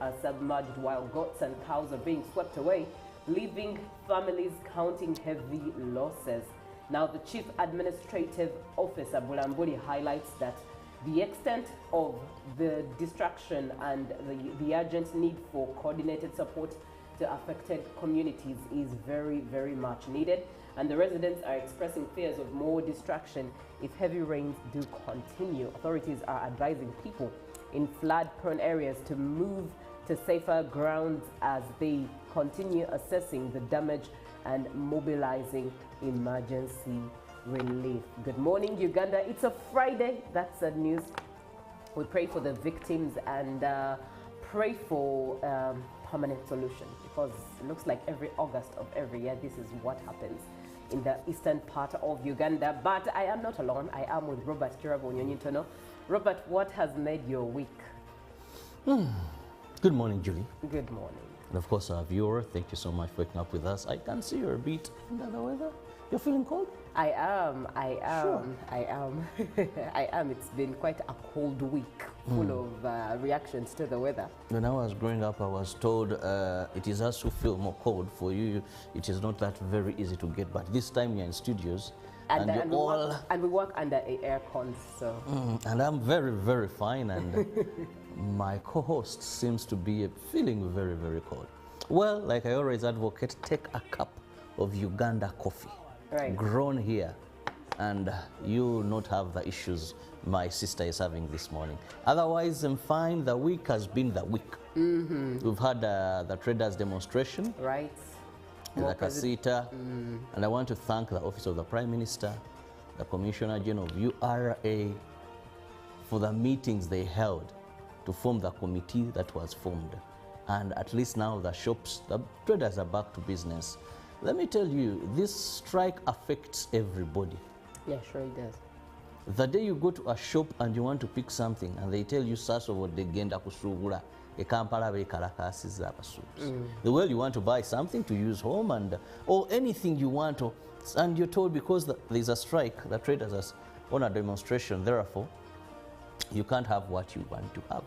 are submerged while goats and cows are being swept away, leaving families counting heavy losses. Now, the Chief Administrative Officer, Bulambuli, highlights that the extent of the destruction and the urgent need for coordinated support to affected communities is very, very much needed. And the residents are expressing fears of more destruction if heavy rains do continue. Authorities are advising people in flood-prone areas to move to safer grounds as they continue assessing the damage and mobilizing emergency relief. Good morning, Uganda. It's a Friday. That's the news. We pray for the victims and pray for permanent solution, because it looks like every August of every year, this is what happens in the eastern part of Uganda. But I am not alone. I am with Robert Kirabo Nyonyintono. Robert, what has made your week? Good morning, Julie. Good morning. And of course, our viewer, thank you so much for waking up with us. I can see you're a bit under the weather. You're feeling cold? I am. Sure. I am. It's been quite a cold week, full of reactions to the weather. When I was growing up, I was told it is us who feel more cold. For you, it is not that very easy to get. But this time you're in studios, and we work under air con, so. And I'm very, very fine, and my co-host seems to be feeling very, very cold. Well, like I always advocate, take a cup of Uganda coffee. Right. Grown here, and you will not have the issues my sister is having this morning. Otherwise, I'm fine. The week has been the week. We've had the traders demonstration, right? the Kasita, and I want to thank the Office of the Prime Minister, the Commissioner General of URA, for the meetings they held to form the committee that was formed. And at least now the shops, the traders are back to business. Let me tell you, this strike affects everybody. Yeah, sure it does. The day you go to a shop and you want to pick something and they tell you sasa vodegenda kusugula ekampala bekalakasiza abasuubuzi. The way you want to buy something to use home and or anything you want to, and you're told because there's a strike, the traders are on a demonstration, therefore you can't have what you want to have.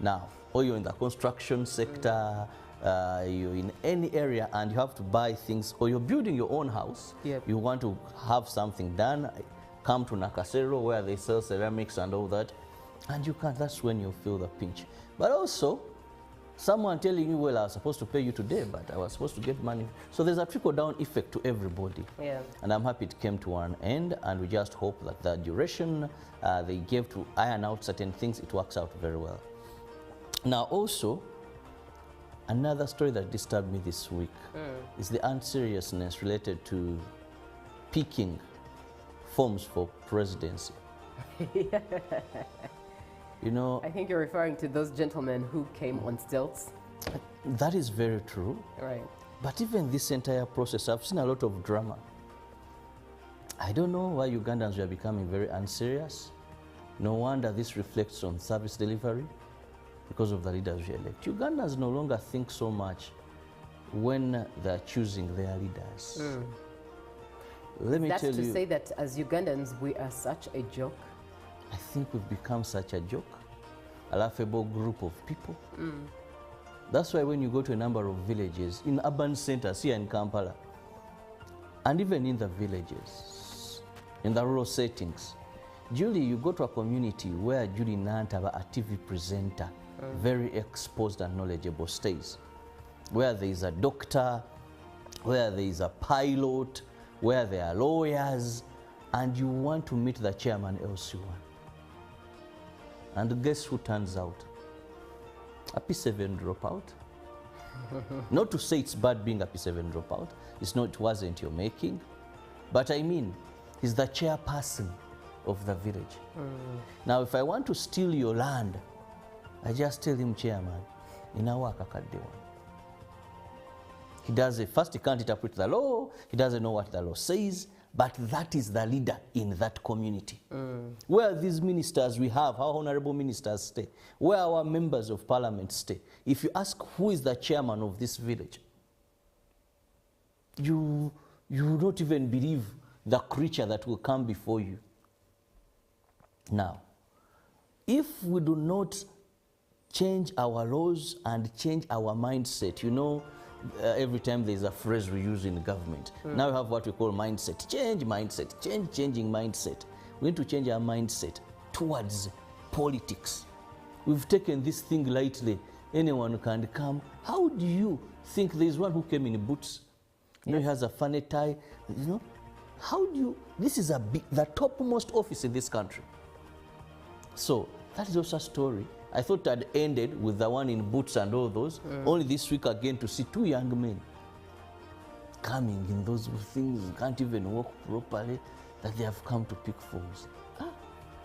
Now, or you're in the construction sector, you're in any area and you have to buy things, or you're building your own house, you want to have something done, come to Nakasero where they sell ceramics and all that, and you can't. That's when you feel the pinch. But also, someone telling you, well, I was supposed to pay you today, but I was supposed to get money. So there's a trickle-down effect to everybody. Yeah. And I'm happy it came to an end, and we just hope that the duration they gave to iron out certain things, it works out very well. Now also, another story that disturbed me this week is the unseriousness related to picking forms for presidency. You know, I think you're referring to those gentlemen who came on stilts. That is very true. Right. But even this entire process, I've seen a lot of drama. I don't know why Ugandans are becoming very unserious. No wonder this reflects on service delivery, because of the leaders we elect. Ugandans no longer think so much when they're choosing their leaders. Let me tell you. That's to say that as Ugandans, we are such a joke. I think we've become such a joke, a laughable group of people. That's why when you go to a number of villages, in urban centers here in Kampala, and even in the villages, in the rural settings, Julie, you go to a community where Julie Nantaba, a TV presenter, very exposed and knowledgeable, stays, where there is a doctor, where there is a pilot, where there are lawyers, and you want to meet the chairman LC1. And guess who turns out? A P7 dropout. Not to say it's bad being a P7 dropout. It's not, it wasn't your making. But I mean, he's the chairperson of the village. Now, if I want to steal your land, I just tell him, chairman, inawaka kaddewa. He does it. First, he can't interpret the law. He doesn't know what the law says. But that is the leader in that community. Where these ministers we have, how honorable ministers stay, where our members of parliament stay. If you ask who is the chairman of this village, you will not even believe the creature that will come before you. Now, if we do not change our laws and change our mindset. You know, every time there's a phrase we use in government. Now we have what we call mindset. Change mindset, changing mindset. We need to change our mindset towards politics. We've taken this thing lightly. Anyone can come. How do you think there's one who came in boots? You know, he has a funny tie. You know, how do you, this is the topmost office in this country. So that is also a story. I thought I'd ended with the one in boots and all those. Only this week again to see two young men coming in those things, can't even walk properly, that they have come to pick fools.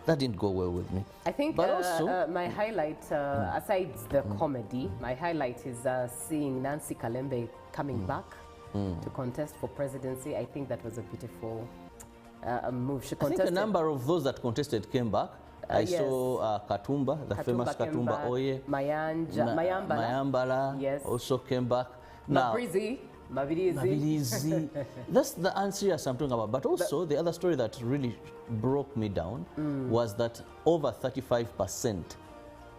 That didn't go well with me. I think but also, my highlight, aside the comedy, my highlight is seeing Nancy Kalembe coming back to contest for presidency. I think that was a beautiful move. She contested. I think a number of those that contested came back. I saw Katumba, the famous Katumba Oye. Mayambala also came back. Now, Mabirizi. That's the answer I'm talking about. But also, the other story that really broke me down was that over 35%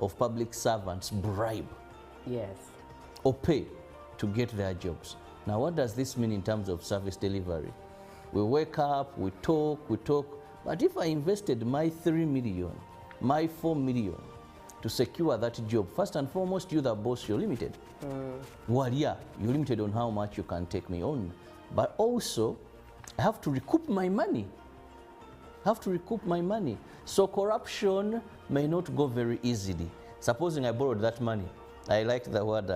of public servants bribe or pay to get their jobs. Now, what does this mean in terms of service delivery? We wake up, we talk, but if I invested my 3 million, my 4 million to secure that job, first and foremost, you the boss, you're limited. Well, yeah, you're limited on how much you can take me on. But also, I have to recoup my money. So corruption may not go very easily. Supposing I borrowed that money, I like the word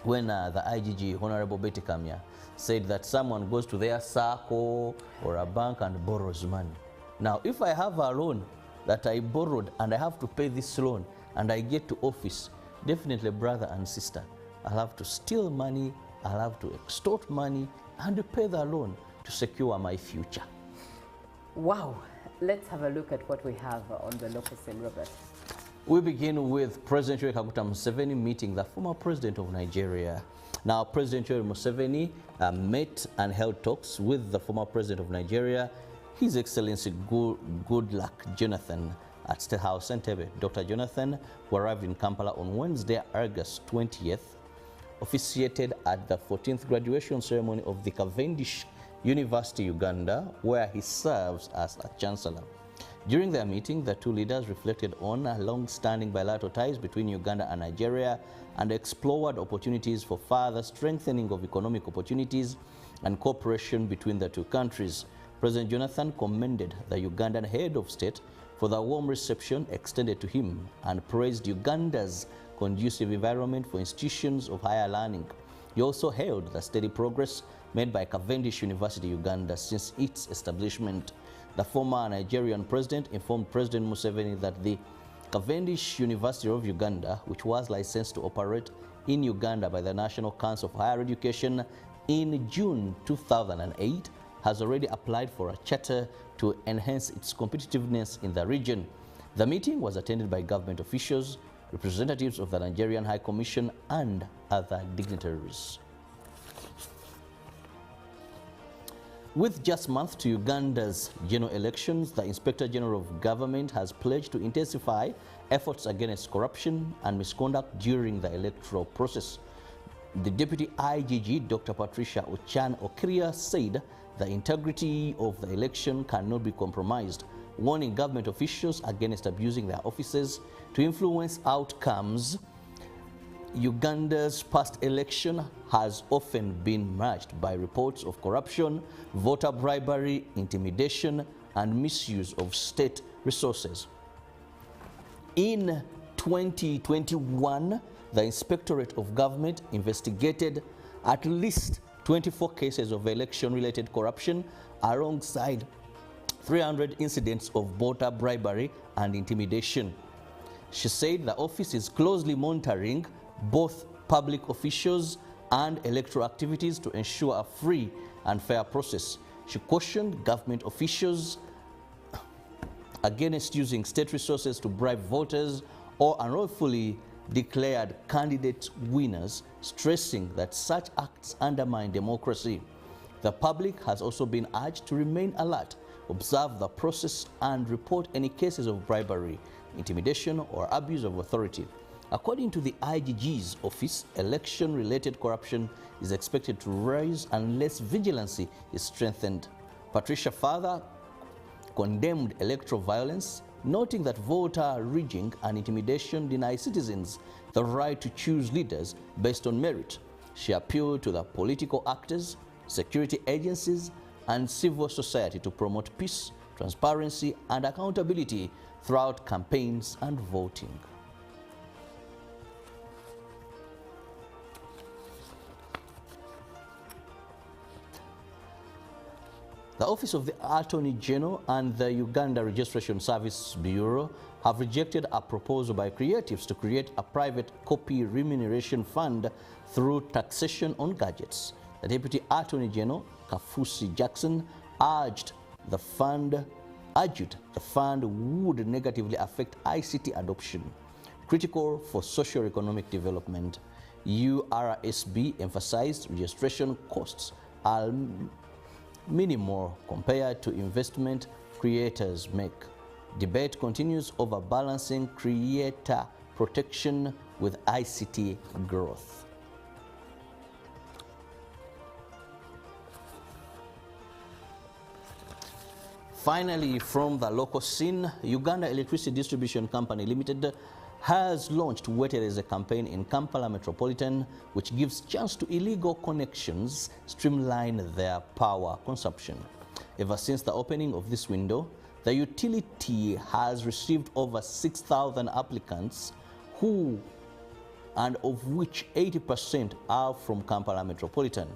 when the IGG, Honorable Betty Kamya, said that someone goes to their circle or a bank and borrows money. Now, if I have a loan that I borrowed and I have to pay this loan and I get to office, definitely, brother and sister, I'll have to steal money, I'll have to extort money and pay the loan to secure my future. Wow. Let's have a look at what we have on the local scene, Robert. We begin with President Yoweri Kaguta Museveni meeting the former president of Nigeria. Now, President Yoweri Museveni met and held talks with the former president of Nigeria, His Excellency Goodluck Jonathan, at State House Entebbe. Dr. Jonathan, who arrived in Kampala on Wednesday, August 20th, officiated at the 14th graduation ceremony of the Cavendish University, Uganda, where he serves as a chancellor. During their meeting, the two leaders reflected on long-standing bilateral ties between Uganda and Nigeria and explored opportunities for further strengthening of economic opportunities and cooperation between the two countries. President Jonathan commended the Ugandan head of state for the warm reception extended to him and praised Uganda's conducive environment for institutions of higher learning. He also hailed the steady progress made by Cavendish University, Uganda since its establishment. The former Nigerian president informed President Museveni that the Cavendish University of Uganda, which was licensed to operate in Uganda by the National Council of Higher Education in June 2008, has already applied for a charter to enhance its competitiveness in the region. The meeting was attended by government officials, representatives of the Nigerian High Commission, and other dignitaries. With just a month to Uganda's general elections, the Inspector General of Government has pledged to intensify efforts against corruption and misconduct during the electoral process. The Deputy IGG, Dr. Patricia Ochan Okiria, said the integrity of the election cannot be compromised, warning government officials against abusing their offices to influence outcomes. Uganda's past election has often been marked by reports of corruption, voter bribery, intimidation, and misuse of state resources. In 2021, the Inspectorate of Government investigated at least 24 cases of election-related corruption alongside 300 incidents of voter bribery and intimidation. She said the office is closely monitoring both public officials and electoral activities to ensure a free and fair process. She cautioned government officials against using state resources to bribe voters or unlawfully declared candidate winners, stressing that such acts undermine democracy. The public has also been urged to remain alert, observe the process, and report any cases of bribery, intimidation, or abuse of authority. According to the IGG's office, election-related corruption is expected to rise unless vigilance is strengthened. Patricia further condemned electoral violence, noting that voter rigging and intimidation deny citizens the right to choose leaders based on merit. She appealed to the political actors, security agencies, and civil society to promote peace, transparency, and accountability throughout campaigns and voting. The Office of the Attorney General and the Uganda Registration Service Bureau have rejected a proposal by creatives to create a private copy remuneration fund through taxation on gadgets. The Deputy Attorney General, Kafusi Jackson, urged the fund would negatively affect ICT adoption, critical for socio-economic development. URSB emphasized registration costs are minimal compared to investment creators make. Debate continues over balancing creator protection with ICT growth. Finally, from the local scene, Uganda Electricity Distribution Company Limited has launched Wetereze campaign in Kampala Metropolitan, which gives chance to illegal connections streamline their power consumption. Ever since the opening of this window, the utility has received over 6,000 applicants and of which 80% are from Kampala Metropolitan.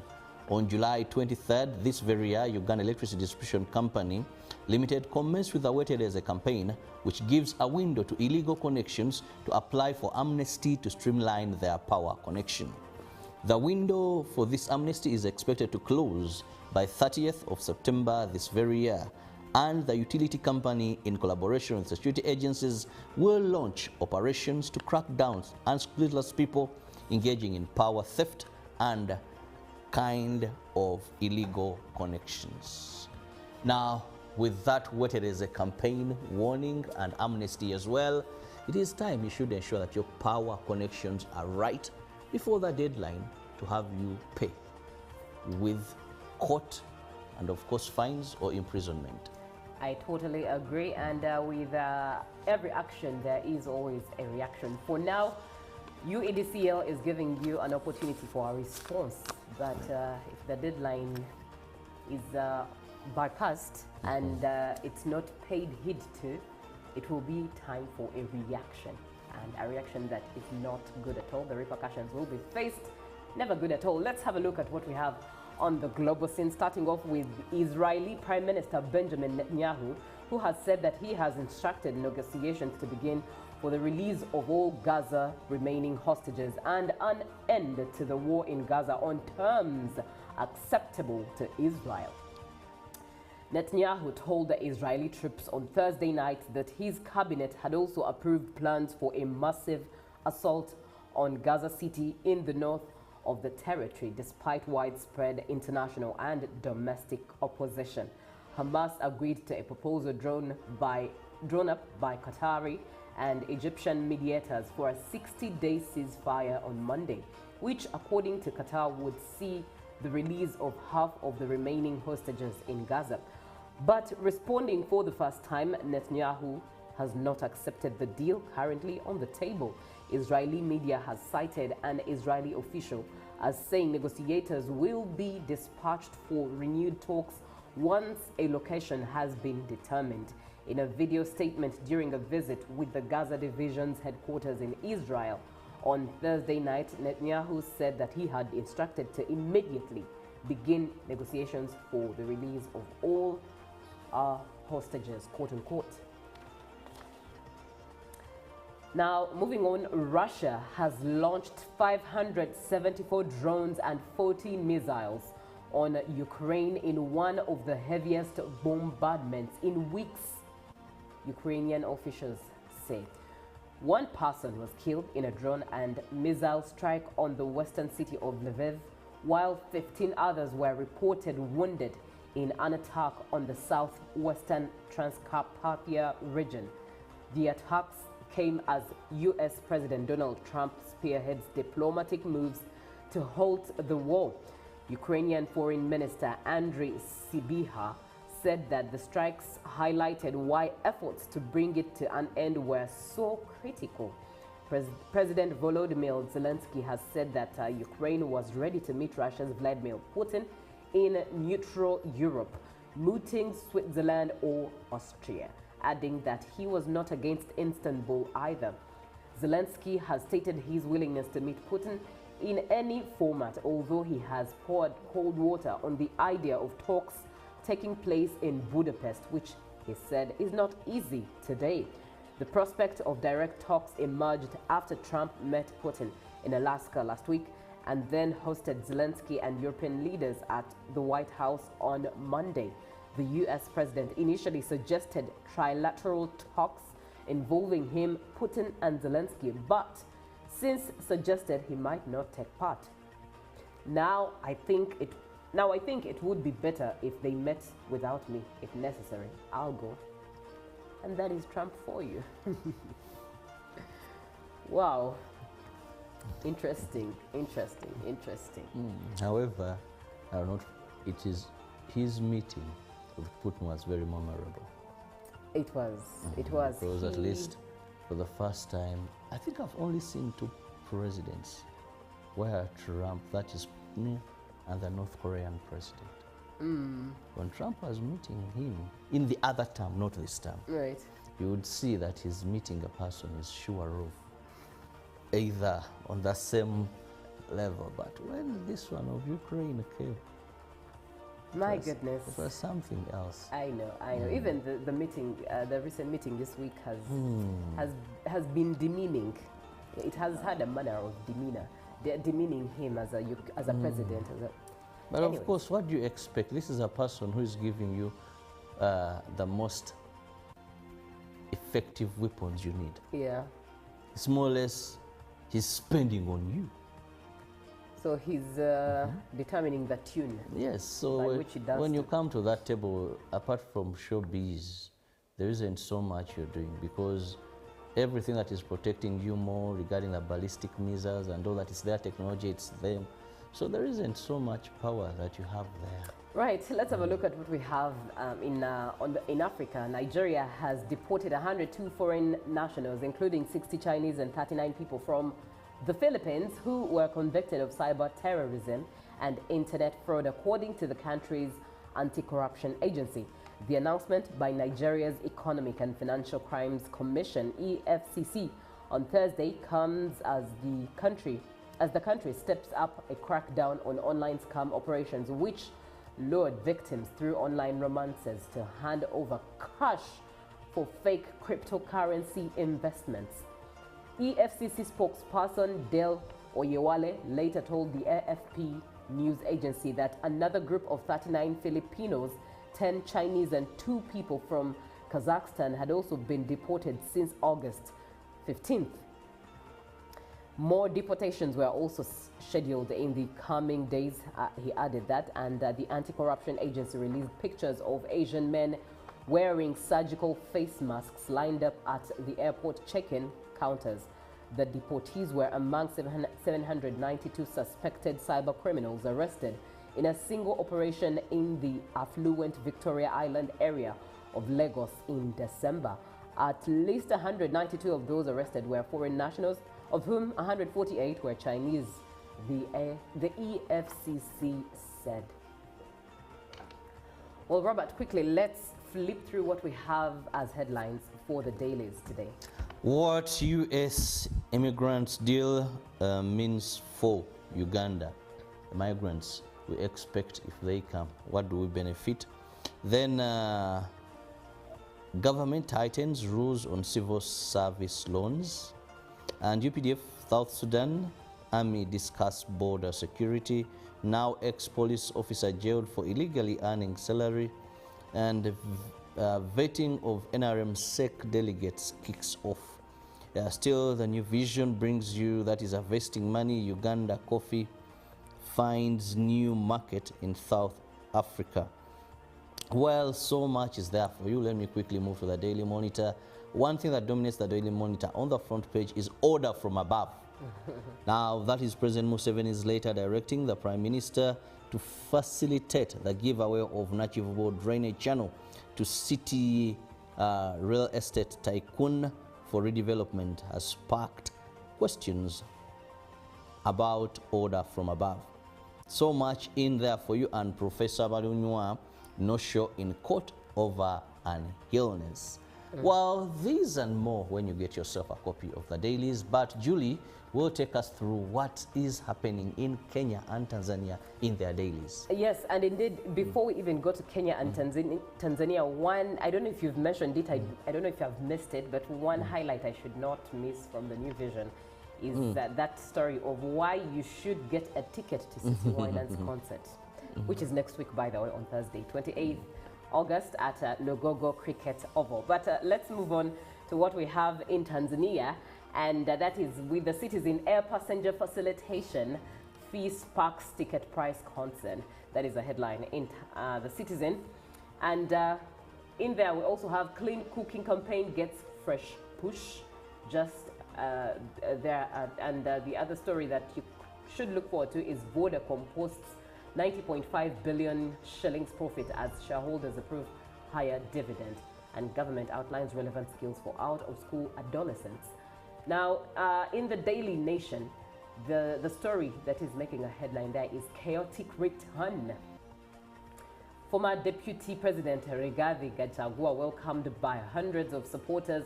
On July 23rd, this very year, Uganda Electricity Distribution Company Limited commenced with the Wetereze campaign, which gives a window to illegal connections to apply for amnesty to streamline their power connection. The window for this amnesty is expected to close by 30th of September this very year, and the utility company, in collaboration with security agencies, will launch operations to crack down unscrupulous people engaging in power theft and kind of illegal connections. Now, with that Wetereze campaign warning and amnesty as well, it is time you should ensure that your power connections are right before the deadline to have you pay with court and of course fines or imprisonment. I totally agree, and with every action there is always a reaction. For now, UEDCL is giving you an opportunity for a response, but if the deadline is bypassed and it's not paid heed to, it will be time for a reaction, and a reaction that is not good at all. The repercussions will be faced, never good at all. Let's have a look at what we have on the global scene, starting off with Israeli Prime Minister Benjamin Netanyahu, who has said that he has instructed negotiations to begin for the release of all Gaza remaining hostages and an end to the war in Gaza on terms acceptable to Israel. Netanyahu told the Israeli troops on Thursday night that his cabinet had also approved plans for a massive assault on Gaza City in the north of the territory, despite widespread international and domestic opposition. Hamas agreed to a proposal drawn up by Qatari and Egyptian mediators for a 60-day ceasefire on Monday, which, according to Qatar, would see the release of half of the remaining hostages in Gaza. But responding for the first time, Netanyahu has not accepted the deal currently on the table. Israeli media has cited an Israeli official as saying negotiators will be dispatched for renewed talks once a location has been determined. In a video statement during a visit with the Gaza Division's headquarters in Israel on Thursday night, Netanyahu said that he had instructed to immediately begin negotiations for the release of all hostages, quote unquote. Now, moving on, Russia has launched 574 drones and 14 missiles on Ukraine in one of the heaviest bombardments in weeks, Ukrainian officials say. One person was killed in a drone and missile strike on the western city of Lviv, while 15 others were reported wounded in an attack on the southwestern Transcarpathia region. The attacks came as U.S. President Donald Trump spearheads diplomatic moves to halt the war. Ukrainian Foreign Minister Andriy Sybiha said that the strikes highlighted why efforts to bring it to an end were so critical. President Volodymyr Zelensky has said that Ukraine was ready to meet Russia's Vladimir Putin in neutral Europe, mooting Switzerland or Austria, adding that he was not against Istanbul either. Zelensky has stated his willingness to meet Putin in any format, although he has poured cold water on the idea of talks taking place in Budapest, which he said is not easy today. The prospect of direct talks emerged after Trump met Putin in Alaska last week and then hosted Zelensky and European leaders at the White House on Monday. The U.S. president initially suggested trilateral talks involving him, Putin, and Zelensky, but since suggested he might not take part. Now I think it would be better if they met without me. If necessary, I'll go. And that is Trump for you. Wow. Interesting. However, I don't know, it is his meeting with Putin was very memorable. It was. Because at least for the first time, I think I've only seen two presidents where Trump, that is Putin, and the North Korean president. When Trump was meeting him in the other term, not this term, Right. you would see that he's meeting a person he's sure of, either on the same level. But when this one of Ukraine came, My goodness. it was something else. I know. Even the meeting, the recent meeting this week has been demeaning. It has had a manner of demeanor, demeaning him as a president. But of course, what do you expect? This is a person who is giving you the most effective weapons you need. Yeah. It's more or less he's spending on you. So he's determining the tune. Yes, so by which he does when you come to that table, apart from showbiz, there isn't so much you're doing, because everything that is protecting you more regarding the ballistic missiles and all that is their technology, it's them. So there isn't so much power that you have there. Right, let's have a look at what we have in Africa. Nigeria has deported 102 foreign nationals, including 60 Chinese and 39 people from the Philippines who were convicted of cyber terrorism and internet fraud, according to the country's anti-corruption agency. The announcement by Nigeria's Economic and Financial Crimes Commission, EFCC, on Thursday comes as the country steps up a crackdown on online scam operations, which lured victims through online romances to hand over cash for fake cryptocurrency investments. EFCC spokesperson Del Oyewale later told the AFP news agency that another group of 39 Filipinos, 10 Chinese and 2 people from Kazakhstan had also been deported since August 15th. More deportations were also scheduled in the coming days, he added that, and the anti-corruption agency released pictures of Asian men wearing surgical face masks lined up at the airport check-in counters. The deportees were among 792 suspected cyber criminals arrested in a single operation in the affluent Victoria Island area of Lagos in December. At least 192 of those arrested were foreign nationals, of whom 148 were Chinese, the EFCC said. Well, Robert, quickly, let's flip through what we have as headlines for the dailies today. What U.S. immigrants deal means for Uganda, the migrants we expect if they come, what do we benefit? Then government tightens rules on civil service loans, and UPDF South Sudan Army discuss border security. Now ex-police officer jailed for illegally earning salary, and vetting of NRM SEC delegates kicks off. Still, the new vision brings you, that is harvesting money. Uganda coffee finds new market in South Africa. Well, so much is there for you. Let me quickly move to the Daily Monitor, one thing that dominates the Daily Monitor on the front page is order from above. Now, that is President Museveni's later directing the Prime Minister to facilitate the giveaway of Nachivable drainage channel to city real estate tycoon for redevelopment has sparked questions about order from above. So much in there for you, and Professor Balunywa no show in court over an illness. Well, these and more when you get yourself a copy of the dailies, but Julie will take us through what is happening in Kenya and Tanzania in their dailies. Yes, and indeed, before we even go to Kenya and Tanzania, one, I don't know if you've mentioned it, I don't know if I've missed it, but one highlight I should not miss from the New Vision is that story of why you should get a ticket to City Wildlands concert, which is next week, by the way, on Thursday, 28th August at Lugogo Cricket Oval. But let's move on to what we have in Tanzania, and that is with the Citizen Air Passenger Facilitation Fee Sparks Ticket Price Concern. That is a headline in the Citizen. And in there we also have Clean Cooking Campaign Gets Fresh Push, just there. And the other story that you should look forward to is Vodacom posts 90.5 billion shillings profit as shareholders approve higher dividend, and government outlines relevant skills for out-of-school adolescents. Now, in the Daily Nation, the story that is making a headline there is chaotic return. Former Deputy President Rigathi Gachagua welcomed by hundreds of supporters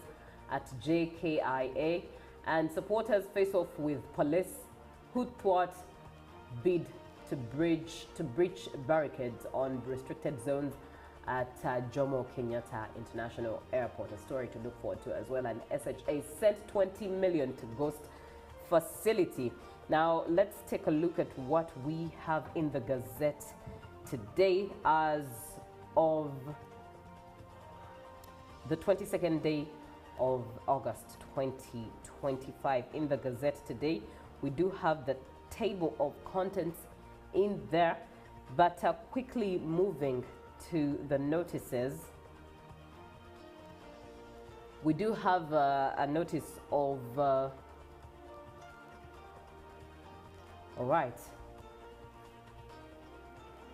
at JKIA, and supporters face off with police who thwart bid to breach barricades on restricted zones at Jomo Kenyatta International Airport. A story to look forward to as well. And SHA sent 20 million to Ghost facility. Now let's take a look at what we have in the Gazette today as of the 22nd day of August 2025. In the Gazette today, we do have the table of contents in there, but quickly moving to the notices, we do have a notice of all right,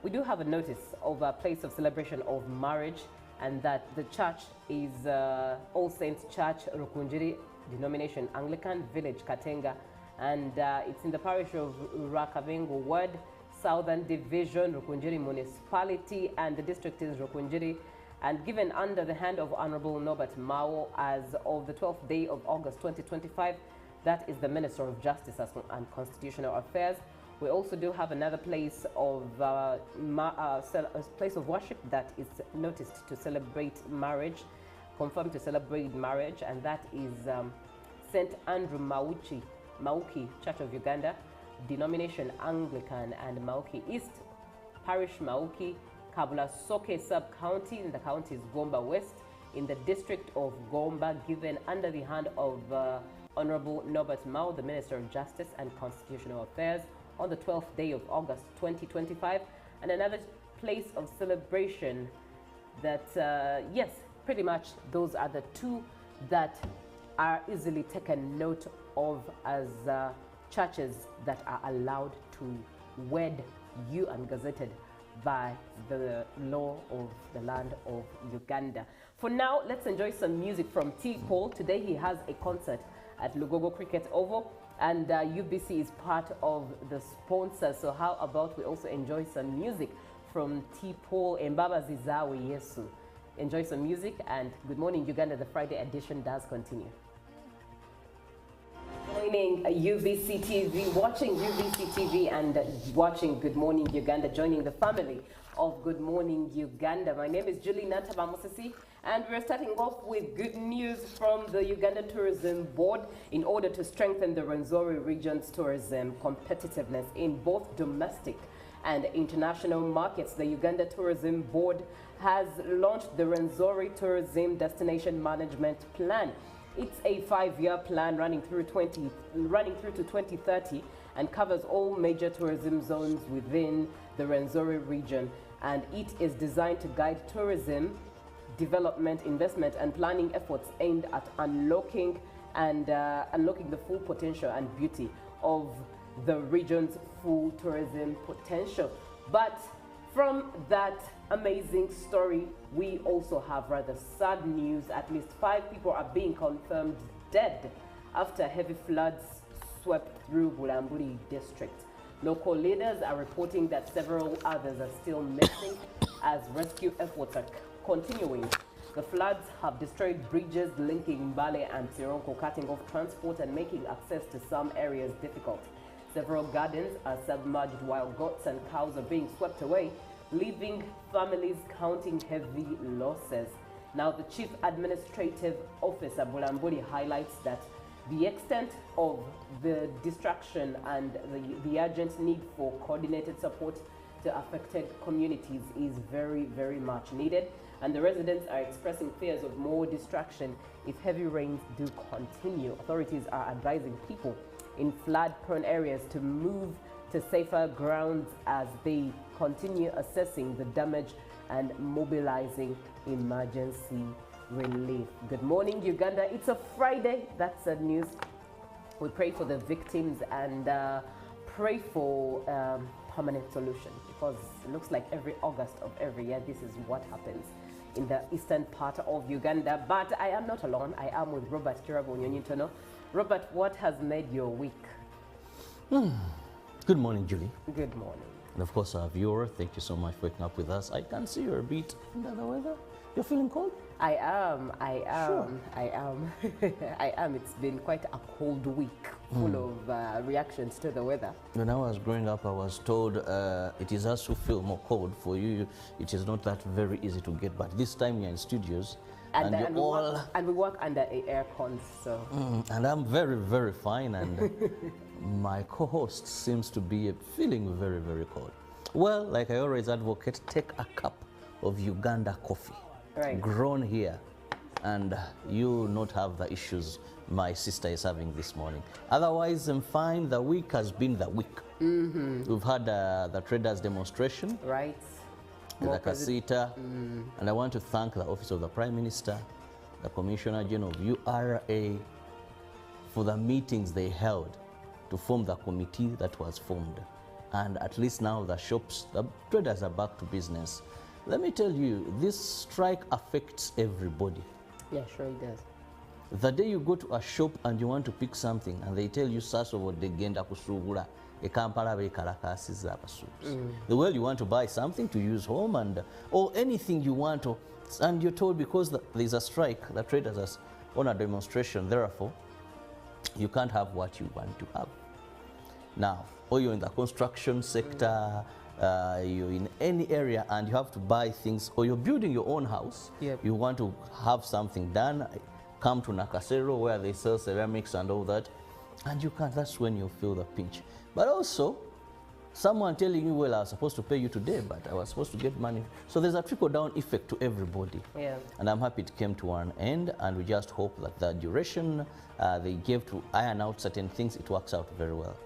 we do have a notice of a place of celebration of marriage, and that the church is All Saints Church, Rukunjiri denomination, Anglican Village, Katenga, and it's in the parish of Rakavengo Ward, Southern Division, Rukunjiri Municipality, and the district is Rukunjiri, and given under the hand of Honorable Norbert Mao as of the 12th day of August 2025. That is the Minister of Justice and Constitutional Affairs. We also do have another place of place of worship that is noticed to celebrate marriage, confirmed to celebrate marriage, and that is St. Andrew Mauki Church of Uganda, denomination Anglican, and Mauki East Parish, Mauki Kabula Soke Sub-County, in the county is Gomba West, in the district of Gomba, given under the hand of Honorable Norbert Mao, the Minister of Justice and Constitutional Affairs, on the 12th day of August 2025. And another place of celebration that, yes, pretty much those are the two that are easily taken note of as churches that are allowed to wed you and gazetted by the law of the land of Uganda. For now, let's enjoy some music from T. Paul. Today he has a concert at Lugogo Cricket Oval, and UBC is part of the sponsor. So how about we also enjoy some music from T. Paul, Embaba Zizawe Yesu. Enjoy some music, and Good Morning Uganda, the Friday edition does continue. Joining UBC TV, watching UBC TV and watching Good Morning Uganda, joining the family of Good Morning Uganda. My name is Julie Natabamosisi, and we're starting off with good news from the Uganda Tourism Board in order to strengthen the Rwenzori region's tourism competitiveness in both domestic and international markets. The Uganda Tourism Board has launched the Rwenzori Tourism Destination Management Plan. It's a 5-year plan running through to 2030 and covers all major tourism zones within the Rwenzori region. And it is designed to guide tourism development, investment and planning efforts aimed at unlocking the full potential and beauty of the region's full tourism potential. But from that amazing story, we also have rather sad news. At least 5 people are being confirmed dead after heavy floods swept through Bulambuli district. Local leaders are reporting that several others are still missing as rescue efforts are continuing. The floods have destroyed bridges linking Mbale and Sironko, cutting off transport and making access to some areas difficult. Several gardens are submerged while goats and cows are being swept away, leaving families counting heavy losses. Now, the Chief Administrative Officer, Bulambuli, highlights that the extent of the destruction and the urgent need for coordinated support to affected communities is very, very much needed. And the residents are expressing fears of more destruction if heavy rains do continue. Authorities are advising people in flood-prone areas to move to safer grounds as they continue assessing the damage and mobilizing emergency relief. Good morning, Uganda. It's a Friday. That's the news. We pray for the victims and pray for permanent solution, because it looks like every August of every year, this is what happens in the eastern part of Uganda. But I am not alone. I am with Robert Kirabonyonyitono. Robert, what has made your week? Good morning, Julie. Good morning. And of course, our viewer, thank you so much for waking up with us. I can see you're a bit under the weather. You're feeling cold? I am. Sure. I am. It's been quite a cold week, full of reactions to the weather. When I was growing up, I was told it is us who feel more cold. For you, it is not that very easy to get. But this time you're in studios, and we work under a aircon, so. And I'm very, very fine, and my co-host seems to be feeling very, very cold. Well, like I always advocate, take a cup of Uganda coffee. Right. Grown here, and you not have the issues my sister is having this morning. Otherwise, I'm fine. The week has been the week. We've had the traders demonstration, right? the Kasita, and I want to thank the Office of the Prime Minister, the Commissioner General of URA, for the meetings they held to form the committee that was formed. And at least now the shops, the traders are back to business. Let me tell you, this strike affects everybody. Yeah, sure it does. The day you go to a shop and you want to pick something and they tell you sasobo degenda kusugula ekampala bekalakasiza abasuubuzi. The way you want to buy something to use home and or anything you want to, and you're told because there's a strike, the traders are on a demonstration, therefore you can't have what you want to have. Now, or you're in the construction sector, you're in any area and you have to buy things, or you're building your own house, you want to have something done, come to Nakasero where they sell ceramics and all that, and you can't. That's when you feel the pinch. But also, someone telling you, well, I was supposed to pay you today, but I was supposed to get money. So there's a trickle-down effect to everybody. Yeah. And I'm happy it came to an end, and we just hope that the duration they gave to iron out certain things, it works out very well.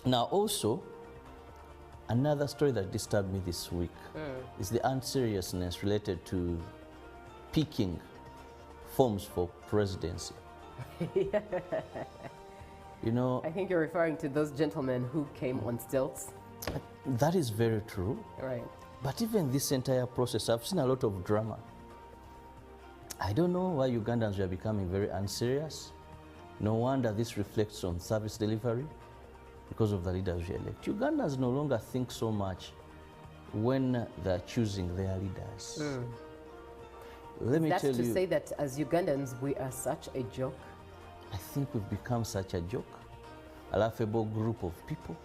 Now also, another story that disturbed me this week is the unseriousness related to picking forms for presidency. You know, I think you're referring to those gentlemen who came on stilts. That is very true. Right. But even this entire process, I've seen a lot of drama. I don't know why Ugandans are becoming very unserious. No wonder this reflects on service delivery because of the leaders we elect. Ugandans no longer think so much when they're choosing their leaders. Let me tell you. That's to say that as Ugandans, we are such a joke. I think we've become such a joke, a laughable group of people.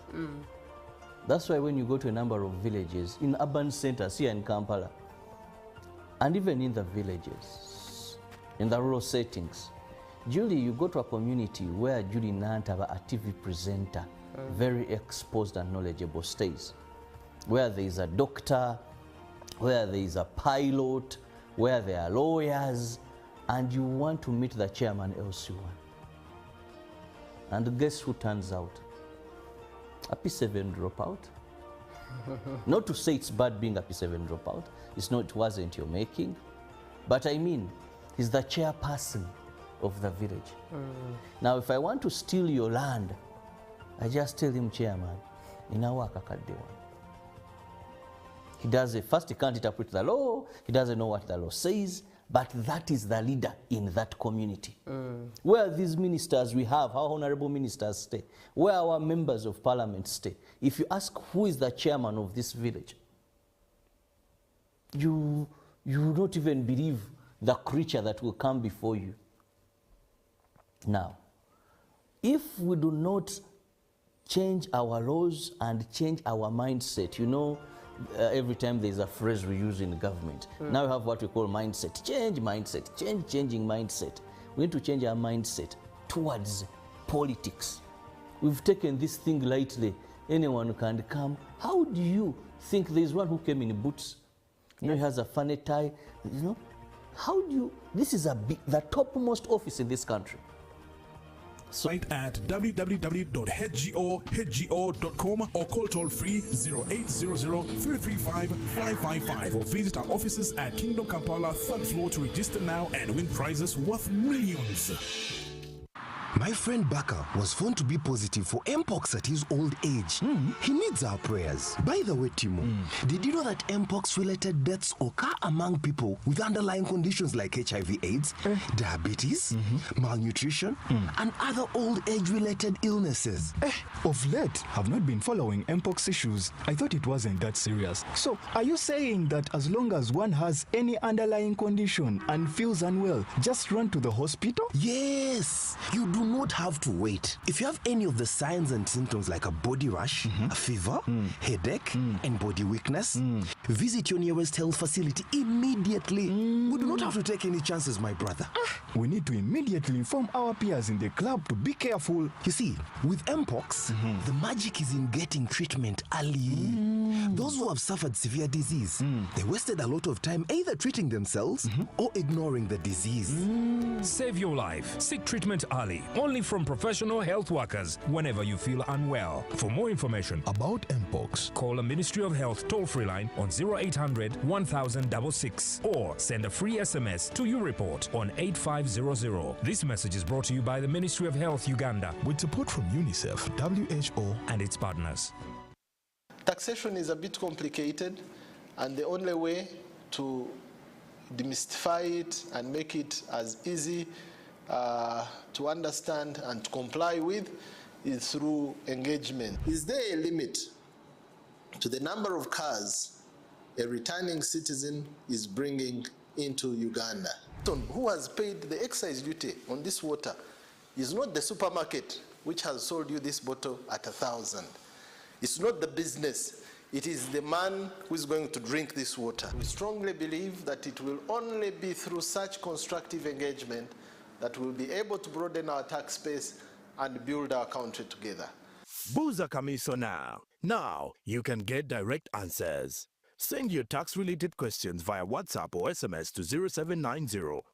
That's why when you go to a number of villages, in urban centers here in Kampala, and even in the villages, in the rural settings, Julie, you go to a community where Julie Nantaba, a TV presenter, very exposed and knowledgeable, stays, where there is a doctor, where there is a pilot, where there are lawyers, and you want to meet the chairman LC1. And guess who turns out? A P7 dropout. Not to say it's bad being a P7 dropout. It's not, it wasn't your making. But I mean, he's the chairperson of the village. Now, if I want to steal your land, I just tell him, chairman, inawaka kaddewa. He does it. First, he can't interpret the law. He doesn't know what the law says. But that is the leader in that community. Where these ministers we have, our honorable ministers stay, where our members of parliament stay. If you ask who is the chairman of this village, you will not even believe the creature that will come before you. Now, if we do not change our laws and change our mindset, you know, every time there's a phrase we use in government. Now we have what we call mindset. Change mindset. Changing mindset. We need to change our mindset towards politics. We've taken this thing lightly. Anyone can come. How do you think there's one who came in boots? You know, he has a funny tie. You know, how do you? This is the topmost office in this country. So at www.hgo.com or call toll free 0800-335-555 or visit our offices at Kingdom Kampala 3rd floor to register now and win prizes worth millions. My friend Baka was found to be positive for Mpox at his old age. He needs our prayers. By the way, Timo, did you know that Mpox-related deaths occur among people with underlying conditions like HIV/AIDS, diabetes, malnutrition, and other old age-related illnesses? Of late, I've not been following Mpox issues. I thought it wasn't that serious. So, are you saying that as long as one has any underlying condition and feels unwell, just run to the hospital? Yes! You do not have to wait. If you have any of the signs and symptoms like a body rash, a fever, headache, and body weakness, visit your nearest health facility immediately. We do not have to take any chances, my brother. We need to immediately inform our peers in the club to be careful. You see, with Mpox, the magic is in getting treatment early. Those who have suffered severe disease, they wasted a lot of time either treating themselves or ignoring the disease. Save your life. Seek treatment early. Only from professional health workers whenever you feel unwell. For more information About Mpox, call a Ministry of Health toll-free line on 0800 1066 or send a free SMS to YouReport on 8500. This message is brought to you by the Ministry of Health Uganda with support from UNICEF, WHO, and its partners. Taxation is a bit complicated, and the only way to demystify it and make it as easy to understand and to comply with is through engagement. Is there a limit to the number of cars a returning citizen is bringing into Uganda? Who has paid the excise duty on this water is not the supermarket which has sold you this bottle at 1,000. It's not the business. It is the man who is going to drink this water. We strongly believe that it will only be through such constructive engagement that we'll be able to broaden our tax base and build our country together. Buza Commissioner. Now you can get direct answers. Send your tax-related questions via WhatsApp or SMS to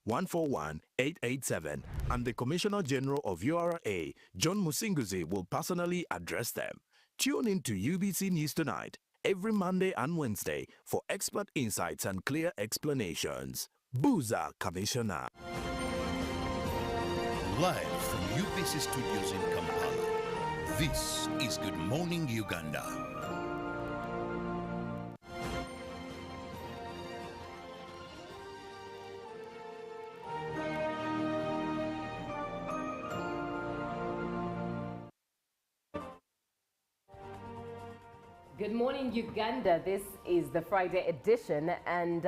0790-141-887 and the Commissioner General of URA, John Musinguzi, will personally address them. Tune in to UBC News Tonight every Monday and Wednesday for expert insights and clear explanations. Buza Commissioner. Live from UBC Studios in Kampala, this is Good Morning Uganda. Good morning, Uganda. This is the Friday edition, and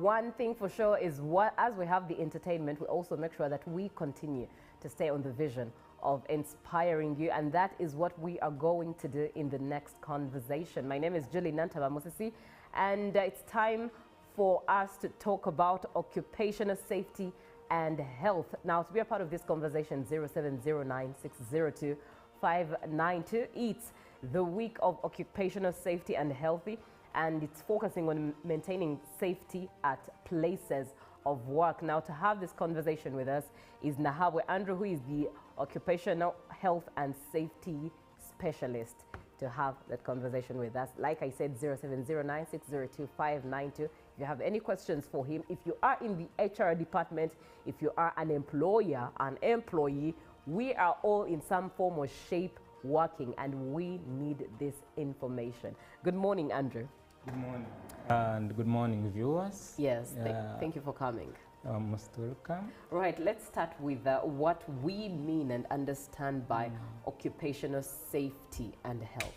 one thing for sure is as we have the entertainment, we also make sure that we continue to stay on the vision of inspiring you, and that is what we are going to do in the next conversation. My name is Julie Nantaba Mosisi, and it's time for us to talk about occupational safety and health. Now, to be a part of this conversation, 0709602592. It's the week of occupational safety and healthy, and it's focusing on maintaining safety at places of work. Now, to have this conversation with us is Nahabwe Andrew, who is the occupational health and safety specialist. to have that conversation with us. Like I said, 0709602592. If you have any questions for him, if you are in the HR department, if you are an employer, an employee, we are all in some form or shape working, and we need this information. Good morning, Andrew. Good morning. And good morning, viewers. Yes, thank you for coming. Most welcome. Right, let's start with what we mean and understand by occupational safety and health.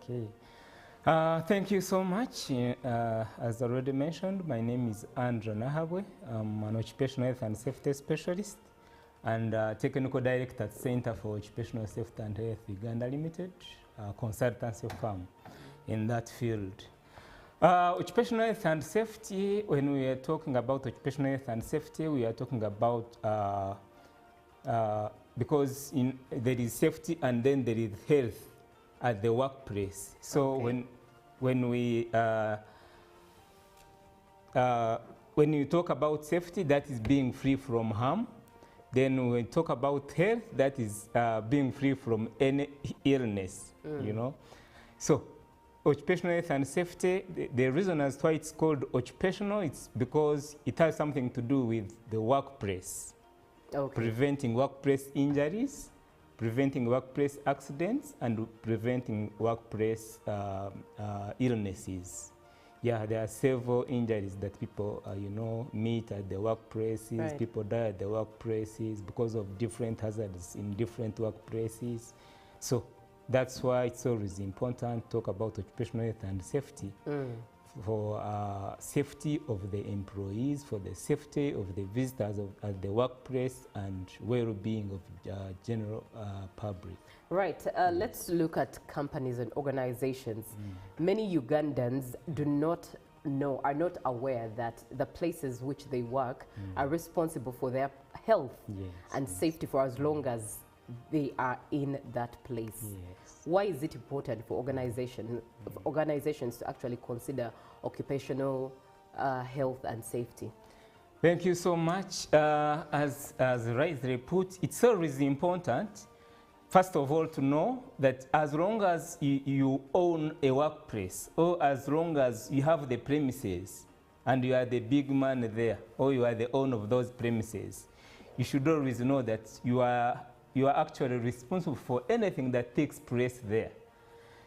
Okay. Thank you so much. As already mentioned, my name is Andrew Nahabwe. I'm an occupational health and safety specialist and technical director at Center for Occupational Safety and Health Uganda Limited, a consultancy firm in that field. Occupational health and safety, when we are talking about occupational health and safety, we are talking about, because there is safety and then there is health at the workplace. So when you talk about safety, that is being free from harm. Then when we talk about health, that is being free from any illness, you know. So occupational health and safety, the reason as to why it's called occupational, it's because it has something to do with the workplace. Preventing workplace injuries, preventing workplace accidents, and preventing workplace illnesses. Yeah, there are several injuries that people, you know, meet at the workplaces. Right. People die at the workplaces because of different hazards in different workplaces. So that's why it's always important to talk about occupational health and safety for safety of the employees, for the safety of the visitors at the workplace, and well-being of general public. Right. Let's look at companies and organizations. Many Ugandans do not know, are not aware that the places which they work are responsible for their health and safety for as long as they are in that place. Why is it important for organizations to actually consider occupational health and safety? Thank you so much. As rightly put, it's always important, first of all, to know that as long as you own a workplace, or as long as you have the premises and you are the big man there, or you are the owner of those premises, you should always know that you are actually responsible for anything that takes place there.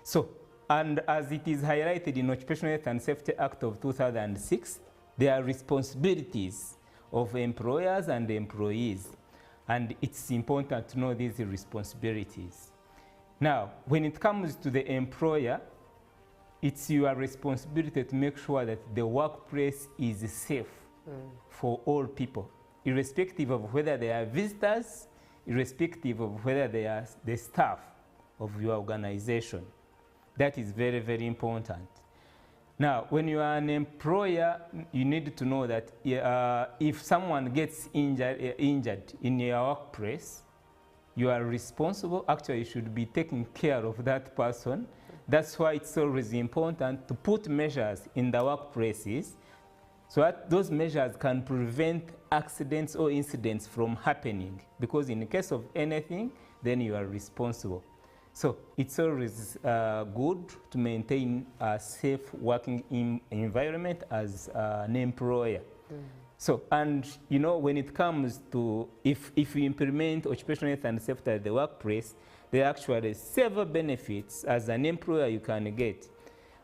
So, and as it is highlighted in Occupational Health and Safety Act of 2006, there are responsibilities of employers and employees, and it's important to know these responsibilities. Now, when it comes to the employer, it's your responsibility to make sure that the workplace is safe for all people, irrespective of whether they are visitors, irrespective of whether they are the staff of your organization. That is very, very important. Now, when you are an employer, you need to know that if someone gets injured in your workplace, you are responsible. Actually, you should be taking care of that person. That's why it's always important to put measures in the workplaces so that those measures can prevent accidents or incidents from happening. Because in the case of anything, then you are responsible. So it's always good to maintain a safe working environment as an employer. So, and you know, when it comes to, if you implement occupational health and safety at the workplace, there are actually several benefits as an employer you can get.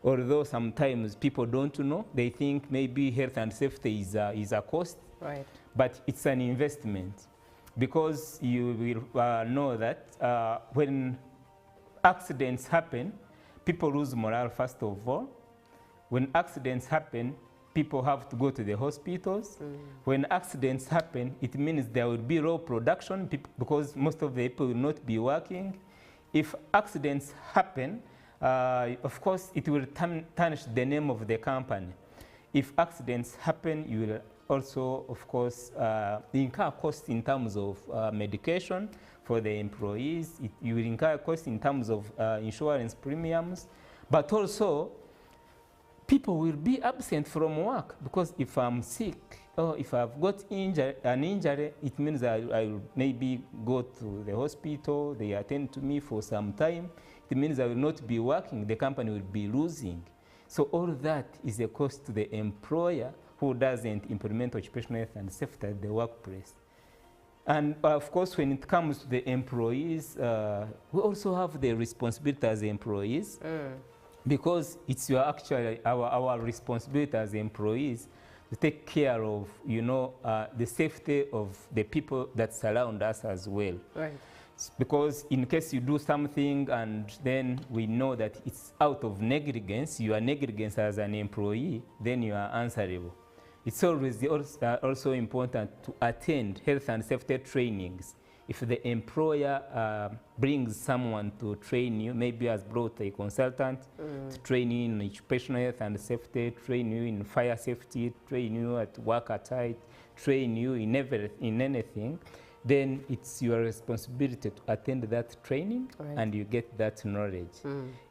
Although sometimes people don't know, they think maybe health and safety is a cost. Right. But it's an investment, because you will know that when accidents happen, people lose morale first of all. When accidents happen, people have to go to the hospitals. When accidents happen, it means there will be low production because most of the people will not be working. If accidents happen, of course, it will tarnish the name of the company. If accidents happen, you will also, of course, incur costs in terms of medication for the employees. You will incur costs in terms of insurance premiums. But also, people will be absent from work, because if I'm sick or if I've got an injury, it means I will maybe go to the hospital, they attend to me for some time. it means I will not be working, the company will be losing. So all that is a cost to the employer who doesn't implement occupational health and safety at the workplace. And of course, when it comes to the employees, we also have the responsibility as employees, because it's actually our responsibility as employees to take care of, the safety of the people that surround us as well. Right. Because in case you do something and then we know that it's out of negligence, you are negligence as an employee, then you are answerable. It's always also important to attend health and safety trainings. If the employer brings someone to train you, maybe has brought a consultant to train you in occupational health and safety, train you in fire safety, train you at work at height, train you in anything, then it's your responsibility to attend that training and you get that knowledge.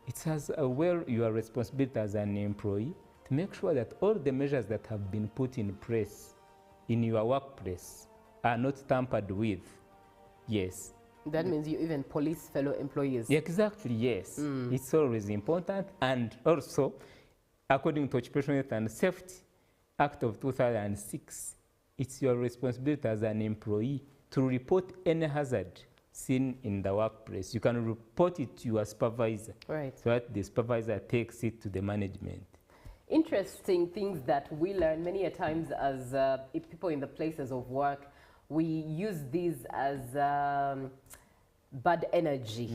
It's as well your responsibility as an employee to make sure that all the measures that have been put in place in your workplace are not tampered with. Yes. That means you even police fellow employees. Exactly, yes. It's always important. And also, according to Occupational Health and Safety Act of 2006, it's your responsibility as an employee to report any hazard seen in the workplace. You can report it to your supervisor, right, so that the supervisor takes it to the management. Interesting things that we learn many a times as people in the places of work. We use these as bad energy.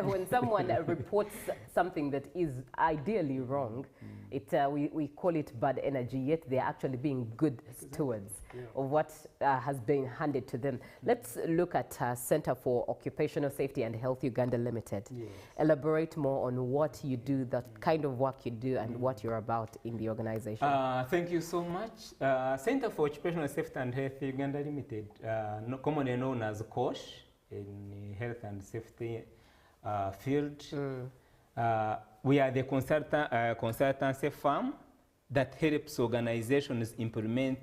When someone reports something that is ideally wrong, we call it bad energy, yet they're actually being good stewards of what has been handed to them. Let's look at Center for Occupational Safety and Health Uganda Limited. Elaborate more on what you do, the kind of work you do, and what you're about in the organization. Thank you so much. Center for Occupational Safety and Health Uganda Limited, commonly known as COSH, in health and safety field. We are the consultancy firm that helps organizations implement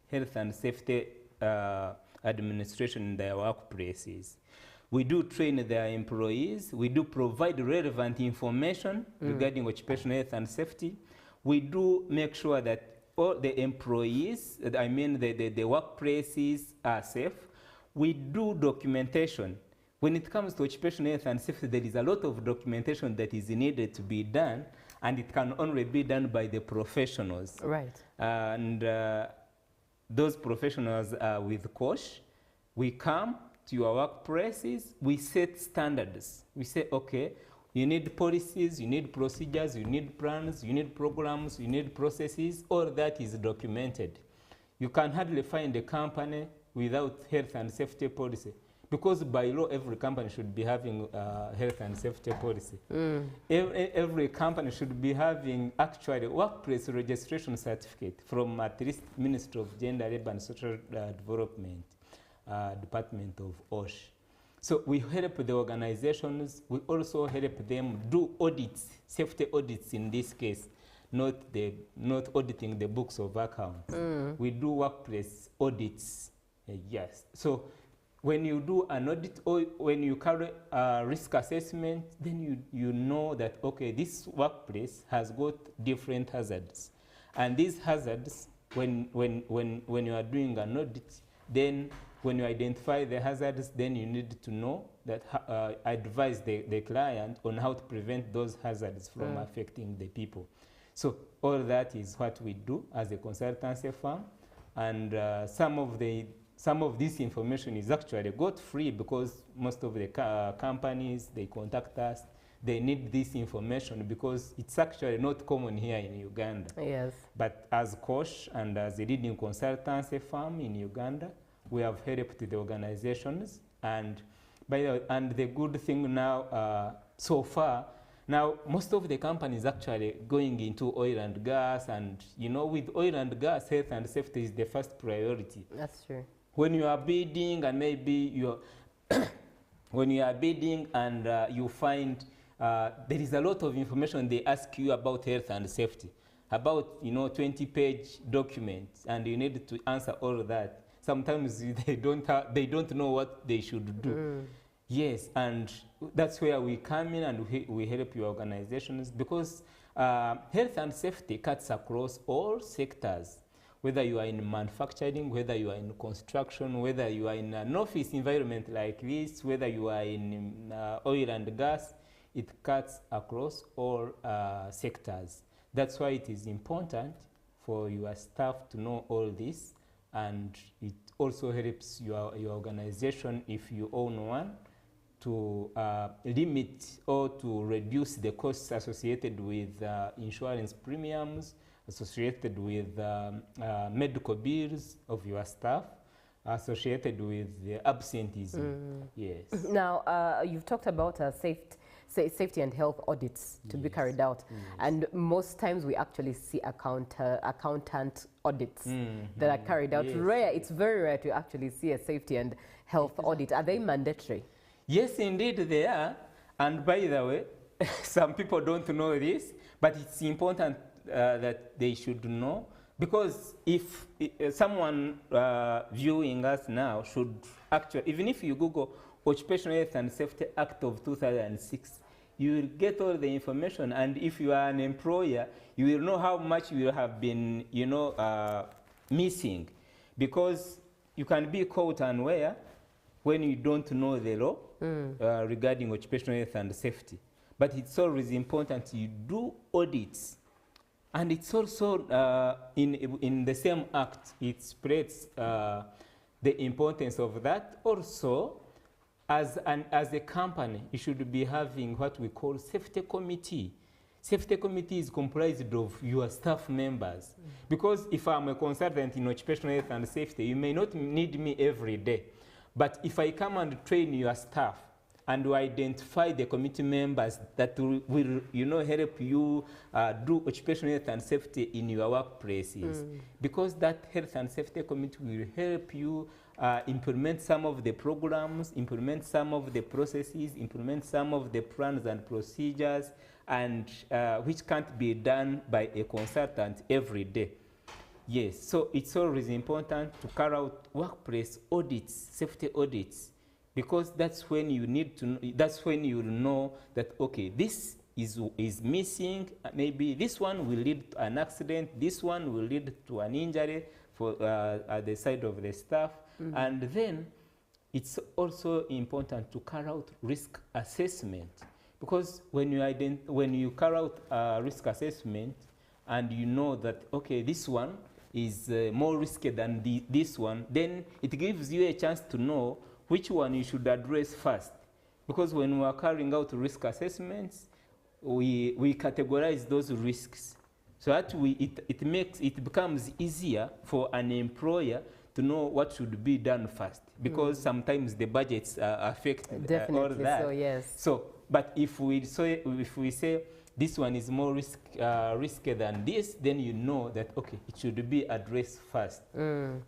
health and safety administration in their workplaces. We do train their employees. We do provide relevant information regarding occupational health and safety. We do make sure that all the employees, I mean the workplaces, are safe. We do documentation. When it comes to occupational health and safety, there is a lot of documentation that is needed to be done, and it can only be done by the professionals. Right. And those professionals are with COSH. We come to your workplaces, we set standards. We say, okay, you need policies, you need procedures, you need plans, you need programs, you need processes. All that is documented. You can hardly find a company without health and safety policy, because by law every company should be having health and safety policy. Every company should be having actually workplace registration certificate from at least Ministry of Gender, Labour and Social Development, Department of OSH. So we help the organizations. We also help them do audits, safety audits in this case, not auditing the books of accounts. We do workplace audits. Yes. So when you do an audit or when you carry a risk assessment, then you know that, okay, this workplace has got different hazards. And these hazards, when you are doing an audit, then when you identify the hazards, then you need to know that advise the client on how to prevent those hazards from affecting the people. So all that is what we do as a consultancy firm. And some of this information is actually got free, because most of the companies, they contact us, they need this information because it's actually not common here in Uganda. Yes. But as COSH and as a leading consultancy firm in Uganda, we have helped the organizations. And the good thing now, so far, now most of the companies actually going into oil and gas, and with oil and gas, health and safety is the first priority. That's true. When you are bidding and maybe you're when you are bidding and you find there is a lot of information they ask you about health and safety, about 20-page documents, and you need to answer all of that. Sometimes they don't know what they should do. Yes, and that's where we come in and we help your organizations, because health and safety cuts across all sectors, whether you are in manufacturing, whether you are in construction, whether you are in an office environment like this, whether you are in oil and gas, it cuts across all sectors. That's why it is important for your staff to know all this, and it also helps your organization, if you own one, to limit or to reduce the costs associated with insurance premiums, associated with medical bills of your staff, associated with the absenteeism. Yes. Now, you've talked about safety and health audits to be carried out. And most times we actually see accountant audits that are carried out. It's very rare to actually see a safety and health audit. Are they mandatory? Yes, indeed they are. And by the way, some people don't know this, but it's important that they should know, because if someone viewing us now should actually, even if you Google Occupational Health and Safety Act of 2006, you will get all the information, and if you are an employer, you will know how much you have been, missing, because you can be caught unaware when you don't know the law regarding occupational health and safety. But it's always important you do audits. And it's also in the same act, it spreads the importance of that. Also, as a company, you should be having what we call safety committee. Safety committee is comprised of your staff members. Because if I'm a consultant in occupational health and safety, you may not need me every day. But if I come and train your staff and to identify the committee members that will help you do occupational health and safety in your workplaces, because that health and safety committee will help you implement some of the programs, implement some of the processes, implement some of the plans and procedures, and which can't be done by a consultant every day. Yes, so it's always important to carry out workplace audits, safety audits, because that's when you need to know, that's when you know that, okay, this is missing, maybe this one will lead to an accident, this one will lead to an injury for at the side of the staff. And then it's also important to carry out risk assessment, because when you carry out risk assessment and you know that, okay, this one is more risky than this one, then it gives you a chance to know which one you should address first. Because when we are carrying out risk assessments, we categorize those risks, so that it becomes easier for an employer to know what should be done first, because sometimes the budgets affect all that. So, yes. So, but if we say this one is more risky than this, then you know that, okay, it should be addressed first.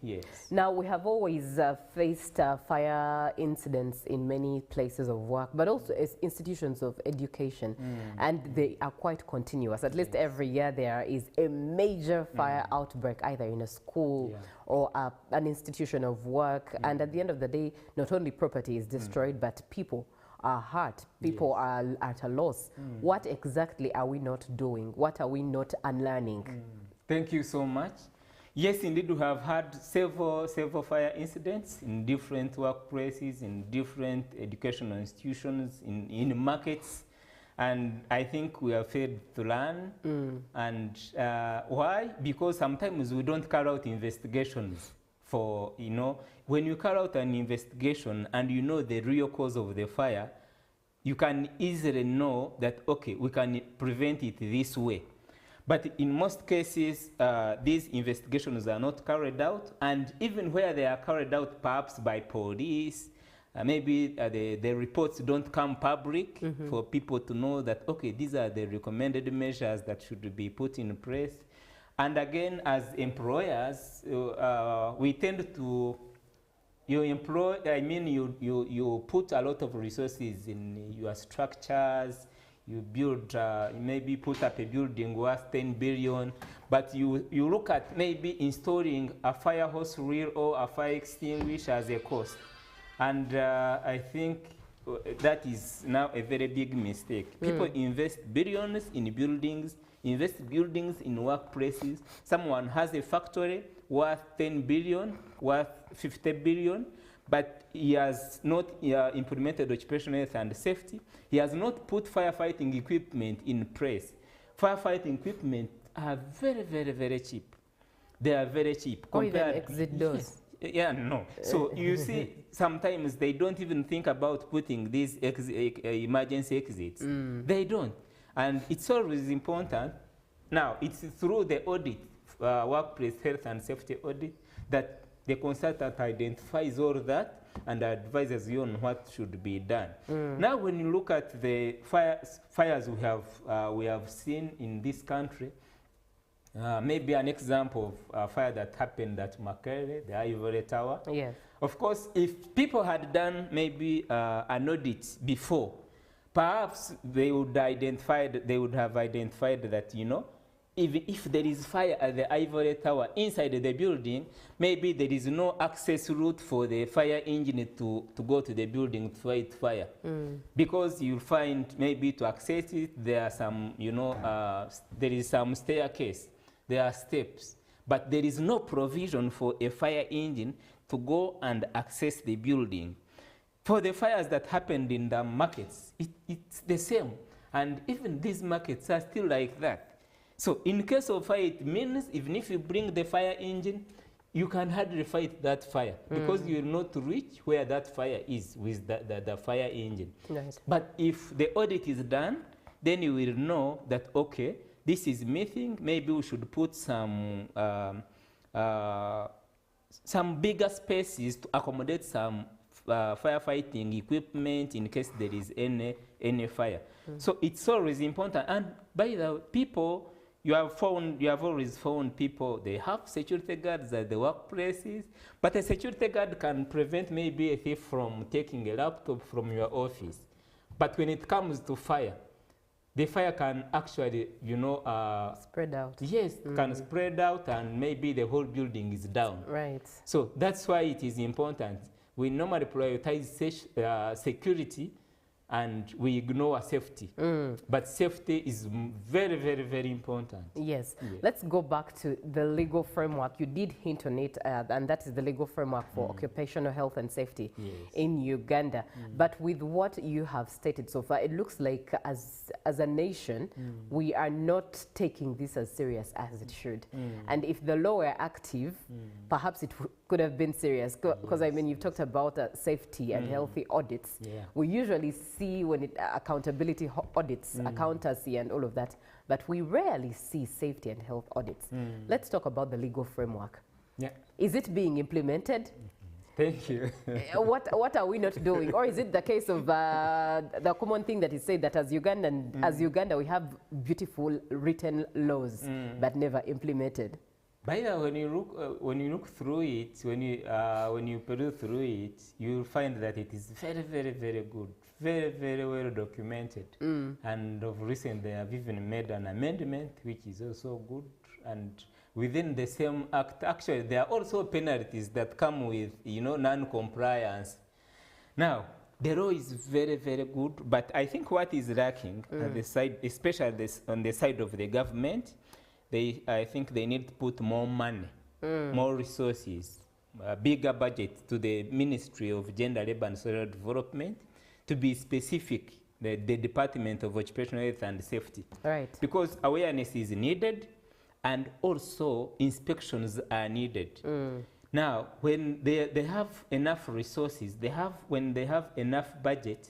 Yes. Now, we have always faced fire incidents in many places of work, but also as institutions of education, and they are quite continuous. At least every year there is a major fire outbreak, either in a school or an institution of work, and at the end of the day, not only property is destroyed, but people are hurt, people are at a loss. What exactly are we not doing? What are we not unlearning? Thank you so much. Yes, indeed, we have had several fire incidents in different workplaces, in different educational institutions, in markets, and I think we have failed to learn. And why? Because sometimes we don't carry out investigations. For, when you carry out an investigation and you know the real cause of the fire, you can easily know that, okay, we can prevent it this way. But in most cases, these investigations are not carried out, and even where they are carried out perhaps by police, maybe the reports don't come public for people to know that, okay, these are the recommended measures that should be put in place. And again, as employers, we tend to, you put a lot of resources in your structures. You build, maybe put up a building worth 10 billion, but you look at maybe installing a fire hose reel or a fire extinguisher as a cost. And I think that is now a very big mistake. People invest billions in buildings, invest buildings in workplaces. Someone has a factory worth 10 billion, worth 50 billion, but he has not implemented occupational health and safety. He has not put firefighting equipment in place. Firefighting equipment are very, very, very cheap. They are very cheap. Or even exit doors. Yeah, no. So you see, sometimes they don't even think about putting these emergency exits. They don't. And it's always important. Now, it's through the audit, workplace health and safety audit, that the consultant identifies all that and advises you on what should be done. Now, when you look at the fires we have seen in this country, maybe an example of a fire that happened at Makerere, the Ivory Tower. Yes. Of course, if people had done maybe an audit before, perhaps they would have identified that, you know, even if there is fire at the Ivory Tower inside the building, maybe there is no access route for the fire engine to go to the building to fight fire. Because you'll find maybe to access it, there are some, you know, there is some staircase, there are steps, but there is no provision for a fire engine to go and access the building. For the fires that happened in the markets, it's the same. And even these markets are still like that. So in case of fire, it means even if you bring the fire engine, you can hardly fight that fire because you will not reach where that fire is with the fire engine. Right. But if the audit is done, then you will know that, okay, this is missing. Maybe we should put some bigger spaces to accommodate some firefighting equipment in case there is any fire. So it's always important. And by the people, you have always found people, they have security guards at the workplaces, but a security guard can prevent maybe a thief from taking a laptop from your office. But when it comes to fire, the fire can actually, you know, spread out. Yes, can spread out and maybe the whole building is down. Right. So that's why it is important. We normally prioritize security and we ignore safety. But safety is very, very, very important. Yes. Let's go back to the legal framework. You did hint on it, and that is the legal framework for occupational health and safety in Uganda. But with what you have stated so far, it looks like as a nation, we are not taking this as serious as it should. And if the law were active, perhaps it could have been serious. Because I mean, you've talked about safety and healthy audits. We usually see when accountability audits, accountancy and all of that, but we rarely see safety and health audits. Let's talk about the legal framework. Is it being implemented? Thank you. What are we not doing? Or is it the case of the common thing that is said that as Uganda we have beautiful written laws but never implemented? By the way, when you look through it, when you peruse through it, you'll find that it is very, very, very good, very, very well documented. And of recent, they have even made an amendment, which is also good. And within the same act, actually, there are also penalties that come with, you know, non-compliance. Now, the law is very, very good, but I think what is lacking at the side, especially on the side of the government, I think they need to put more money, more resources, a bigger budget to the Ministry of Gender, Labour and Social Development, to be specific, the Department of Occupational Health and Safety. Right. Because awareness is needed and also inspections are needed. Now, when they have enough resources, when they have enough budget,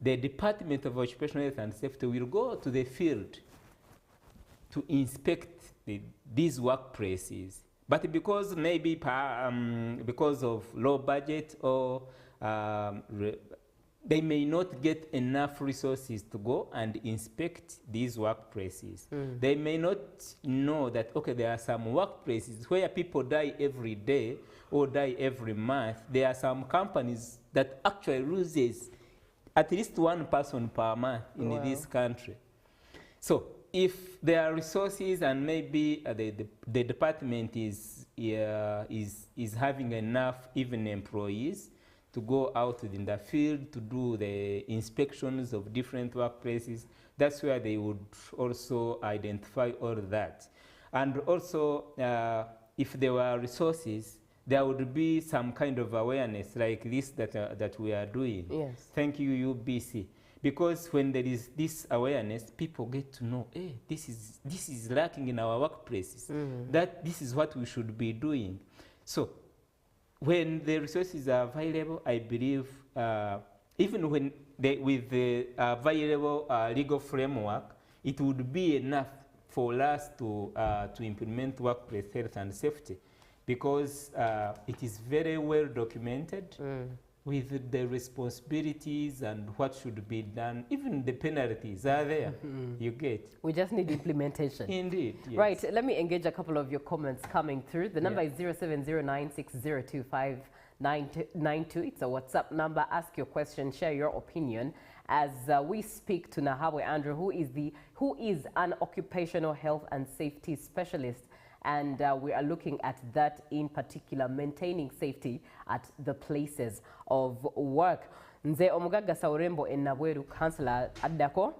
the Department of Occupational Health and Safety will go to the field to inspect these workplaces. But because maybe because of low budget or they may not get enough resources to go and inspect these workplaces. They may not know that, okay, there are some workplaces where people die every day or die every month. There are some companies that actually loses at least one person per month in this country. So if there are resources and maybe the department is having enough even employees to go out in the field to do the inspections of different workplaces. That's where they would also identify all that. And also, if there were resources, there would be some kind of awareness like this that we are doing. Yes. Thank you, UBC. Because when there is this awareness, people get to know, hey, this is lacking in our workplaces, that this is what we should be doing. So when the resources are available, I believe, even when with the available legal framework, it would be enough for us to implement workplace health and safety, because it is very well documented with the responsibilities and what should be done. Even the penalties are there, you get. We just need implementation. Indeed, yes. Right, let me engage a couple of your comments coming through. The number is 0709602592. It's a WhatsApp number. Ask your question, share your opinion as we speak to Nahabwe Andrew, who is an occupational health and safety specialist. And we are looking at that in particular, maintaining safety at the places of work. Nze Omugaga Saurembo Enabweru Councillor Addako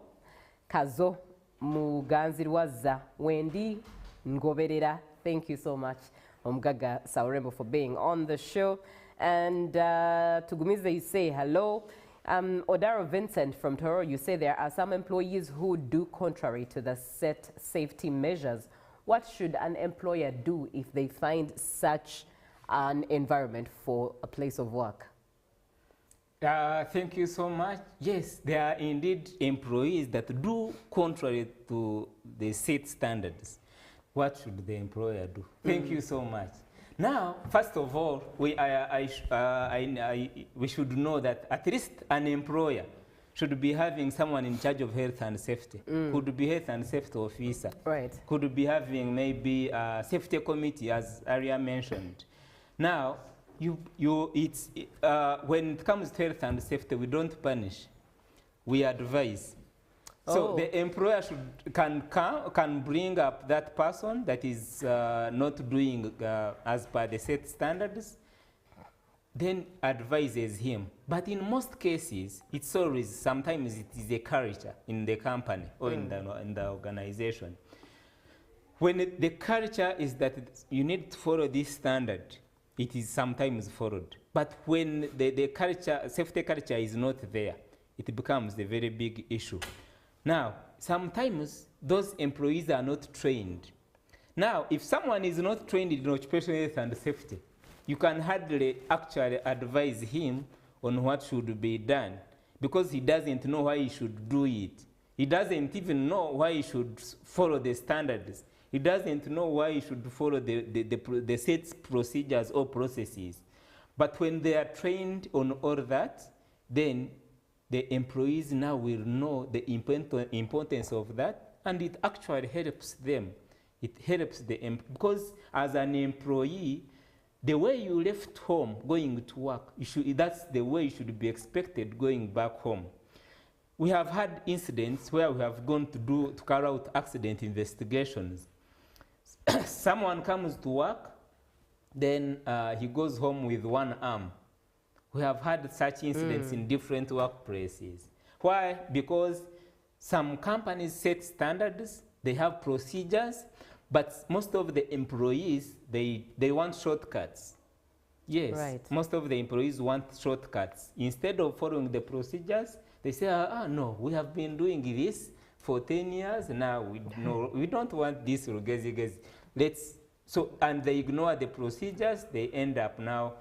Kazo Muganzirwaza Wendi Ngoberera. Thank you so much, Omugaga Saurembo, for being on the show. And Tugumize, you say hello. Odaro Vincent from Toro, you say there are some employees who do contrary to the set safety measures. What should an employer do if they find such an environment for a place of work? Thank you so much. Yes, there are indeed employees that do contrary to the set standards. What should the employer do? Thank you so much. Now, first of all, we should know that at least an employer should be having someone in charge of health and safety. Could be health and safety officer. Right. Could be having maybe a safety committee, as Aria mentioned. Now, when it comes to health and safety, we don't punish, we advise. So the employer can bring up that person that is not doing as per the set standards, then advises him. But in most cases, it's always, sometimes it is a culture in the company or in the organization. When the culture is that you need to follow this standard, it is sometimes followed. But when the culture, safety culture is not there, it becomes a very big issue. Now, sometimes those employees are not trained. Now, if someone is not trained in occupational health and safety, you can hardly actually advise him on what should be done, because he doesn't know why he should do it. He doesn't even know why he should follow the standards. He doesn't know why he should follow the set procedures or processes. But when they are trained on all that, then the employees now will know the importance of that, and it actually helps them. It helps because as an employee, the way you left home going to work, that's the way you should be expected going back home. We have had incidents where we have gone to carry out accident investigations. Someone comes to work, then he goes home with one arm. We have had such incidents in different workplaces. Why? Because some companies set standards, they have procedures, but most of the employees, they want shortcuts. Yes, right. Most of the employees want shortcuts. Instead of following the procedures, they say, no, we have been doing this for 10 years, now we don't want this. And they ignore the procedures, they end up now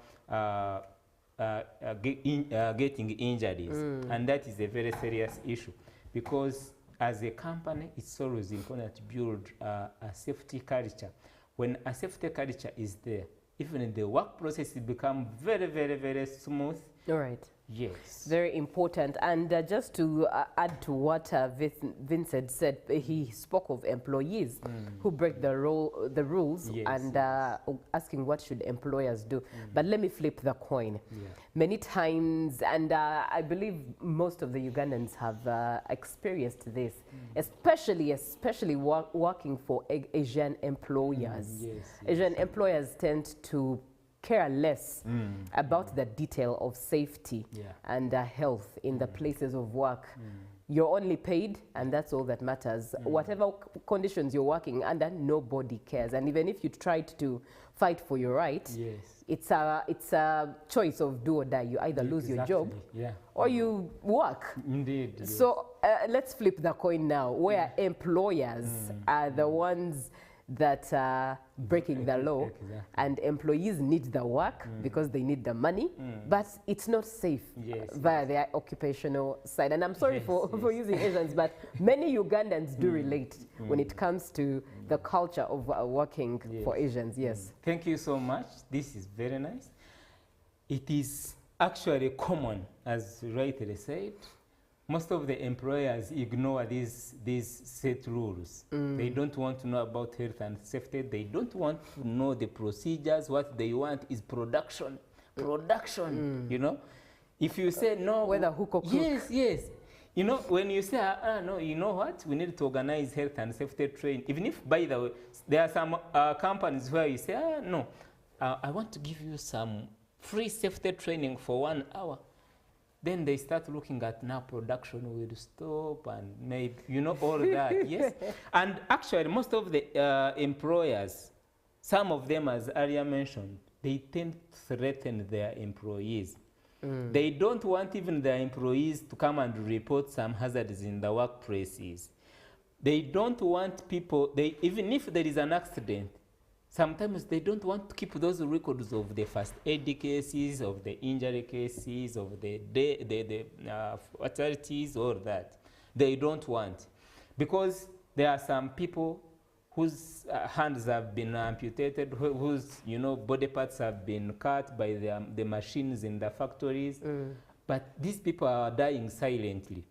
getting injuries. And that is a very serious issue, because as a company, it's always important to build a safety culture. When a safety culture is there, even the work process become very, very, very smooth. All right. Yes. Very important. And just to add to what Vincent said, he spoke of employees who break the rules, yes, and asking what should employers do. But let me flip the coin. Yeah. Many times, and I believe most of the Ugandans have experienced this, especially working for Asian employers. Yes, yes. Asian employers tend to care less about the detail of safety and health in the places of work. You're only paid, and that's all that matters. Whatever conditions you're working under, nobody cares. And even if you tried to fight for your right, it's a choice of do or die. You either lose your job or you work. Indeed. So let's flip the coin now, where employers are the ones that are breaking the law, and employees need the work because they need the money, but it's not safe via their occupational side. And I'm sorry for using Asians, but many Ugandans do relate when it comes to the culture of working for Asians. Thank you so much. This is very nice. It is actually common, as rightly said. Most of the employers ignore these set rules. They don't want to know about health and safety. They don't want to know the procedures. What they want is production. Production, you know. If you say no... Whether hook or crook. Yes. You know, when you say, no, you know what? We need to organize health and safety training. Even if, by the way, there are some companies where you say, no, I want to give you some free safety training for 1 hour. Then they start looking at now production will stop and maybe, you know, all that, yes. And actually, most of the employers, some of them, as earlier mentioned, they tend to threaten their employees. They don't want even their employees to come and report some hazards in the workplaces. They don't want people, even if there is an accident, sometimes they don't want to keep those records of the first aid cases, of the injury cases, of the fatalities, or that. They don't want. Because there are some people whose hands have been amputated, whose body parts have been cut by the machines in the factories. But these people are dying silently.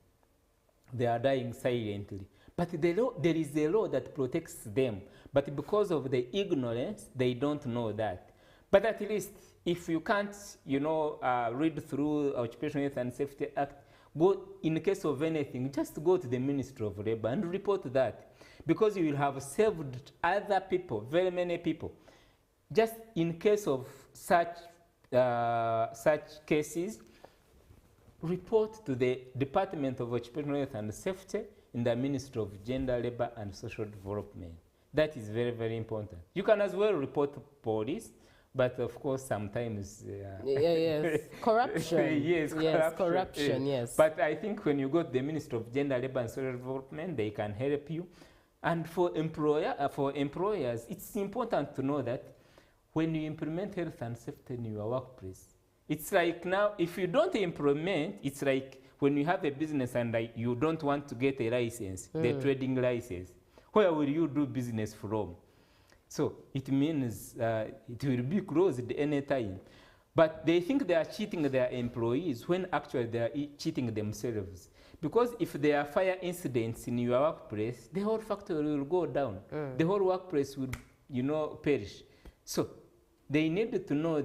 They are dying silently. But there is a law that protects them. But because of the ignorance, they don't know that. But at least, if you can't, read through Occupational Health and Safety Act, go, in case of anything, just go to the Ministry of Labor and report that. Because you will have saved other people, very many people. Just in case of such cases, report to the Department of Occupational Health and Safety in the Ministry of Gender, Labor and Social Development. That is very, very important. You can as well report to police, but of course sometimes... corruption. Yes, corruption, yes. But I think when you go to the Ministry of Gender, Labor and Social Development, they can help you. And for employers, it's important to know that when you implement health and safety in your workplace, it's like now, if you don't implement, it's like when you have a business and you don't want to get a license, the trading license, where will you do business from? So it means it will be closed any time. But they think they are cheating their employees when actually they are cheating themselves. Because if there are fire incidents in your workplace, the whole factory will go down. The whole workplace will, perish. So they need to know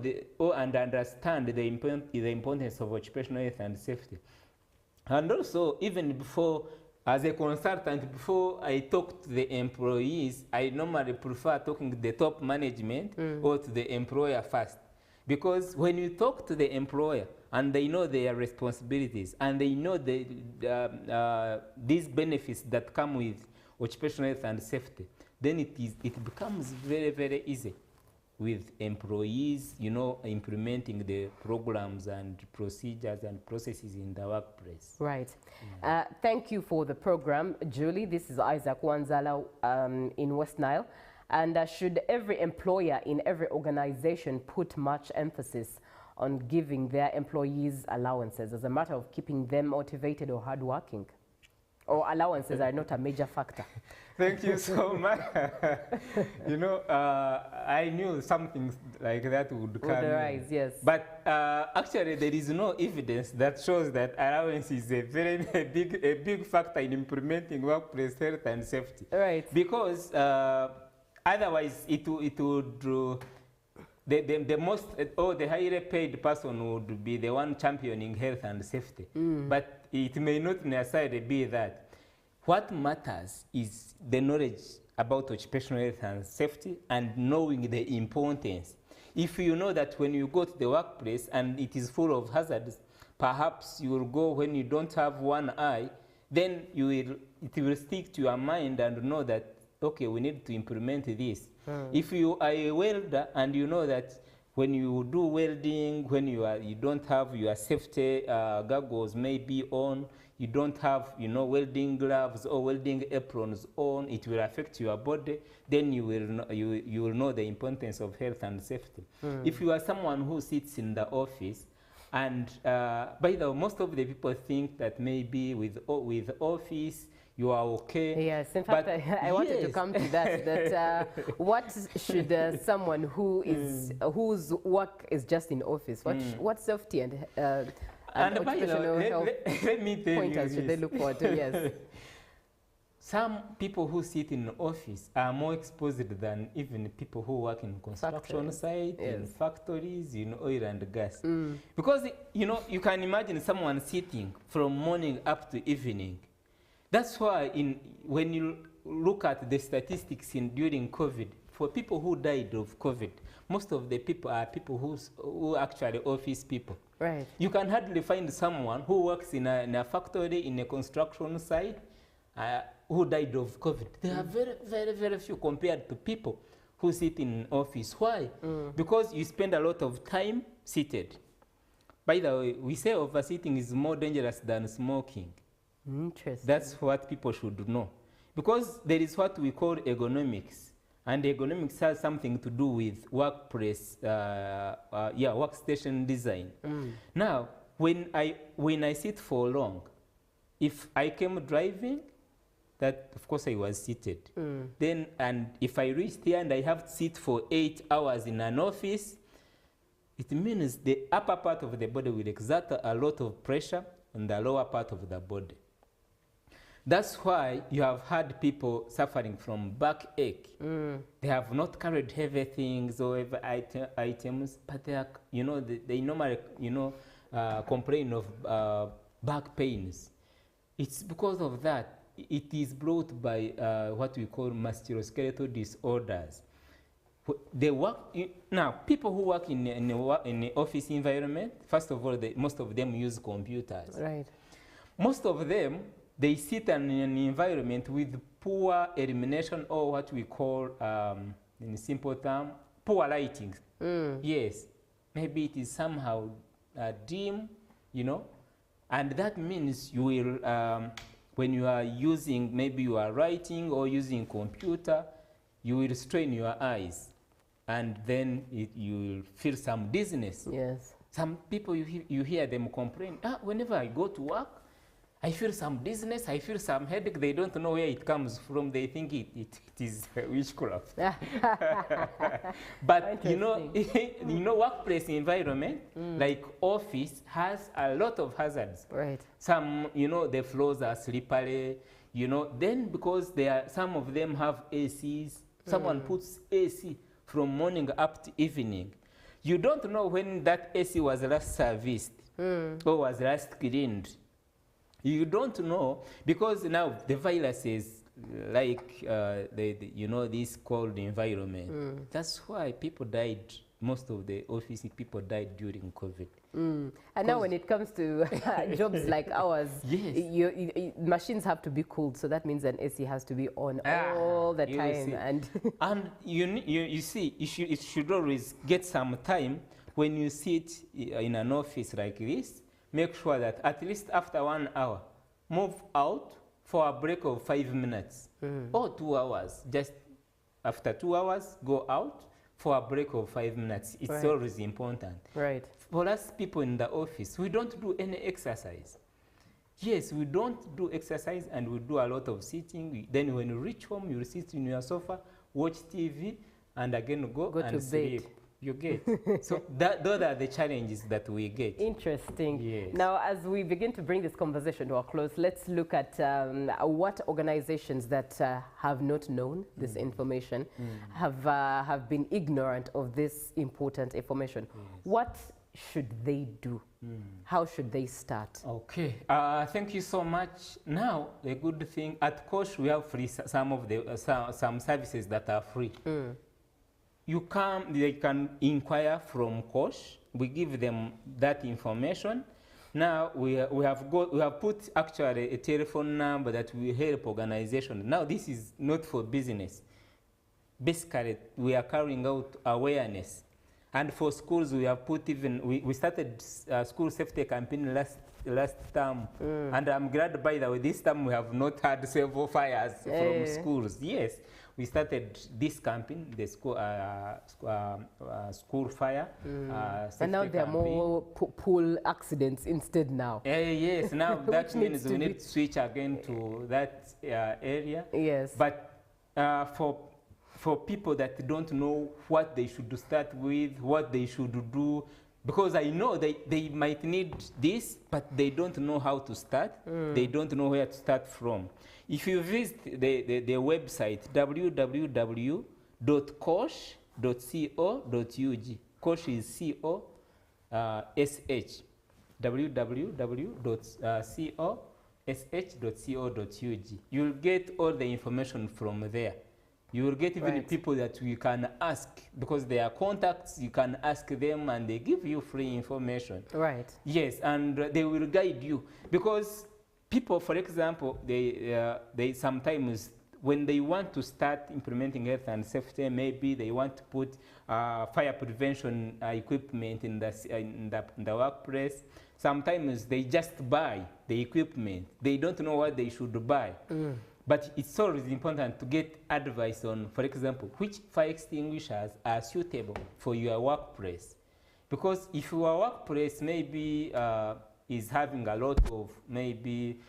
and understand the importance of occupational health and safety. And also, even before, as a consultant, before I talk to the employees, I normally prefer talking to the top management or to the employer first. Because when you talk to the employer and they know their responsibilities and they know these benefits that come with occupational health and safety, then it becomes very, very easy with employees, implementing the programs and procedures and processes in the workplace. Right. Thank you for the program, Julie. This is Isaac Wanzala in West Nile. And should every employer in every organization put much emphasis on giving their employees allowances as a matter of keeping them motivated or hardworking? Or allowances are not a major factor? Thank you so much. I knew something like that would come. Would arise, yes. But actually, there is no evidence that shows that allowance is a very big factor in implementing workplace health and safety. Right. Because otherwise, it would the most or the highly paid person would be the one championing health and safety. But it may not necessarily be that. What matters is the knowledge about occupational health and safety and knowing the importance. If you know that when you go to the workplace and it is full of hazards, perhaps you will go when you don't have one eye, then it will stick to your mind and know that, okay, we need to implement this. If you are a welder and you know that when you do welding, when you don't have your safety goggles maybe on, you don't have, you know, welding gloves or welding aprons on, it will affect your body, then you will know the importance of health and safety. If you are someone who sits in the office, and by the way, most of the people think that maybe with office, you are okay. Yes, in fact, I wanted to come to that, what should someone who is, whose work is just in office, what safety and occupational health let me tell pointers you should they look for? Yes. Some people who sit in office are more exposed than even people who work in construction sites, in factories, in oil and gas. Because, you know, you can imagine someone sitting from morning up to evening. That's why when you look at the statistics during COVID, for people who died of COVID, most of the people are people who actually office people. Right. You can hardly find someone who works in a factory, in a construction site, who died of COVID. There are very, very, very few compared to people who sit in office. Why? Because you spend a lot of time seated. By the way, we say oversitting is more dangerous than smoking. Interesting. That's what people should know. Because there is what we call ergonomics. And ergonomics has something to do with workplace, workstation design. Now, when I sit for long, if I came driving, that of course I was seated. Then, and if I reached here and I have to sit for 8 hours in an office, it means the upper part of the body will exert a lot of pressure on the lower part of the body. That's why you have had people suffering from backache. They have not carried heavy things or heavy items, but they are, you know, they normally, you know, complain of back pains. It's because of that. It is brought by what we call musculoskeletal disorders. They work now. People who work in the office environment, first of all, most of them use computers. Right. Most of them, they sit in an environment with poor illumination, or what we call, in simple term, poor lighting. Yes, maybe it is somehow dim, you know, and that means you will, when you are using, maybe you are writing or using computer, you will strain your eyes, and then you will feel some dizziness. Yes. Some people, you hear them complain, whenever I go to work, I feel some dizziness, I feel some headache. They don't know where it comes from. They think it is witchcraft. But you know, workplace environment, like office, has a lot of hazards. Right. Some, you know, the floors are slippery. You know, then because some of them have ACs. Someone puts AC from morning up to evening. You don't know when that AC was last serviced or was last cleaned. You don't know, because now the viruses, like you know, this cold environment. That's why people died. Most of the office people died during COVID. And now when it comes to jobs like ours, machines have to be cooled, so that means an AC has to be on all the time. And you see, it should always get some time when you sit in an office like this. Make sure that at least after 1 hour, move out for a break of 5 minutes or 2 hours. Just after 2 hours, go out for a break of 5 minutes. It's always important. Right. For us people in the office, we don't do any exercise. Yes, we don't do exercise, and we do a lot of sitting. Then when you reach home, you sit in your sofa, watch TV, and again go and to sleep. bed. You get. So those are the challenges that we get. Interesting. Yes. Now, as we begin to bring this conversation to a close, let's look at what organizations that have not known this information have been ignorant of this important information. Yes. What should they do? How should they start? Okay. Thank you so much. Now, the good thing, at Kosh, we have free some services that are free. they can inquire from Kosh. We give them that information. Now we have put actually a telephone number that will help organization. Now this is not for business. Basically, we are carrying out awareness. And for schools, we have put we started school safety campaign last term. And I'm glad, by the way, this time we have not had several fires from schools. Yes, we started this campaign, the school fire. And now there are more pool accidents instead now. Yes, now that means we need to switch again to that area. Yes. But for people that don't know what they should start with, what they should do, because I know they might need this, but they don't know how to start. They don't know where to start from. If you visit the website, www.kosh.co.ug, Kosh is C-O-S-H, www.kosh.co.ug. You'll get all the information from there. You will get even people that you can ask, because they are contacts, you can ask them and they give you free information. Right. Yes, and they will guide you. Because people, for example, they sometimes, when they want to start implementing health and safety, maybe they want to put fire prevention equipment in the workplace. Sometimes they just buy the equipment. They don't know what they should buy. But it's always important to get advice on, for example, which fire extinguishers are suitable for your workplace. Because if your workplace maybe is having a lot of maybe,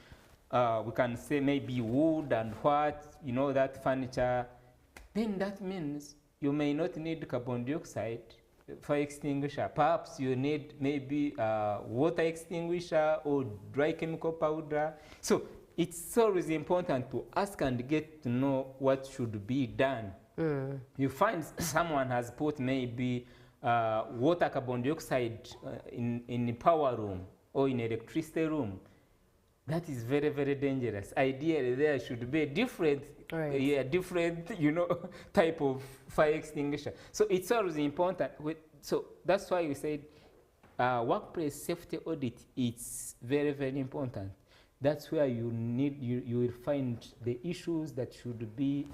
we can say maybe wood and that furniture, then that means you may not need carbon dioxide fire extinguisher. Perhaps you need maybe water extinguisher or dry chemical powder. So it's always important to ask and get to know what should be done. You find someone has put maybe water carbon dioxide in the power room or in electricity room. That is very, very dangerous. Ideally, there should be a different, type of fire extinguisher. So it's always important. So that's why we said workplace safety audit is very, very important. That's where you will find the issues that should be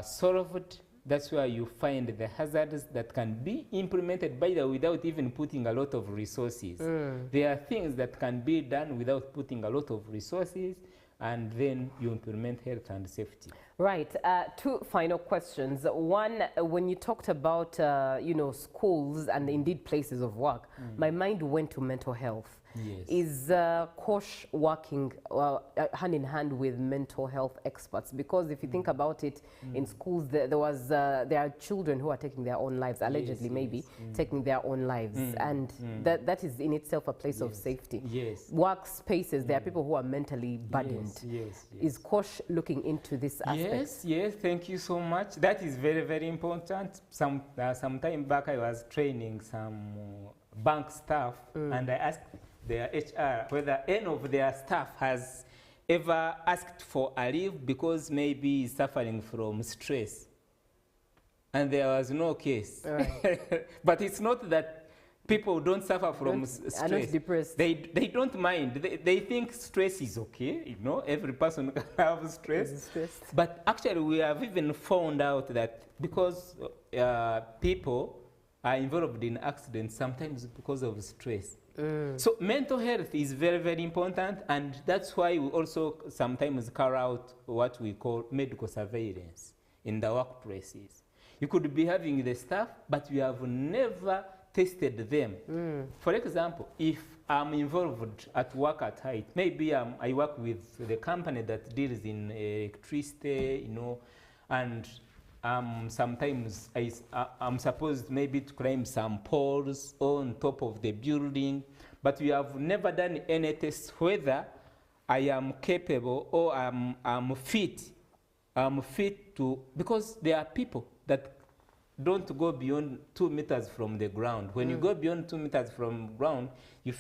solved. That's where you find the hazards that can be implemented without even putting a lot of resources. There are things that can be done without putting a lot of resources, and then you implement health and safety. Right. Two final questions. One, when you talked about schools and indeed places of work, my mind went to mental health. Yes. Is Kosh working hand in hand with mental health experts? Because if you think about it, in schools there are children who are taking their own lives, allegedly taking their own lives, and that is in itself a place of safety. Yes. Workspaces, there are people who are mentally burdened. Yes. Is Kosh looking into this aspect? Yes, thank you so much. That is very, very important. Some time back I was training some bank staff, and I asked their HR whether any of their staff has ever asked for a leave because maybe he's suffering from stress. And there was no case. Right. But it's not that people don't suffer from stress. Are not depressed. They don't mind. They think stress is okay. Every person can have stress. But actually, we have even found out that because people are involved in accidents, sometimes because of stress. So mental health is very, very important, and that's why we also sometimes carry out what we call medical surveillance in the workplaces. You could be having the staff, but you have never tested them. For example, if I'm involved at work at height, maybe I work with the company that deals in electricity, and sometimes I'm supposed maybe to climb some poles on top of the building, but we have never done any tests whether I am capable or I'm fit. I'm fit to, because there are people that don't go beyond 2 meters from the ground. When you go beyond 2 meters from ground, you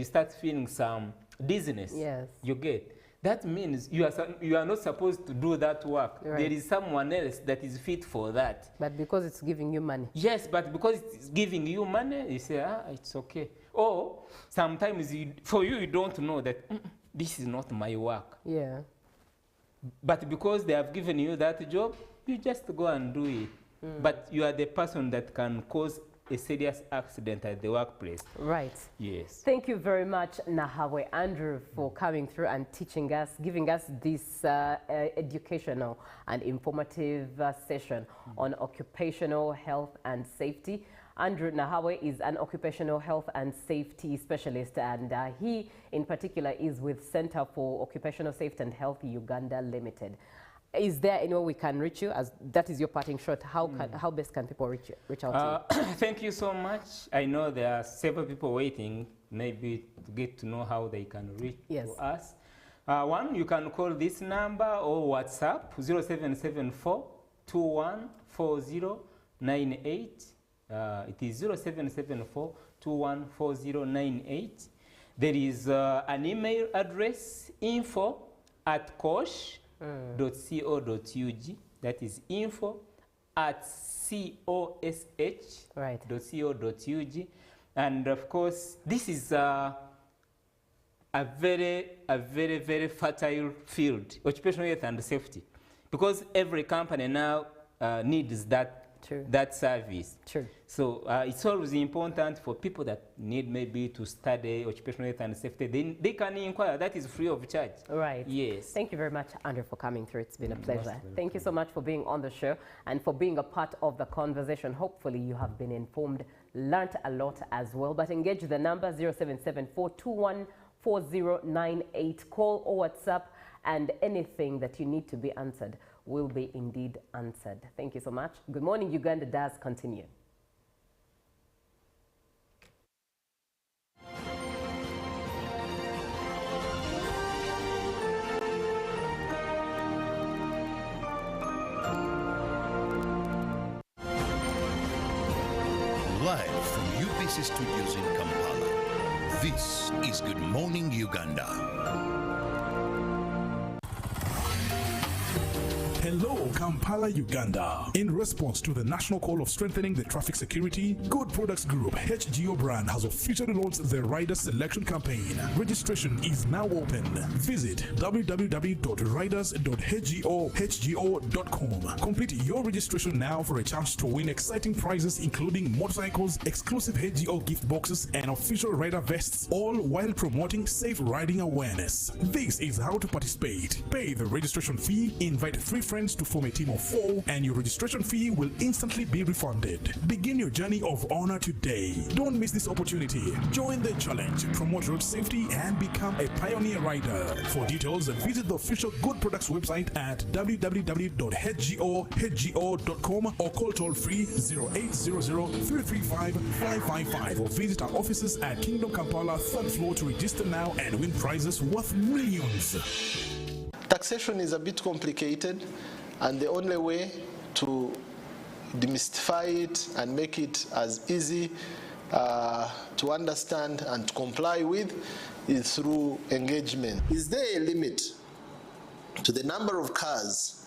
start feeling some dizziness. Yes. You get. that means you are not supposed to do that work. Right. There is someone else that is fit for that. But because it's giving you money. Yes, but because it's giving you money, you say, it's okay. Or sometimes for you don't know that this is not my work. Yeah. But because they have given you that job, you just go and do it. But you are the person that can cause a serious accident at the workplace. Right. Yes. Thank you very much, Nahawe Andrew, for coming through and teaching us, giving us this educational and informative session on occupational health and safety. Andrew Nahawe is an occupational health and safety specialist, and he in particular is with Center for Occupational Safety and Health Uganda Limited. Is there any way we can reach you? As that is your parting shot, how best can people reach out to you? Thank you so much. I know there are several people waiting, maybe to get to know how they can reach to us. One, you can call this number or WhatsApp 0774 214098. It is 0774 214098. There is an email address, info@cosh.co.ug. That is info@cosh.co.ug. And of course, this is a very fertile field, occupational health and safety, because every company now needs that service. True. So it's always important for people that need maybe to study occupational health and safety. They can inquire. That is free of charge. Right. Yes. Thank you very much, Andrew, for coming through. It's been a pleasure. Thank you so much for being on the show and for being a part of the conversation. Hopefully you have been informed, learnt a lot as well. But engage the number 0774 214098. Call or WhatsApp, and anything that you need to be answered will be indeed answered. Thank you so much. Good Morning Uganda does continue. Live from UBC Studios in Kampala, this is Good Morning Uganda. Hello, Kampala, Uganda. In response to the national call of strengthening the traffic security, Good Products Group HGO brand has officially launched the Rider Selection Campaign. Registration is now open. Visit www.riders.hgo.com. Complete your registration now for a chance to win exciting prizes including motorcycles, exclusive HGO gift boxes, and official rider vests, all while promoting safe riding awareness. This is how to participate. Pay the registration fee, invite 3 friends to form a team of 4, and your registration fee will instantly be refunded. Begin your journey of honor today. Don't miss this opportunity. Join the challenge, promote road safety, and become a pioneer rider. For details, visit the official Good Products website at www.hgo.com or call toll free 0800-335-555 or visit our offices at Kingdom Kampala 3rd floor to register now and win prizes worth millions. Taxation is a bit complicated, and the only way to demystify it and make it as easy to understand and to comply with is through engagement. Is there a limit to the number of cars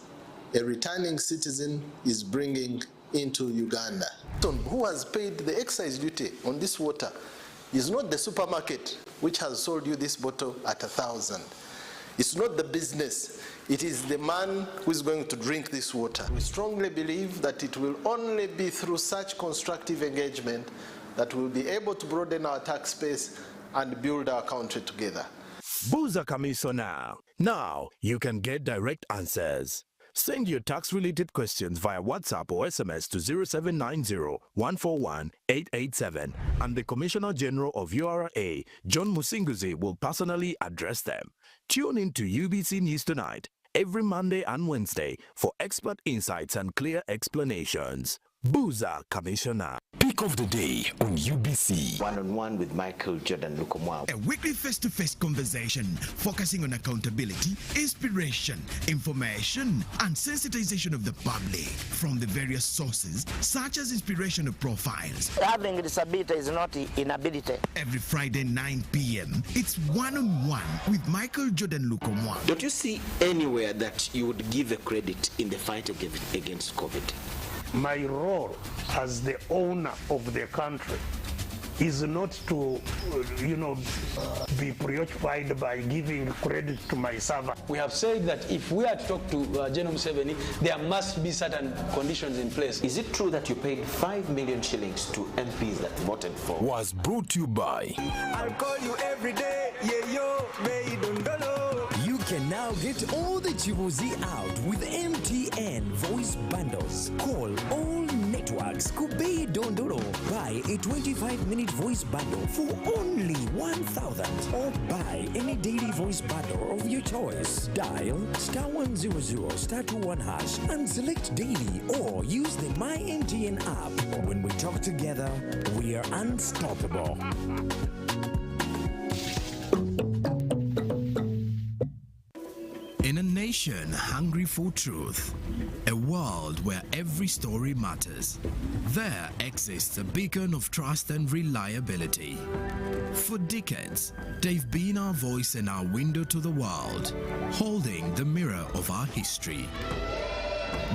a returning citizen is bringing into Uganda? Who has paid the excise duty on this water is not the supermarket which has sold you this bottle at 1,000. It's not the business, it is the man who is going to drink this water. We strongly believe that it will only be through such constructive engagement that we'll be able to broaden our tax base and build our country together. Buza Kamiso now. Now you can get direct answers. Send your tax-related questions via WhatsApp or SMS to 0790-141-887, and the Commissioner General of URA, John Musinguzi, will personally address them. Tune in to UBC News Tonight every Monday and Wednesday for expert insights and clear explanations. Boozer Commissioner. Pick of the day on UBC. One-on-one with Michael Jordan Lukomwa. A weekly face-to-face conversation focusing on accountability, inspiration, information, and sensitization of the public from the various sources, such as inspirational profiles. Having disability is not inability. Every Friday, 9 p.m., it's one-on-one with Michael Jordan Lukomwa. Don't you see anywhere that you would give a credit in the fight against COVID? My role as the owner of the country is not to, be preoccupied by giving credit to my servant. We have said that if we are to talk to General Museveni, there must be certain conditions in place. Is it true that you paid 5 million shillings to MPs that voted for? Was brought to you by... I'll call you every day, yeah, yo, baby, don't know. You can now get all the Chibuzi out with MTN voice bundles. Call all networks, Kubei Dondoro. Buy a 25-minute voice bundle for only 1,000 or buy any daily voice bundle of your choice. Dial *100 *21# and select daily or use the My MTN app. When we talk together, we are unstoppable. In a nation hungry for truth, a world where every story matters, there exists a beacon of trust and reliability. For decades, they've been our voice and our window to the world, holding the mirror of our history.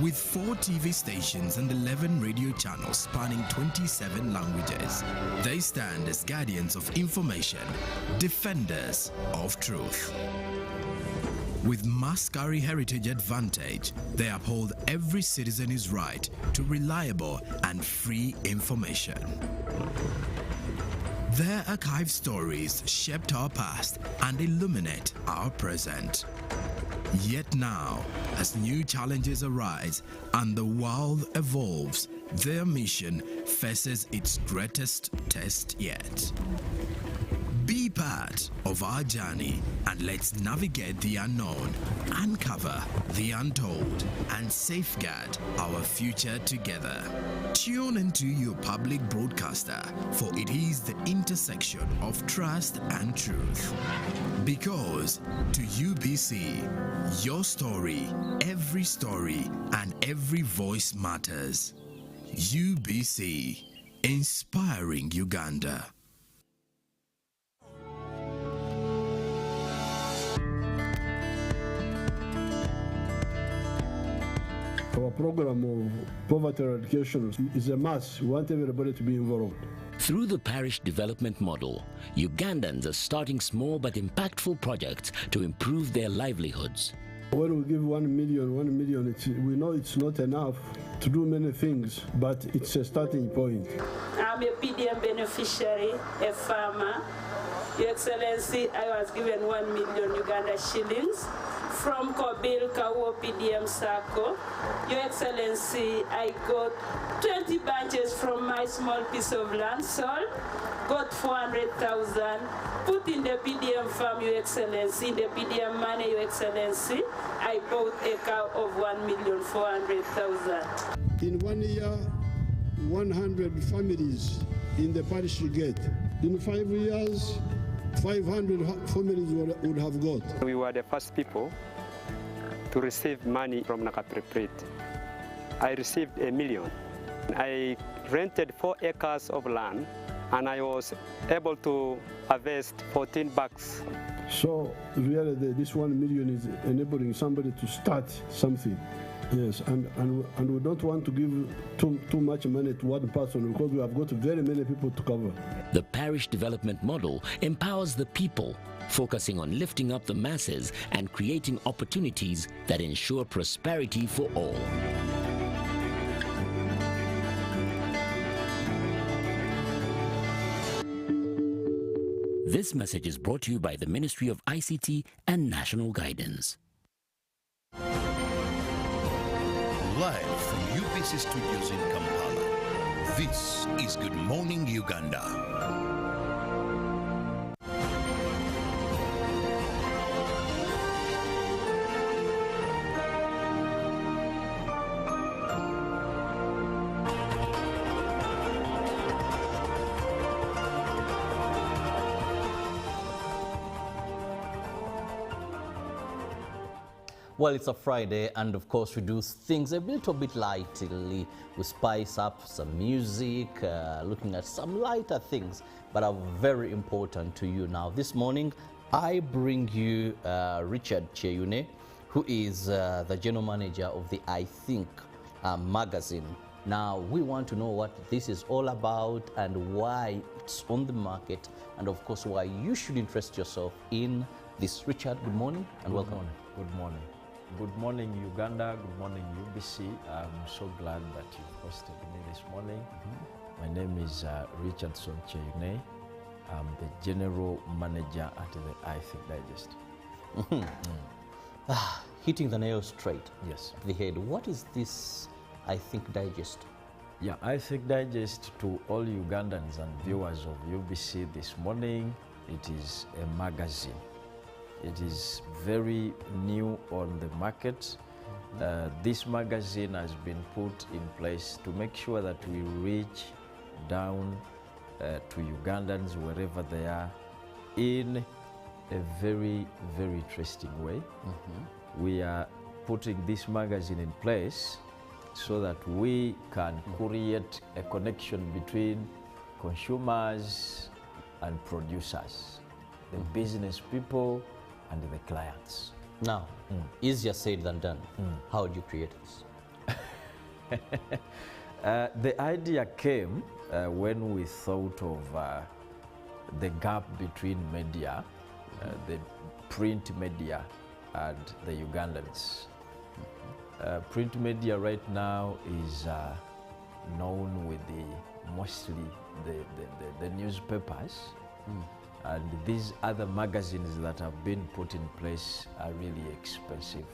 With 4 TV stations and 11 radio channels spanning 27 languages, they stand as guardians of information, defenders of truth. With Mascari Heritage Advantage, they uphold every citizen's right to reliable and free information. Their archived stories shaped our past and illuminate our present. Yet now, as new challenges arise and the world evolves, their mission faces its greatest test yet. Be part of our journey and let's navigate the unknown, uncover the untold, and safeguard our future together. Tune into your public broadcaster, for it is the intersection of trust and truth. Because to UBC, your story, and every voice matters. UBC, inspiring Uganda. Our program of poverty eradication is a must. We want everybody to be involved. Through the parish development model, Ugandans are starting small but impactful projects to improve their livelihoods. When we give 1 million, we know it's not enough to do many things, but it's a starting point. I'm a PDM beneficiary, a farmer. Your Excellency, I was given 1 million Uganda shillings from Kobil Kawo PDM Sako. Your Excellency, I got 20 bunches from my small piece of land sold, got 400,000, put in the PDM farm, Your Excellency, in the PDM money, Your Excellency, I bought a cow of 1,400,000. In 1 year, 100 families in the parish you get. In 5 years, 500 families would have got. We were the first people to receive money from Nakapriprit. I received $1 million. I rented 4 acres of land and I was able to harvest 14 bags. So really this 1 million is enabling somebody to start something. Yes, and we don't want to give too much money to one person because we have got very many people to cover. The parish development model empowers the people, focusing on lifting up the masses and creating opportunities that ensure prosperity for all. This message is brought to you by the Ministry of ICT and National Guidance. Live from UBC Studios in Kampala, this is Good Morning Uganda. Well, it's a Friday, and of course we do things a little bit lightly. We spice up some music, looking at some lighter things, but are very important to you. Now, this morning, I bring you Richard Cheyune, who is the general manager of the I Think magazine. Now, we want to know what this is all about and why it's on the market, and of course, why you should interest yourself in this. Richard, good morning and welcome. Morning. Good morning. Good morning, Uganda. Good morning, UBC. I'm so glad that you hosted me this morning. My name is Richardson Cheyune. I'm the general manager at the I Think Digest. Hitting the nail straight. Yes. The head. What is this I Think Digest? Yeah, I Think Digest, to all Ugandans and viewers of UBC this morning, it is a magazine. It is very new on the market. This magazine has been put in place to make sure that we reach down to Ugandans wherever they are in a very, very interesting way. We are putting this magazine in place so that we can create a connection between consumers and producers, the business people and the clients. Now, easier said than done. How did you create this? The idea came when we thought of the gap between media, the print media and the Ugandans. Print media right now is known with mostly the newspapers. And these other magazines that have been put in place are really expensive.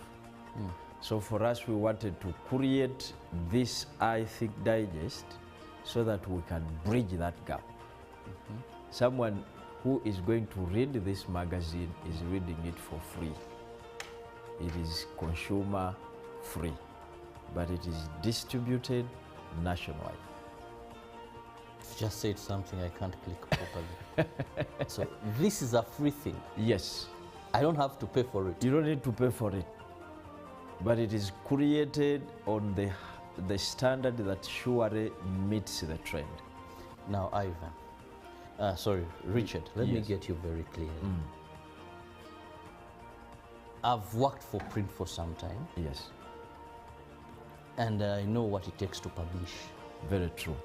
So for us, we wanted to create this I Think Digest so that we can bridge that gap. Someone who is going to read this magazine is reading it for free. It is consumer free, but it is distributed nationwide. You've just said something I can't click properly. So this is a free thing? Yes. I don't have to pay for it? You don't need to pay for it, but it is created on the standard that surely meets the trend. Now, Ivan, sorry, Richard, let me get you very clear. I've worked for print for some time. Yes. And I know what it takes to publish. Very true.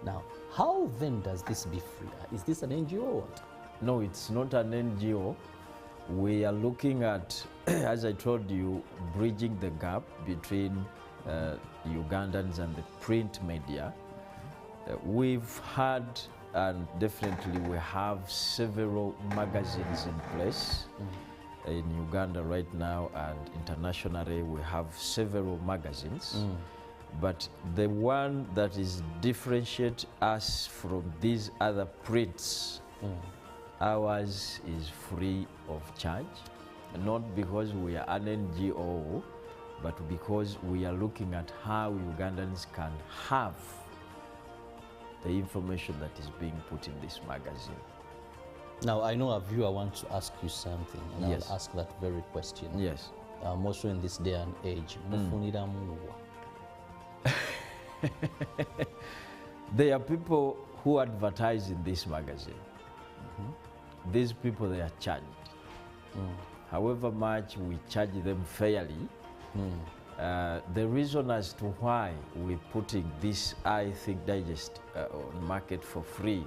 Now, how then does this be free? Is this an NGO or what? No, it's not an NGO. We are looking at, as I told you, bridging the gap between Ugandans and the print media. We've had, and definitely we have, several magazines in place in Uganda right now, and internationally we have several magazines. But the one that is differentiate us from these other prints, ours is free of charge, not because we are an NGO, but because we are looking at how Ugandans can have the information that is being put in this magazine. Now, I know a viewer wants to ask you something, and Yes. I'll ask that very question. Yes. Also in this day and age, There are people who advertise in this magazine. These people, they are charged. However much we charge them fairly, the reason as to why we're putting this I Think Digest on market for free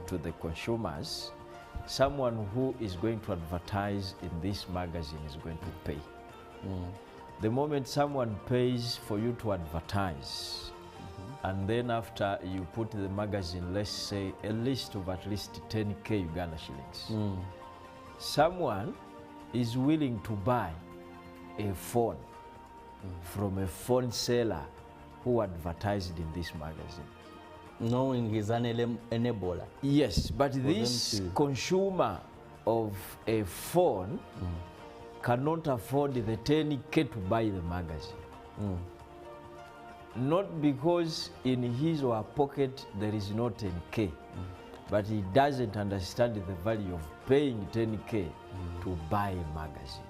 to the consumers, someone who is going to advertise in this magazine is going to pay. The moment someone pays for you to advertise, and then after you put the magazine, let's say a list of at least 10K Uganda shillings, someone is willing to buy a phone from a phone seller who advertised in this magazine. Knowing he's an enabler. Yes, but this consumer of a phone cannot afford the 10K to buy the magazine. Not because in his or her pocket there is no 10K, but he doesn't understand the value of paying 10K to buy a magazine.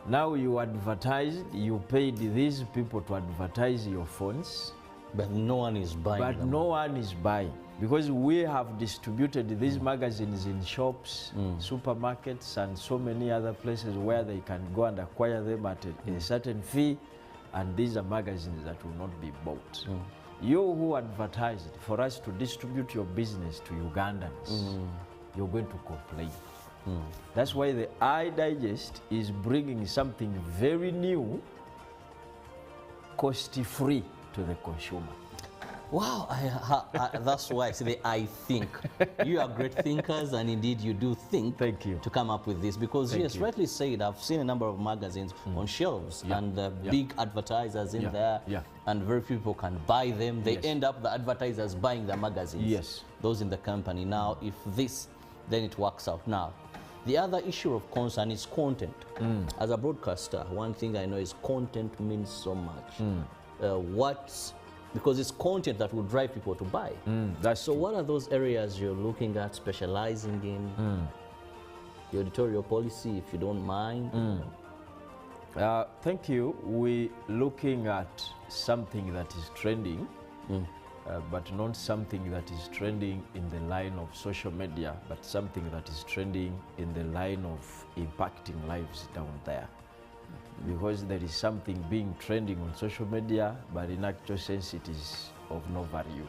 Now you advertised, you paid these people to advertise your phones. But no one is buying But them. no one is buying. Because we have distributed these magazines in shops, supermarkets, and so many other places where they can go and acquire them at a certain fee, and these are magazines that will not be bought. You who advertised for us to distribute your business to Ugandans, you're going to complain. That's why the iDigest is bringing something very new, cost-free to the consumer. Wow, that's why I say I think. You are great thinkers, and indeed you do think. Thank you. To come up with this, because Thank yes, you. rightly said, I've seen a number of magazines on shelves and big advertisers in there, and very few people can buy them. They end up the advertisers buying the magazines. Yes. Those in the company. Now, if this, then it works out. Now, the other issue of concern is content. As a broadcaster, one thing I know is content means so much. Because it's content that will drive people to buy. So what are those areas you're looking at specializing in? The editorial policy, if you don't mind. Thank you. We're looking at something that is trending, but not something that is trending in the line of social media, but something that is trending in the line of impacting lives down there. Because there is something being trending on social media, but in actual sense it is of no value.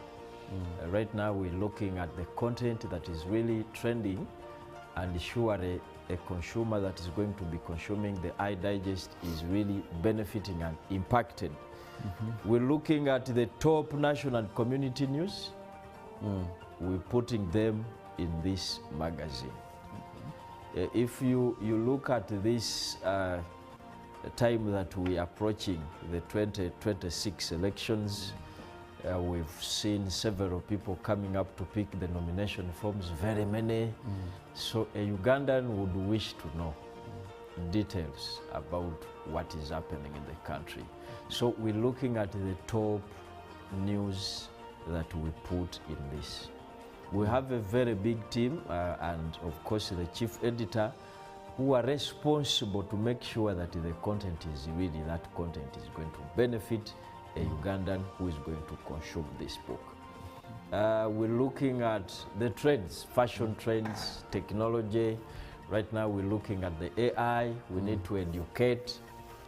Right now we're looking at the content that is really trending, and surely a consumer that is going to be consuming the iDigest is really benefiting and impacted. We're looking at the top national and community news. We're putting them in this magazine. If you look at this time that we are approaching the 2026 elections, we've seen several people coming up to pick the nomination forms, very many. So a Ugandan would wish to know details about what is happening in the country. So we're looking at the top news that we put in this. We have a very big team and of course the chief editor, who are responsible to make sure that the content is really, that content is going to benefit a Ugandan who is going to consume this book. We're looking at the trends, fashion trends, technology. Right now we're looking at the AI. We need to educate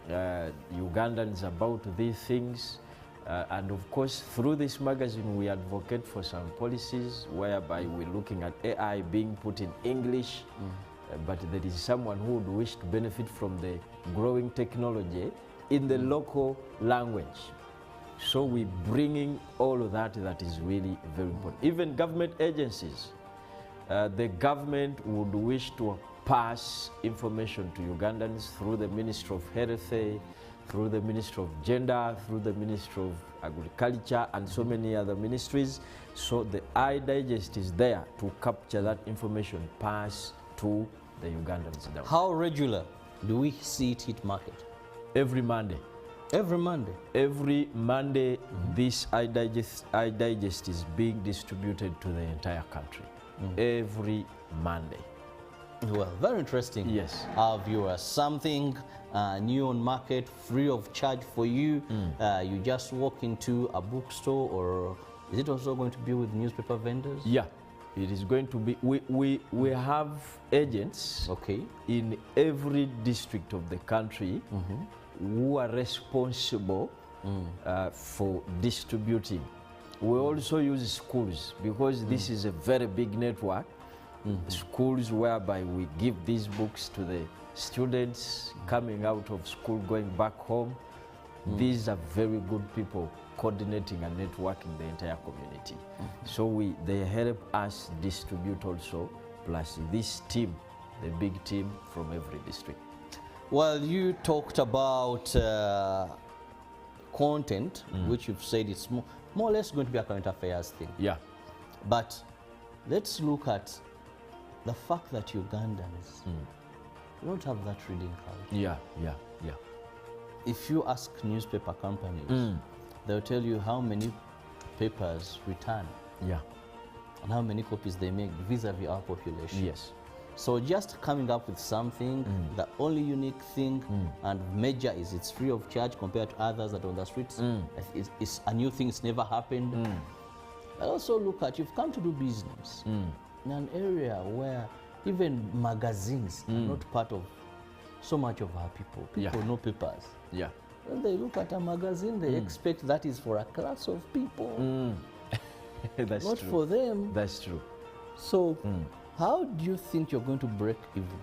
Ugandans about these things. And of course, through this magazine, we advocate for some policies whereby we're looking at AI being put in English, but there is someone who would wish to benefit from the growing technology in the local language. So we're bringing all of that is really very important. Even government agencies, the government would wish to pass information to Ugandans through the Ministry of Health, through the Ministry of Gender, through the Ministry of Agriculture, and so many other ministries. So the iDigest is there to capture that information, pass to the Ugandans down. How regular do we see it hit market? Every Monday. Every Monday? Every Monday, this iDigest is being distributed to the entire country. Every Monday. Well, very interesting. Yes. Our viewers, something new on market, free of charge for you. You just walk into a bookstore, or is it also going to be with newspaper vendors? Yeah, it is going to be. We have agents in every district of the country who are responsible for distributing. We also use schools, because this is a very big network. Schools whereby we give these books to the students coming out of school, going back home. These are very good people coordinating and networking the entire community. So they help us distribute also, plus this team, the big team from every district. Well, you talked about content, which you've said it's more or less going to be a current affairs thing. Yeah. But let's look at the fact that Ugandans don't have that reading culture. Yeah. If you ask newspaper companies, they'll tell you how many papers return. Yeah. And how many copies they make vis-a-vis our population. Yes. So just coming up with something, the only unique thing and major is it's free of charge compared to others that are on the streets. It's a new thing, it's never happened. I also look at, you've come to do business in an area where even magazines are not part of so much of our people. People know papers. Yeah. When they look at a magazine, they expect that is for a class of people. That's not true. for them. That's true. So how do you think you're going to break even?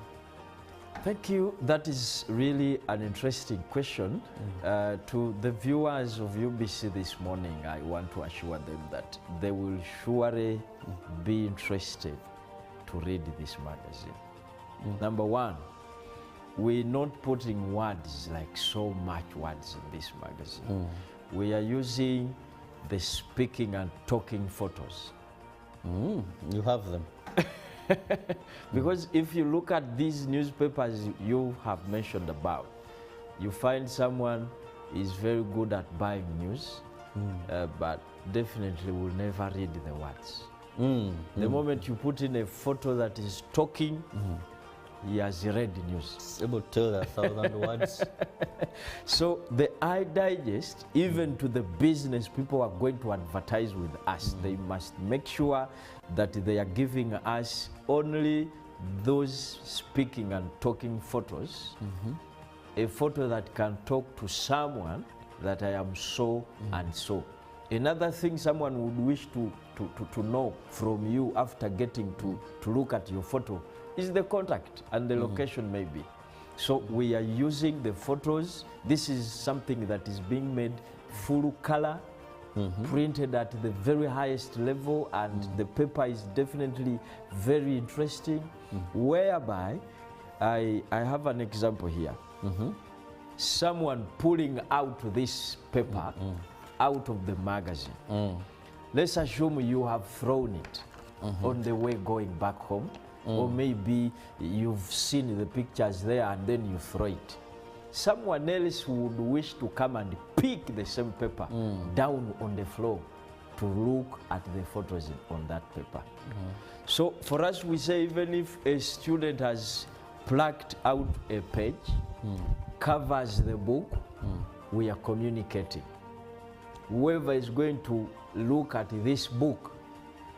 Thank you. That is really an interesting question. To the viewers of UBC this morning, I want to assure them that they will surely be interested to read this magazine. Number one, we're not putting words, like so much words in this magazine. We are using the speaking and talking photos. You have them. Because if you look at these newspapers you have mentioned about, you find someone is very good at buying news, but definitely will never read the words. The moment you put in a photo that is talking, he has read news. It's able to tell 1,000 words. So the iDigest, even to the business people are going to advertise with us, they must make sure that they are giving us only those speaking and talking photos, a photo that can talk to someone that I am so and so. Another thing someone would wish to know from you after getting to look at your photo is the contact and the location maybe. So we are using the photos. This is something that is being made full color, printed at the very highest level, and the paper is definitely very interesting, whereby I have an example here. Someone pulling out this paper out of the magazine. Let's assume you have thrown it on the way going back home, or maybe you've seen the pictures there and then you throw it. Someone else would wish to come and pick the same paper down on the floor to look at the photos on that paper. So for us, we say even if a student has plucked out a page, covers the book, we are communicating. Whoever is going to look at this book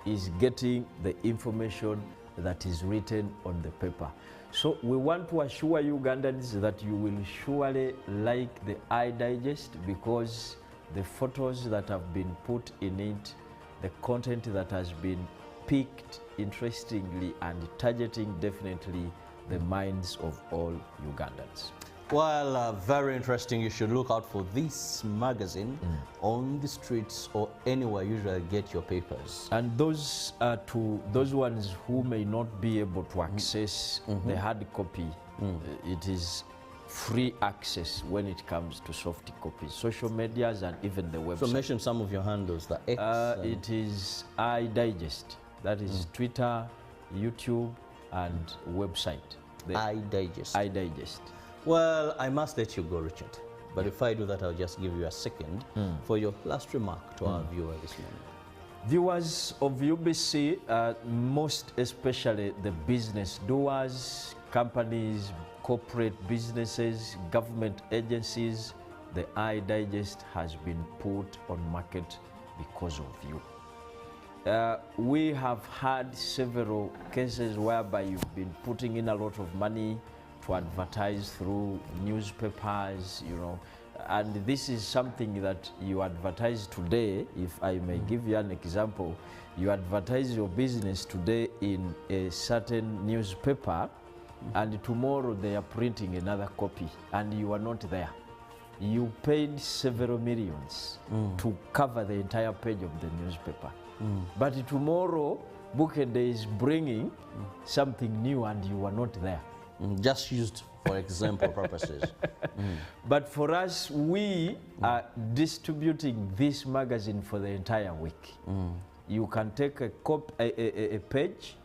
is getting the information that is written on the paper. So we want to assure Ugandans that you will surely like the iDigest, because the photos that have been put in it, the content that has been picked interestingly and targeting definitely the minds of all Ugandans. Well, very interesting. You should look out for this magazine on the streets or anywhere you usually get your papers. And those are to those ones who may not be able to access the hard copy. It is free access when it comes to soft copies, social medias, and even the website. So mention some of your handles, the X. It is iDigest. That is Twitter, YouTube, and website. The iDigest. iDigest. Well, I must let you go, Richard. But if I do that, I'll just give you a second for your last remark to our viewer this morning. Viewers of UBC, most especially the business doers, companies, corporate businesses, government agencies, the iDigest has been put on market because of you. We have had several cases whereby you've been putting in a lot of money to advertise through newspapers, you know, and this is something that you advertise today. If I may give you an example, you advertise your business today in a certain newspaper, and tomorrow they are printing another copy and you are not there. You paid several millions to cover the entire page of the newspaper. But tomorrow, Bukede is bringing something new and you are not there. Just used for example purposes. But for us, we are distributing this magazine for the entire week. You can take a page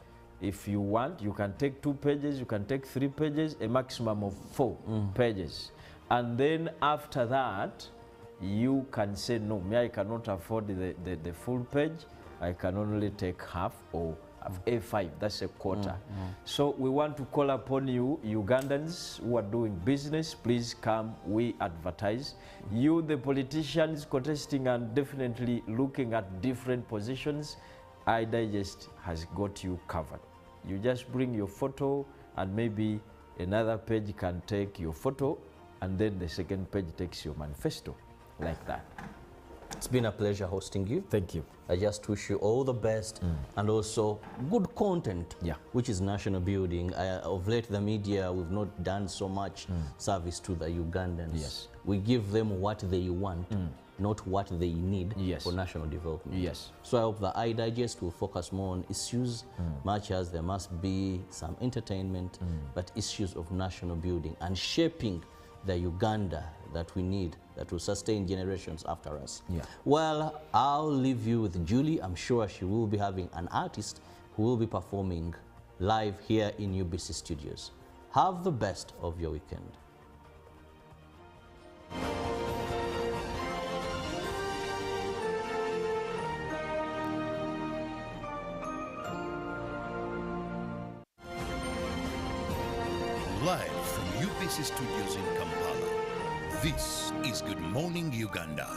if you want. You can take 2 pages, you can take 3 pages, a maximum of 4 pages. And then after that, you can say, no, me, I cannot afford the full page. I can only take half, or A5, that's a quarter. So we want to call upon you, Ugandans who are doing business, please come, we advertise. You, the politicians contesting and definitely looking at different positions, iDigest has got you covered. You just bring your photo and maybe another page can take your photo and then the second page takes your manifesto, like that. It's been a pleasure hosting you. Thank you. I just wish you all the best and also good content, which is national building. Of late, the media, we've not done so much service to the Ugandans. Yes. We give them what they want, not what they need for national development. Yes. So I hope the iDigest will focus more on issues, much as there must be some entertainment, but issues of national building and shaping the Uganda that we need, that will sustain generations after us. Well, I'll leave you with Julie. I'm sure she will be having an artist who will be performing live here in UBC Studios. Have the best of your weekend. Live from UBC Studios in Kampala, this is Good Morning Uganda.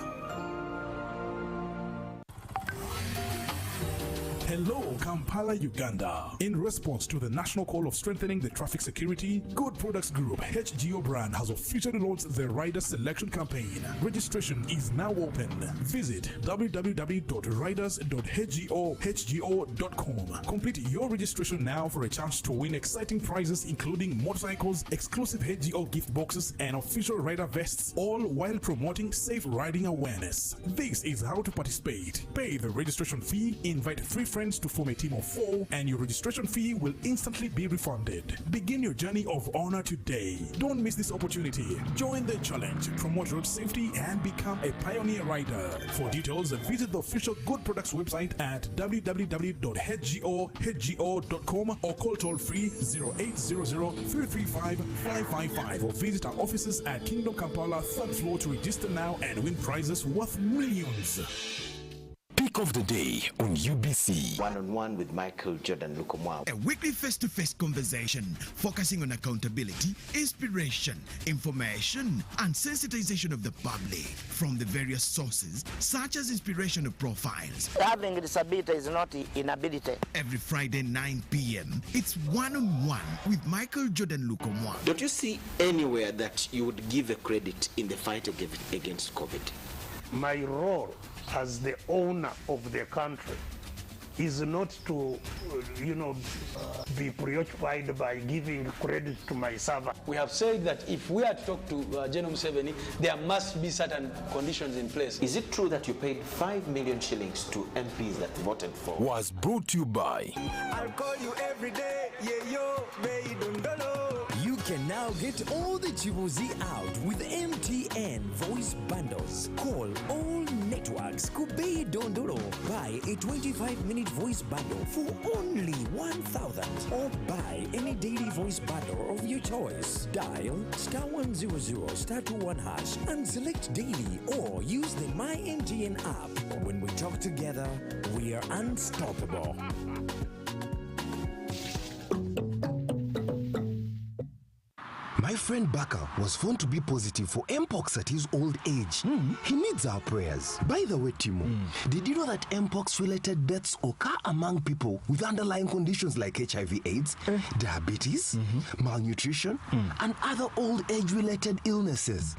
Hello, Kampala, Uganda. In response to the national call of strengthening the traffic security, Good Products Group HGO brand has officially launched the Rider Selection Campaign. Registration is now open. Visit www.riders.hgo.com. Complete your registration now for a chance to win exciting prizes including motorcycles, exclusive HGO gift boxes, and official rider vests, all while promoting safe riding awareness. This is how to participate. Pay the registration fee, invite 3 friends to form a team of 4, and your registration fee will instantly be refunded. Begin your journey of honor today. Don't miss this opportunity. Join the challenge, promote road safety, and become a pioneer rider. For details, visit the official Good Products website at www.hgo.com or call toll-free 0800-335-555 or visit our offices at Kingdom Kampala 3rd floor to register now and win prizes worth millions. Pick of the day on UBC. One-on-one with Michael Jordan Lukomwa. A weekly face-to-face conversation focusing on accountability, inspiration, information, and sensitization of the public from the various sources, such as inspirational profiles. Having disability is not inability. Every Friday, 9 p.m., it's one-on-one with Michael Jordan Lukomwa. Don't you see anywhere that you would give a credit in the fight against COVID? My role as the owner of the country is not to, be preoccupied by giving credit to my servant. We have said that if we are to talk to General Museveni, there must be certain conditions in place. Is it true that you paid 5 million shillings to MPs that voted for? Was brought to you by I'll call you every day, yeah yo, baby dundolo. You can now get all the Chibuzi out with MTN voice bundles. Call all networks Kubei Dondoro. Buy a 25-minute voice bundle for only 1,000 or buy any daily voice bundle of your choice. Dial *100*21# and select daily or use the My MTN app. When we talk together, we are unstoppable. My friend Baka was found to be positive for Mpox at his old age. He needs our prayers. By the way, Timo, did you know that Mpox-related deaths occur among people with underlying conditions like HIV/AIDS, diabetes, malnutrition, and other old age-related illnesses?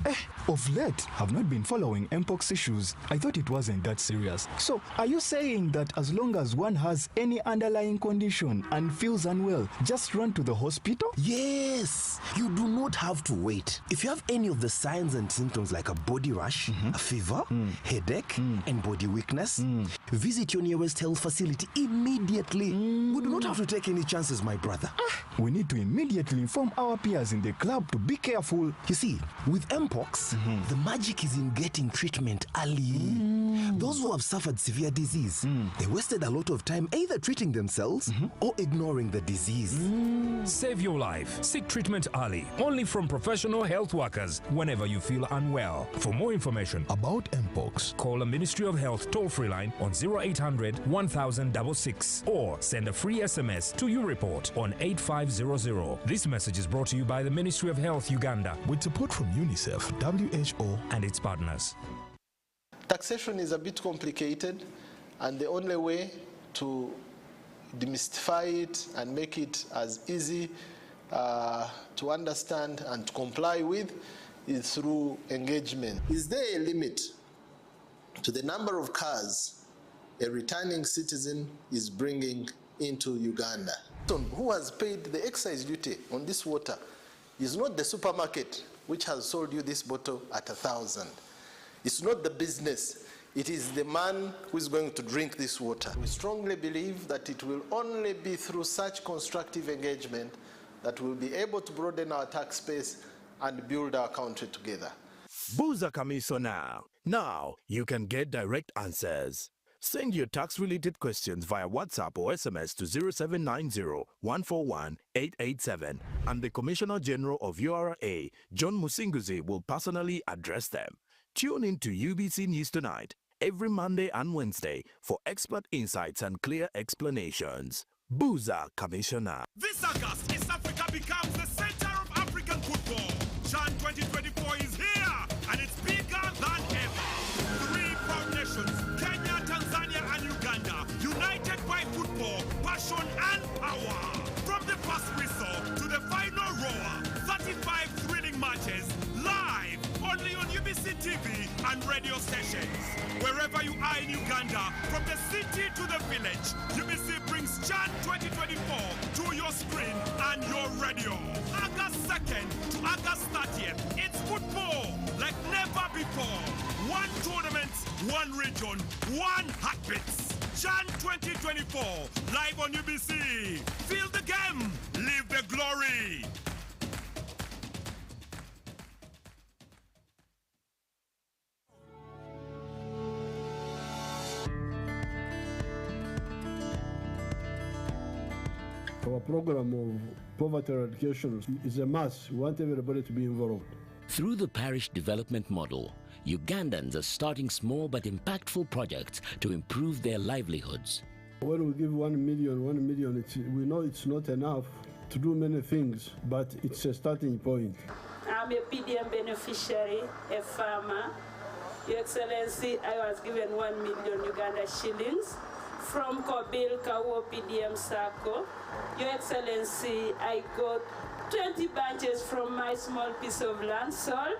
Of late, I've not been following Mpox issues. I thought it wasn't that serious. So, are you saying that as long as one has any underlying condition and feels unwell, just run to the hospital? Yes! You do not have to wait. If you have any of the signs and symptoms like a body rash, a fever, headache, and body weakness, visit your nearest health facility immediately. We do not have to take any chances, my brother. We need to immediately inform our peers in the club to be careful. You see, with Mpox, the magic is in getting treatment early. Those who have suffered severe disease, they wasted a lot of time either treating themselves or ignoring the disease. Save your life. Seek treatment early. Only from professional health workers whenever you feel unwell. For more information about Mpox, call the Ministry of Health toll-free line on 0800 1066 or send a free SMS to YouReport on 8500. This message is brought to you by the Ministry of Health Uganda with support from UNICEF, WHO and its partners. Taxation is a bit complicated, and the only way to demystify it and make it as easy to understand and to comply with is through engagement. Is there a limit to the number of cars a returning citizen is bringing into Uganda? Who has paid the excise duty on this water is not the supermarket which has sold you this bottle at 1,000. It's not the business. It is the man who is going to drink this water. We strongly believe that it will only be through such constructive engagement that we'll be able to broaden our tax base and build our country together. Buza Kamiso now. Now you can get direct answers. Send your tax-related questions via WhatsApp or SMS to 0790-141-887, and the Commissioner General of URA, John Musinguzi, will personally address them. Tune in to UBC News Tonight every Monday and Wednesday for expert insights and clear explanations. Buza Commissioner. This August, East Africa becomes the center of African football. CHAN 2024 is here, and it's bigger than ever. 3 proud nations, Kenya, Tanzania, and Uganda, united by football, passion, and power. From the first whistle to the final roar, 35 thrilling matches, live, only on UBC TV and radio stations. Wherever you are in Uganda, from the city to the village, UBC brings CHAN 2024 to your screen and your radio. August 2nd to August 30th, it's football like never before. 1 tournament, 1 region, 1 heartbeat. CHAN 2024, live on UBC. Feel the game, live the glory. Our program of poverty eradication is a must. We want everybody to be involved. Through the parish development model, Ugandans are starting small but impactful projects to improve their livelihoods. When we give 1 million, we know it's not enough to do many things, but it's a starting point. I'm a PDM beneficiary, a farmer. Your Excellency, I was given 1 million Uganda shillings from Kobil Kawo PDM Sako. Your Excellency, I got 20 bunches from my small piece of land sold,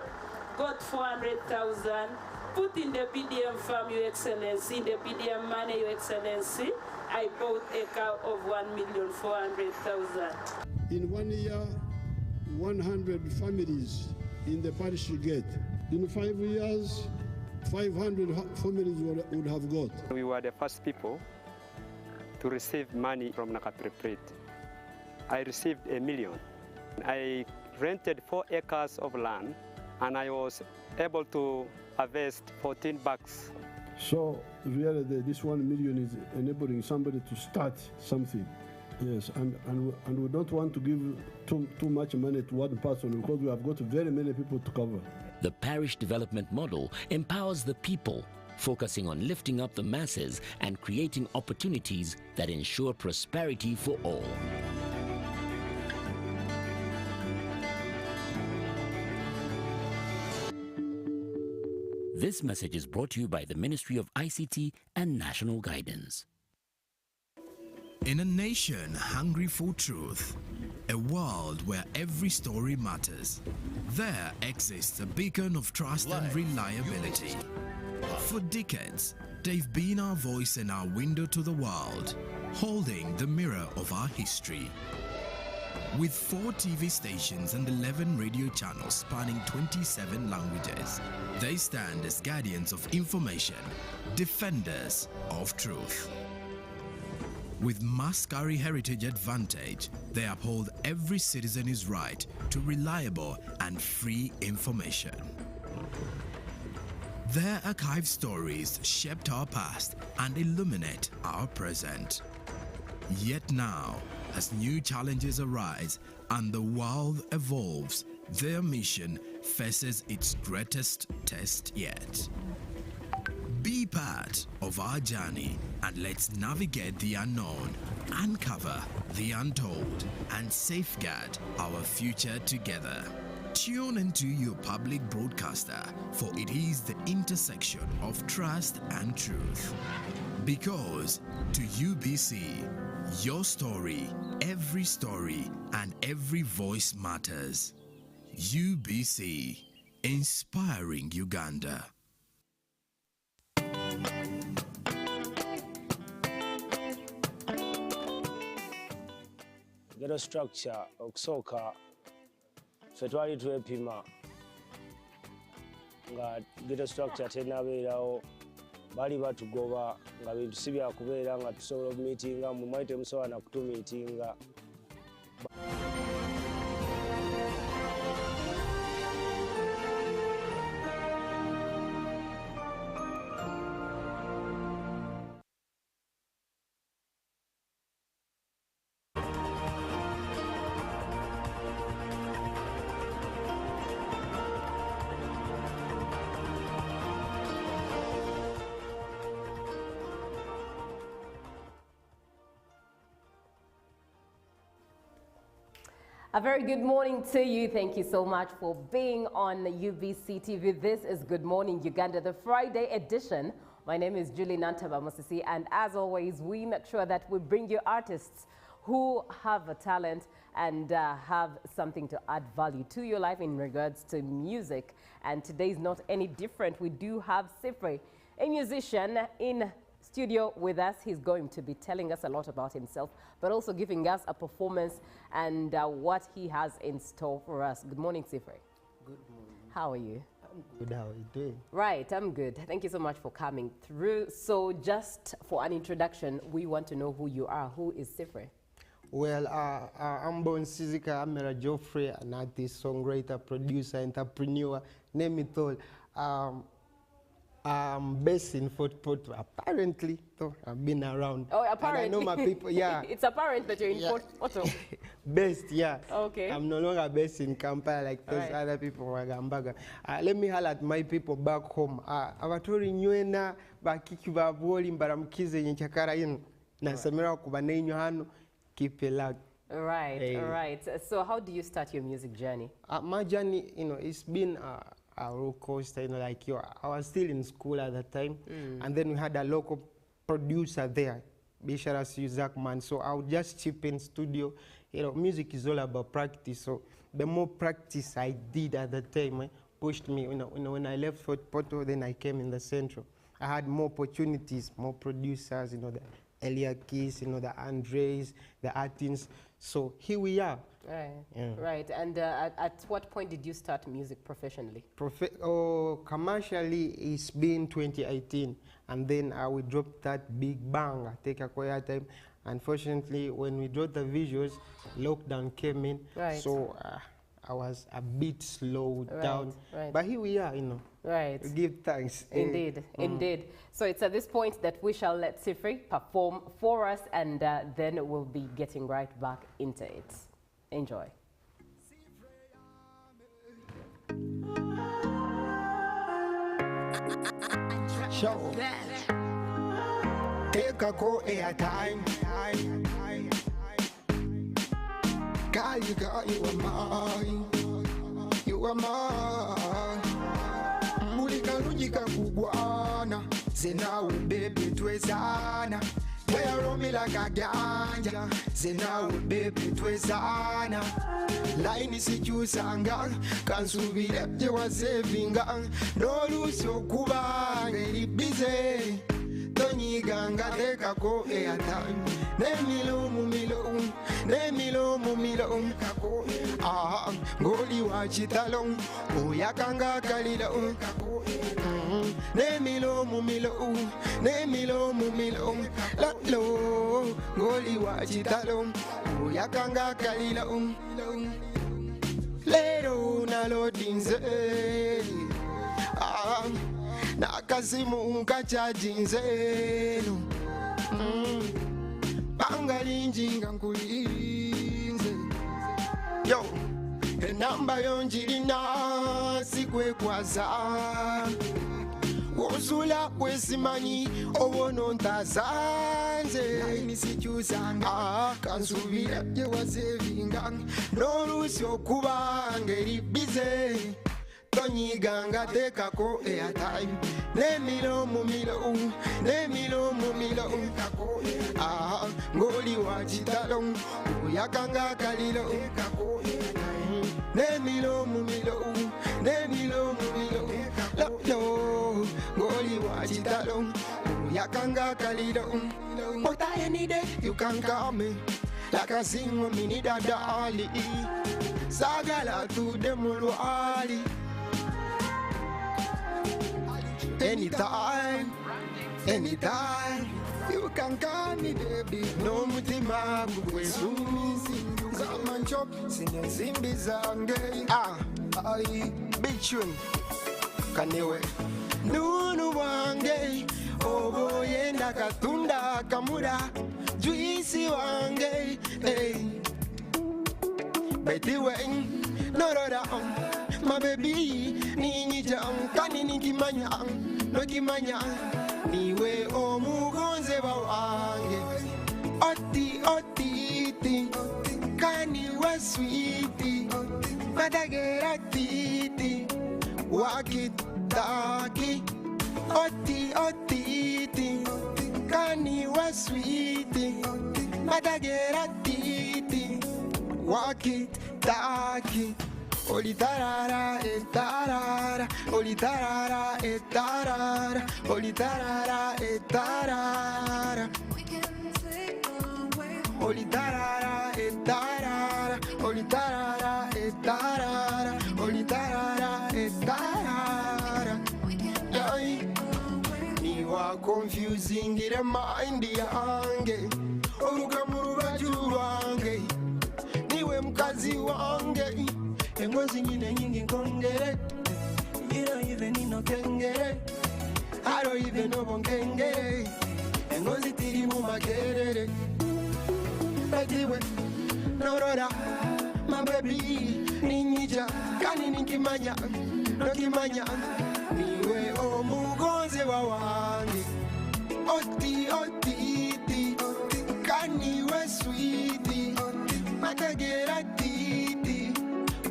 got 400,000, put in the PDM farm, Your Excellency, in the PDM money, Your Excellency, I bought a cow of 1,400,000. In 1 year, 100 families in the parish you get. In 5 years, 500 families would have got. We were the first people to receive money from Nakaprepret. I received $1 million. I rented 4 acres of land, and I was able to harvest 14 bags. So really this 1 million is enabling somebody to start something. Yes, and we don't want to give too much money to one person because we have got very many people to cover. The parish development model empowers the people, focusing on lifting up the masses and creating opportunities that ensure prosperity for all. This message is brought to you by the Ministry of ICT and National Guidance. In a nation hungry for truth, a world where every story matters, there exists a beacon of trust and reliability. For decades, they've been our voice and our window to the world, holding the mirror of our history. With 4 TV stations and 11 radio channels spanning 27 languages, they stand as guardians of information, defenders of truth. With Mascari Heritage Advantage, they uphold every citizen's right to reliable and free information. Their archived stories shaped our past and illuminate our present. Yet now, as new challenges arise and the world evolves, their mission faces its greatest test yet. Be part of our journey and let's navigate the unknown, uncover the untold, and safeguard our future together. Tune into your public broadcaster, for it is the intersection of trust and truth. Because to UBC, your story, and every voice matters. UBC, inspiring Uganda. Ghetto structure okusooka ffe twali twepima nga ghetto structure tenabeerawo bali batugoba nga bintu si byakubeera nga tusobola okumiitinga mwe mwali temusobola na kutumiitinga. A very good morning to you. Thank you so much for being on UBC TV. This is Good Morning Uganda, the Friday edition. My name is Julie Nantaba Mosisi, and as always, we make sure that we bring you artists who have a talent and have something to add value to your life in regards to music. And today is not any different. We do have Sifre, a musician in studio with us. He's going to be telling us a lot about himself, but also giving us a performance and what he has in store for us. Good morning, Sifre. Good morning. How are you? I'm good. How are you doing? Right, I'm good. Thank you so much for coming through. So just for an introduction, we want to know who you are. Who is Sifre? Well, I'm Bon Sizika Amera Geoffrey, an artist, songwriter, producer, entrepreneur, name it all. I'm based in Fort Portal. Apparently, though, I've been around. Oh, apparently. And I know my people, yeah. It's apparent that you're in Fort Portal. Based, yeah. Okay. I'm no longer based in Kampala like those other people. Let me highlight my people back home. Abatori nywena bakiki baboli mbaramukize nyenchakara yin nasemera kubanenyo hano keep it luck. Right, all right. So how do you start your music journey? My journey, it's been a roller coaster, like I was still in school at that time, and then we had a local producer there, Bishara Zakman. So I would just chip in studio. Music is all about practice. So the more practice I did at that time, pushed me. When I left Fort Portal, then I came in the Central. I had more opportunities, more producers. The Elia Keys, the Andres, the Atins. So here we are. Right. Yeah. Right. And at what point did you start music professionally? Commercially, it's been 2018, and then we dropped that big bang. Take a quiet time. Unfortunately, when we dropped the visuals, lockdown came in. Right. So I was a bit slowed down. Right. But here we are, Right. We give thanks. Indeed, indeed. So it's at this point that we shall let Sifre perform for us, and then we'll be getting right back into it. Enjoy. Show. Take a go airtime. Girl, you are mine. You are mine. Mulika lujika kugwana. Zena baby twezana. Where roll me like a ganja. Zena baby twezana. Line is usanga. Kansubira je wa savinga. No lose kuba. Very busy. Tony ganga teka ko airtime. Nemilo mumilo kako. Ngoli wa chitalong. Oyakanga kalilo. Nemilo mumilo. Lalo. Ngoli wa chitalong. Oyakanga kalilo. Lero na lo dinze. nakazimu nkachajinzeno bangalinjinga nkulinze yo enamba yonjirina sikwekwaza wosula kwesimanyi owonontazanze nisikyusanga kansubira gyewasevinga n'oluusi okubanga eribize tonyiganga tekako airtime n'emilomu milo ng'oli wa kitalo oyakanga akaliro n'emilomu milo ng'oli wa kitalo oyakanga akaliro what I need you can call me like a single mini dadali sagala to demulwali anytime you can call me baby no mutima kukwesumisi zamanchop sinezimbi zange ai bichun kanewe nunu wange oboyenda katunda kamura juisi wange Betty Wang, no my baby, Nini Jam, Kanini Kimanya, no Kimanya, Niwe Omugonze Bawange, Oti, Kani was sweetie, Madagera Titi, Waki Taki, Oti, Kani was sweetie, Madagera Titi. Walk it, talk it, olitarara, etarara, olitarara, etarara, olitarara, etarara, olitarara, etarara, olitarara, etarara, olitarara, etarara. You are confusing in the mind, yange, orukamuru wange. Niwe mkazi wange engozi nyine nyingi nkongere you don't even need no kengere I don't even know bongengere engozi tiri mu makerere Betiwe norora my baby ninyija kani nikimanya nokimanya niwe omugonze wawange oti kani we sweetie Matagera titi,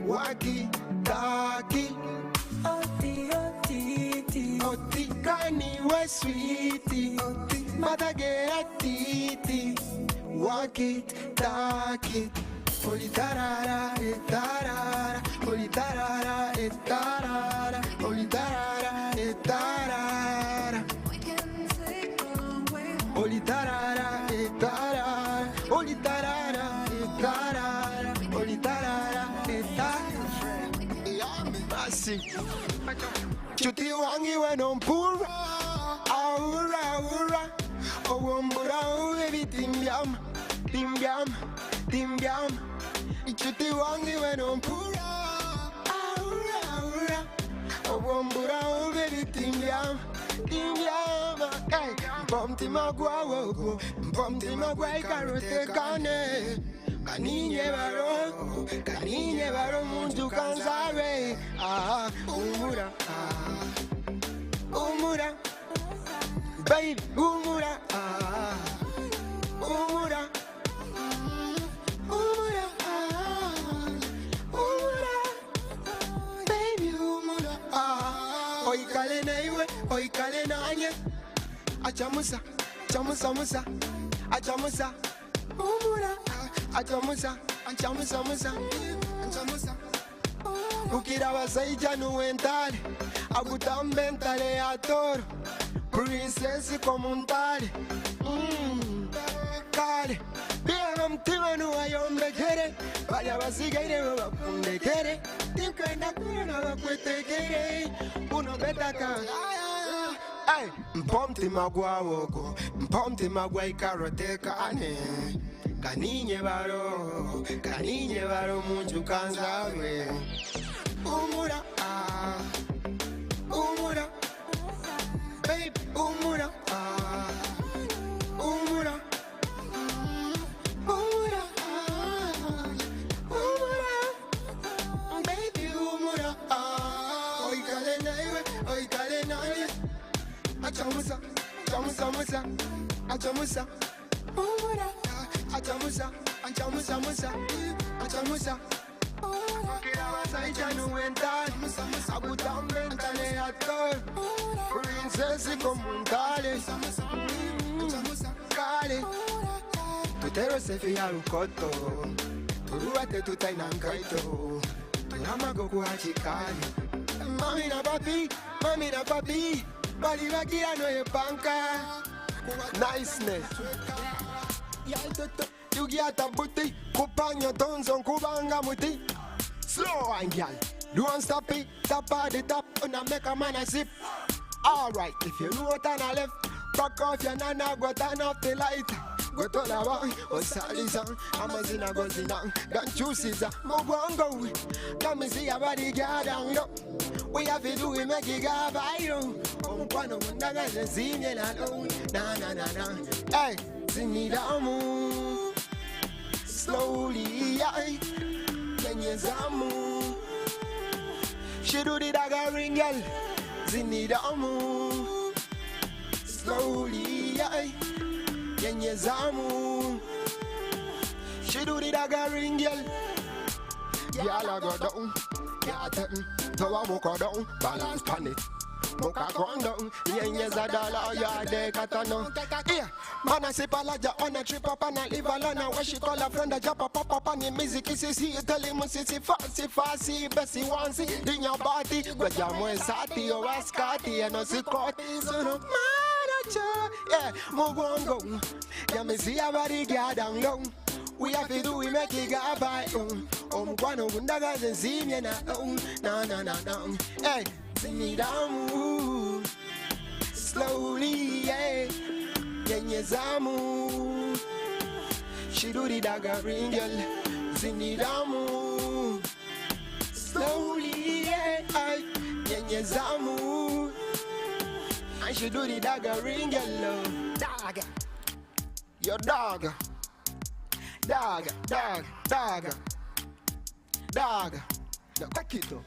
waki taki, oti kani we sweetie, Matagera titi, waki taki, olitarara etarara, olitarara etarara, olitarara etarara, olitarara etarara, olitarara. Chuti wangi wenompura aura owombura uevi timbiam Chuti wangi wenompura aura owombura uevi timbiam Mpomti magwa ikarote kane Kaninye baro muntu kanzawe umura baby umura baby umura oikale naiwe oikale nanye achamusa umura achamusa ukira basaija nuwentale akutambentale atoro princess komuntale kale bia mtima nuwayombekere balya basigaire babakundekere tinkenda kuna bakwetekere unobetaka mpomti magwawoko mpomti magwa ikaroteka ane kaninye baro munju kanzawe umura babe, umura, umura, umura, umura, baby, umura, oi kalenaiwe, oi kalenaiwe, achamusa, achamusa, musa, achamusa, umura, achamusa, achamusa, musa, achamusa. Kila wasaita nuwental, abutambe ntale atol, princess komuntale, kale, tutero sefi alukoto, turuate tutainankaito, turamago kuhachikali. Mami na papi, bali bakia no yepanka, niceness. You get a booty, kupanya tonzon kubanga muti. Slow and gal, don't stop it. Top of the top, and I make a man a sip. Alright, if you know turn a left, back off your nana, go turn off the light. Go to the bar, or Salizan, Amazina goes in on. Don't you see that? Mogongo, come and see your body, down low. We have to do it, make it go viral. Oh, one of them doesn't see me alone. Na. Hey, sing me down, slowly, aye. Zamu. She do the dagger ring, girl. Zinidamu. Slowly, aye. Zamu. She do the dagger ring, girl. Y'all go down. Y'all turn. So I walk down. Balance pan it. Moka ground down. A dollar. Yeah, they got to know. Yeah. Man, I say Palaja on a trip up and I live alone. Where she call a friend, a jump up on the music. Is see you tell him, see fancy, Bessie wants it in your body. But you're more sati or ascati and no secret. So no man, yeah, Mogongo. Yeah, me see a body down low. We have to do, we make it go by. Guano, Gundaga, and see me now. No. Hey, sing me down. Slowly, yeah. Zamu. She do the dagger ring, girl. Zinidamu. Slowly, yeah. Zamu. And she do the dagger ring, girl. Dagger. Your dog. Dagger. Now take it up.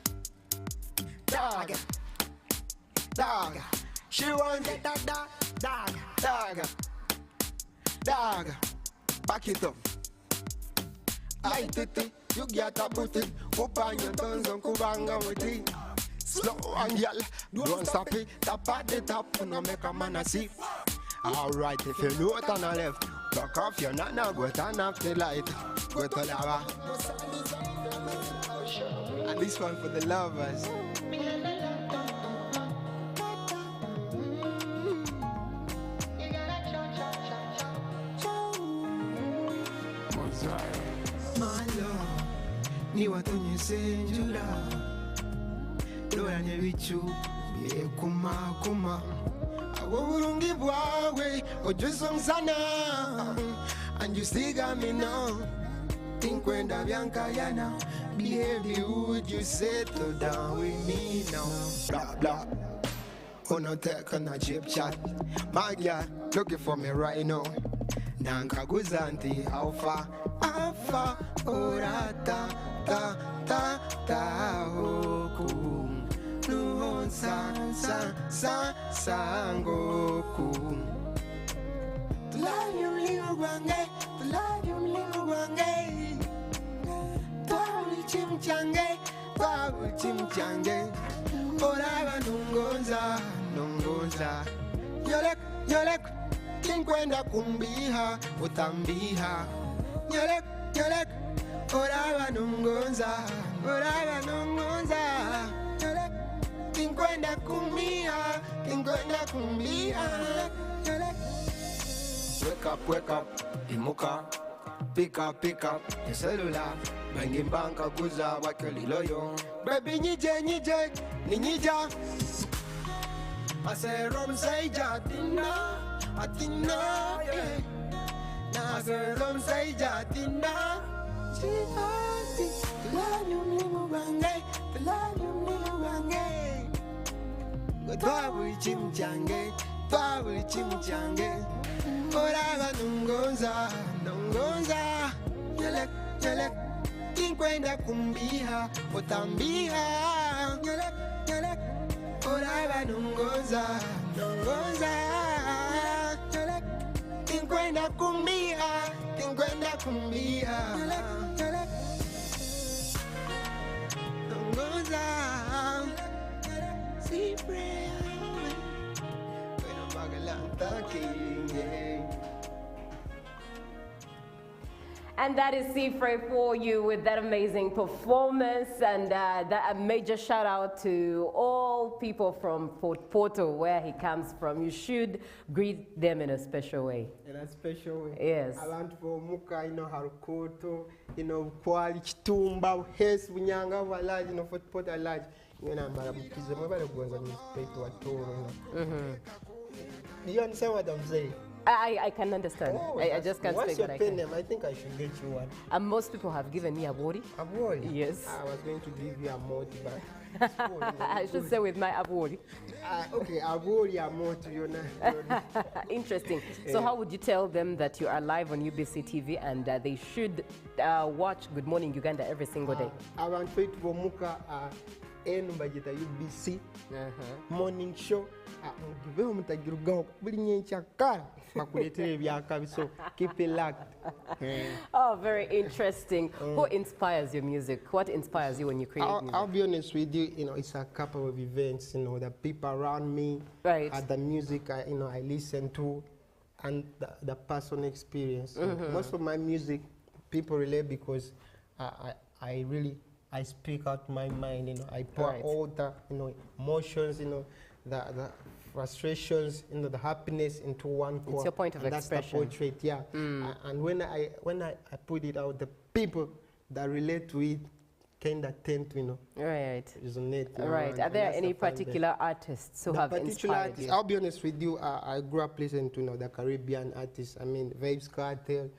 Dagger. She want get that dagger. Back it up. Light it, you get a booty. Open your tongues and kubanga with it. Slow and yell, don't stop it. Tap at the top, no make a man a see. Alright, if you know it on the left, back off your nana, go turn off the light. Go to lava. And this one for the lovers. Ni watunyese njula Dora nyebichu kuma Awo burungi bwawe Ojuso sana And you still got me now Tinkwenda bianca yana Baby, would you settle down with me now? Blah, blah. Gonna take on a chip chat. My girl, looking for me right now. Nanka guzanti, how far? Ora ta, oku. Nuhon sangoku. Tulanyum lingu wange. Twauli chimchange. Ora nungonza. Yolek. Tinkwenda kumbiha, utambiha. Yolek. Ora nungonza. Yolek. Tinkwenda kumbiha. Yolek. Wake up, imuka. Pick up your cellular. Banging banka kuza wakeli loyo. Baby nije, ninija. I say rum say jatina, yeah. Na say rum say jatina. Chifati, tulanyum limu bange. Godwa chimchange. pa buli kimu kyange olaba nongoza nongoza yelek yelek tinkwenda kumbiha otambiha yelek yelek olaba nongoza nongoza yelek tinkwenda kumbiha yelek yelek nongoza siempre pero magalanta king. And that is Cifre for you with that amazing performance, and a major shout out to all people from Fort Portal, where he comes from. You should greet them in a special way. In a special way. Yes. Abantu bomuka, Harukoto, Kwali, Chitumba, Hes, Bunyanga, Valaj, Fort Portal Lodge. You understand what I'm saying? I can understand. Oh, I just can't what's speak, your but I pen can. name? I think I should get you one. And most people have given me a body. A body? Yes. I was going to give you a multi, but I should say with my abori. Okay, abori, a multi, Interesting. So how would you tell them that you are live on UBC TV and they should watch Good Morning Uganda every single day? Around Facebook, Muka, Bajeta UBC morning show. So keep it locked. Oh, very interesting. Who inspires your music? What inspires you when you create music? I'll be honest with you, it's a couple of events, the people around me, right. The music I listen to, and the personal experience. Most of my music, people relate because I speak out my mind, I pour all the, emotions, the frustrations, the happiness into one core. It's your point of expression. That's the portrait, yeah. And when I put it out, the people that relate to it kind of tend to, resonate. Right. Are there any particular artists who have inspired you? I'll be honest with you, I grew up listening to the Caribbean artists. I mean, Vibes Cartel,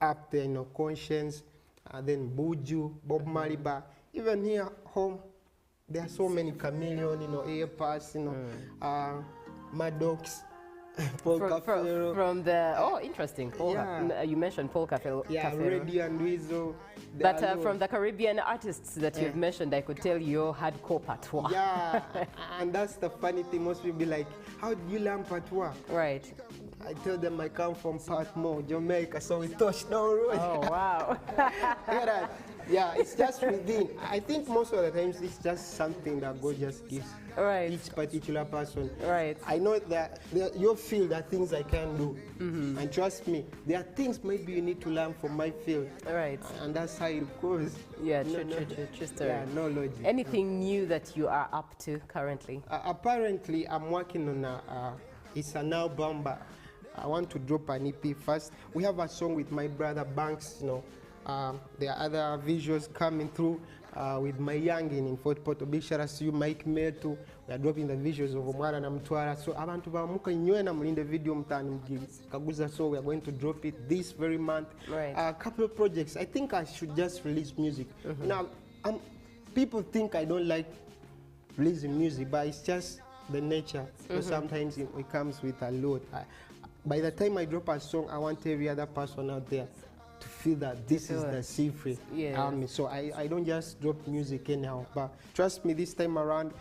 up there, Conscience, then Buju, Bob Marley. Even here home, there are so many Chameleon, Airpass, Maddox, Paul Cafero. From the, interesting. You mentioned Paul Cafero. Yeah, Reddy and Weasel. But from the Caribbean artists that you've mentioned, I could tell you're hardcore patois. Yeah, and that's the funny thing. Most people be like, how do you learn patois? Right. I tell them I come from Patmore, Jamaica, so we touch down road. Oh, wow. Yeah, it's just within. I think most of the times it's just something that God just gives each particular person. Right. I know that your field are things I can do. And trust me, there are things maybe you need to learn from my field. Right. And that's how it goes. Yeah, true story. Yeah, no logic. Anything new that you are up to currently? Apparently, I'm working on it's an album, but I want to drop an EP first. We have a song with my brother Banks, there are other visuals coming through with my youngin in Fort Portal. Big shout out to you, Mike Metu. We are dropping the visuals of Omara na Mtwara. So abantu bamuka nywe na mulinde video mtani kaguza, so we are going to drop it this very month. Right. A couple of projects. I think I should just release music. Now, people think I don't like releasing music, but it's just the nature. So sometimes it comes with a load. By the time I drop a song, I want every other person out there to feel that this is the secret. So I don't just drop music anyhow. But trust me, this time around,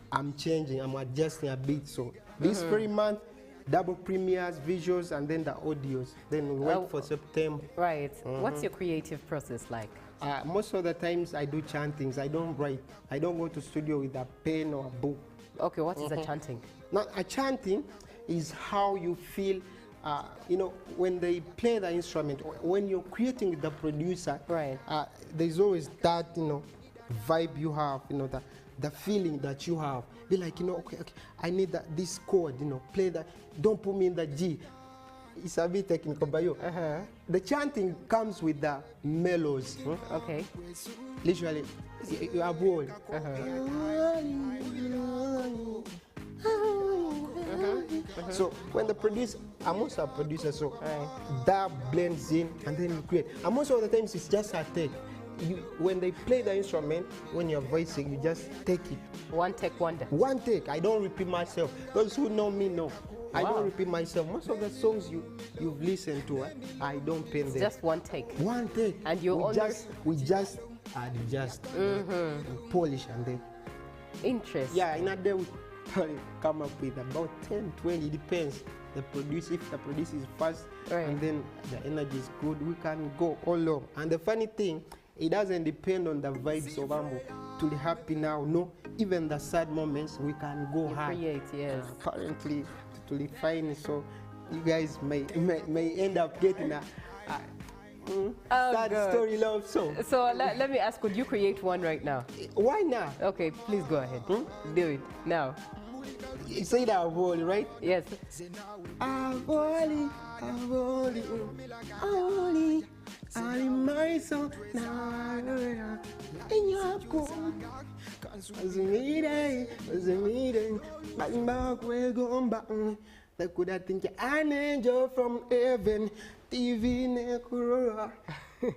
I'm changing. I'm adjusting a bit. So this very month, double premieres, visuals, and then the audios. Then we wait for September. Right. What's your creative process like? Most of the times I do chantings. I don't write. I don't go to studio with a pen or a book. Okay, what is a chanting? Now, a chanting is how you feel, when they play the instrument, when you're creating with the producer, there's always that, vibe you have, the feeling that you have. Be like, okay, I need this chord, play that. Don't put me in the G. It's a bit technical, but the chanting comes with the melodies. Okay. Literally, you have word. So when the producer, I'm also a producer, so that blends in and then you create. And most of the times it's just a take. when they play the instrument, when you're voicing, you just take it. One take wonder. One take. I don't repeat myself. Those who know me know. I Wow. don't repeat myself. Most of the songs you've listened to, I don't pen them. Just one take. One take. And you we just adjust, and polish, and then. Interest. Yeah, in a day we come up with about 10, 20, depends. The producer, if the producer is fast, and then the energy is good, we can go all along. And the funny thing, it doesn't depend on the vibes of Ambo. To be happy now, no. Even the sad moments, we can go hard. Create, yes. Apparently, to be fine. So you guys may end up getting a sad story love song. So let me ask, could you create one right now? Why not? Okay, please go ahead. Do it now. You say that Avoli, right? Yes. Avoli, Ali my son, they could have think an angel from heaven, TV Nekurora.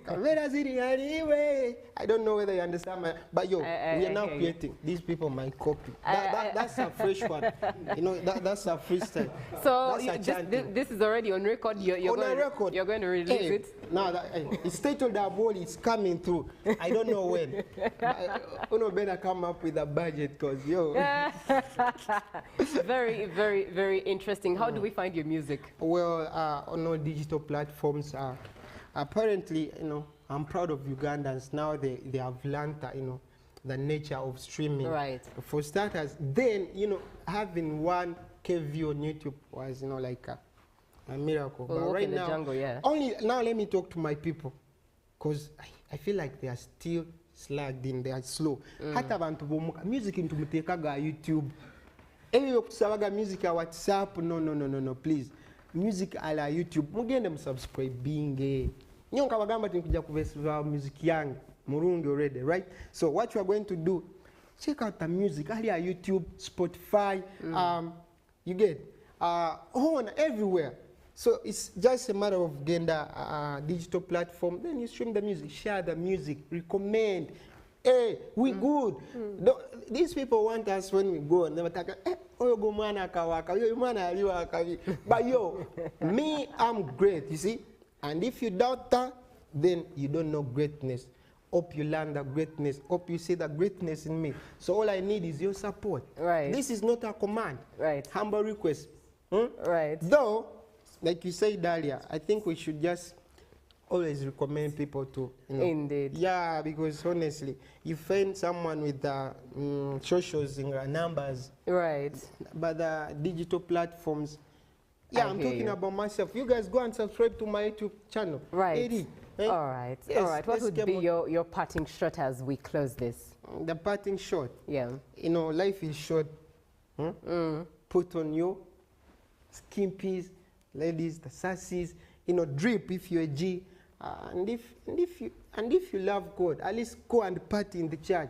Anyway, I don't know whether you understand my, but we are now creating. These people might copy. That's a fresh one. You know, that's a freestyle. So this is already on record. You're going to release it. No, it's titled that ball is coming through. I don't know when. Uno better come up with a budget, cause very, very, very interesting. How do we find your music? Well, on all digital platforms. Apparently, I'm proud of Ugandans. Now they have learned, the nature of streaming. Right. For starters, then, having 1K view on YouTube was, like a miracle. But right now, jungle, yeah. Only now let me talk to my people, because I feel like they are still slagged in, they are slow. Hata bantu bomuka music into mutekaga YouTube. Eyo kusabaga music ya WhatsApp, no, please. Music ala YouTube, mugende msubscribinge. Nyonka bagamba tinkuja kuvesiva music yangu, murungi already, right? So what you are going to do, check out the music ala YouTube, Spotify, you get, on everywhere. So it's just a matter of getting the digital platform, then you stream the music, share the music, recommend. Hey, we good. These people want us when we go and never talk. But yo, me, I'm great, you see. And if you doubt that, then you don't know greatness. Hope you learn the greatness. Hope you see the greatness in me. So all I need is your support. Right. This is not a command. Right. Humble request. Right. Though, like you said earlier, I think we should just always recommend people to, Indeed. Yeah, because honestly, you find someone with the socials in numbers. Right. But the digital platforms, I'm talking about myself. You guys go and subscribe to my YouTube channel. Right. Eddie, All right. Yes, all right. What would be your parting shot as we close this? The parting shot? Yeah. Life is short. Put on your skimpies, ladies, the sassies, drip if you're a G. And if you love God, at least go and party in the church.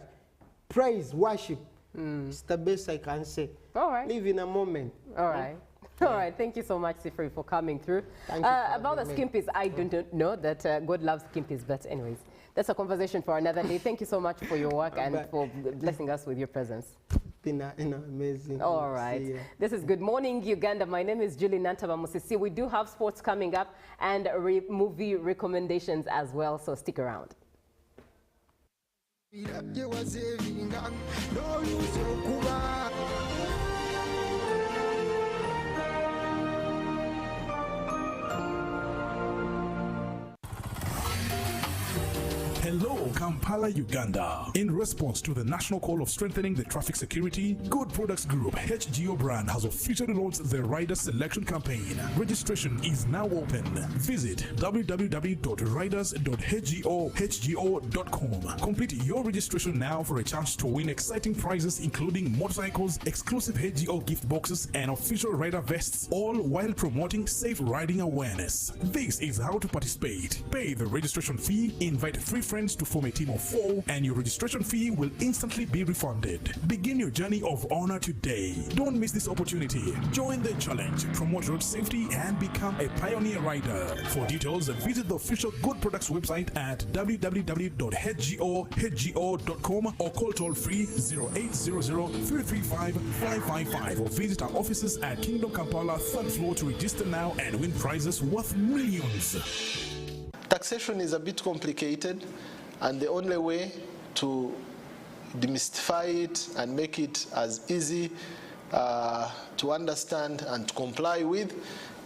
Praise, worship. It's the best I can say. All right. Live in a moment. All right. All right. Thank you so much, Sifri, for coming through. Thank you about the skimpies, I don't know that God loves skimpies, but anyways, that's a conversation for another day. Thank you so much for your work and for blessing us with your presence. Been amazing. All right. This is Good Morning Uganda. My name is Julie Nantaba Musisi. We do have sports coming up and movie recommendations as well, so stick around. Hello, Kampala, Uganda. In response to the national call of strengthening the traffic security, Good Products Group HGO brand has officially launched the Rider Selection Campaign. Registration is now open. Visit www.riders.hgo.com. Complete your registration now for a chance to win exciting prizes including motorcycles, exclusive HGO gift boxes, and official rider vests, all while promoting safe riding awareness. This is how to participate. Pay the registration fee, invite 3 friends friends to form a team of 4 and your registration fee will instantly be refunded. Begin your journey of honor today. Don't miss this opportunity. Join the challenge, promote road safety, and become a pioneer rider. For details, visit the official Good Products website at www.hgo.com or call toll-free 0800-335-555 or visit our offices at Kingdom Kampala 3rd floor to register now and win prizes worth millions. Taxation is a bit complicated, and the only way to demystify it and make it as easy to understand and to comply with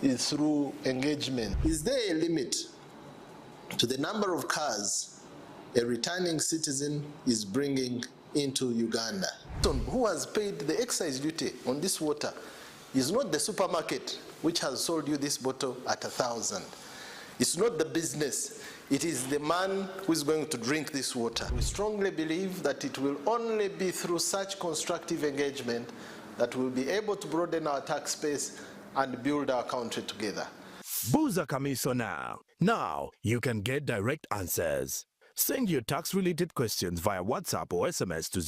is through engagement. Is there a limit to the number of cars a returning citizen is bringing into Uganda? Who has paid the excise duty on this water is not the supermarket which has sold you this bottle at 1,000. It's not the business, it is the man who is going to drink this water. We strongly believe that it will only be through such constructive engagement that we'll be able to broaden our tax base and build our country together. Buza Kamiso now. Now you can get direct answers. Send your tax-related questions via WhatsApp or SMS to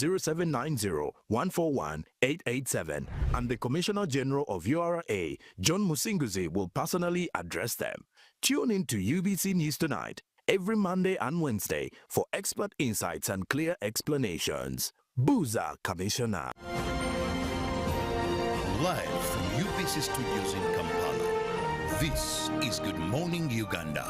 0790-141-887 and the Commissioner General of URA, John Musinguzi, will personally address them. Tune in to UBC News Tonight every Monday and Wednesday for expert insights and clear explanations. Buza Commissioner. Live from UBC Studios in Kampala, this is Good Morning Uganda.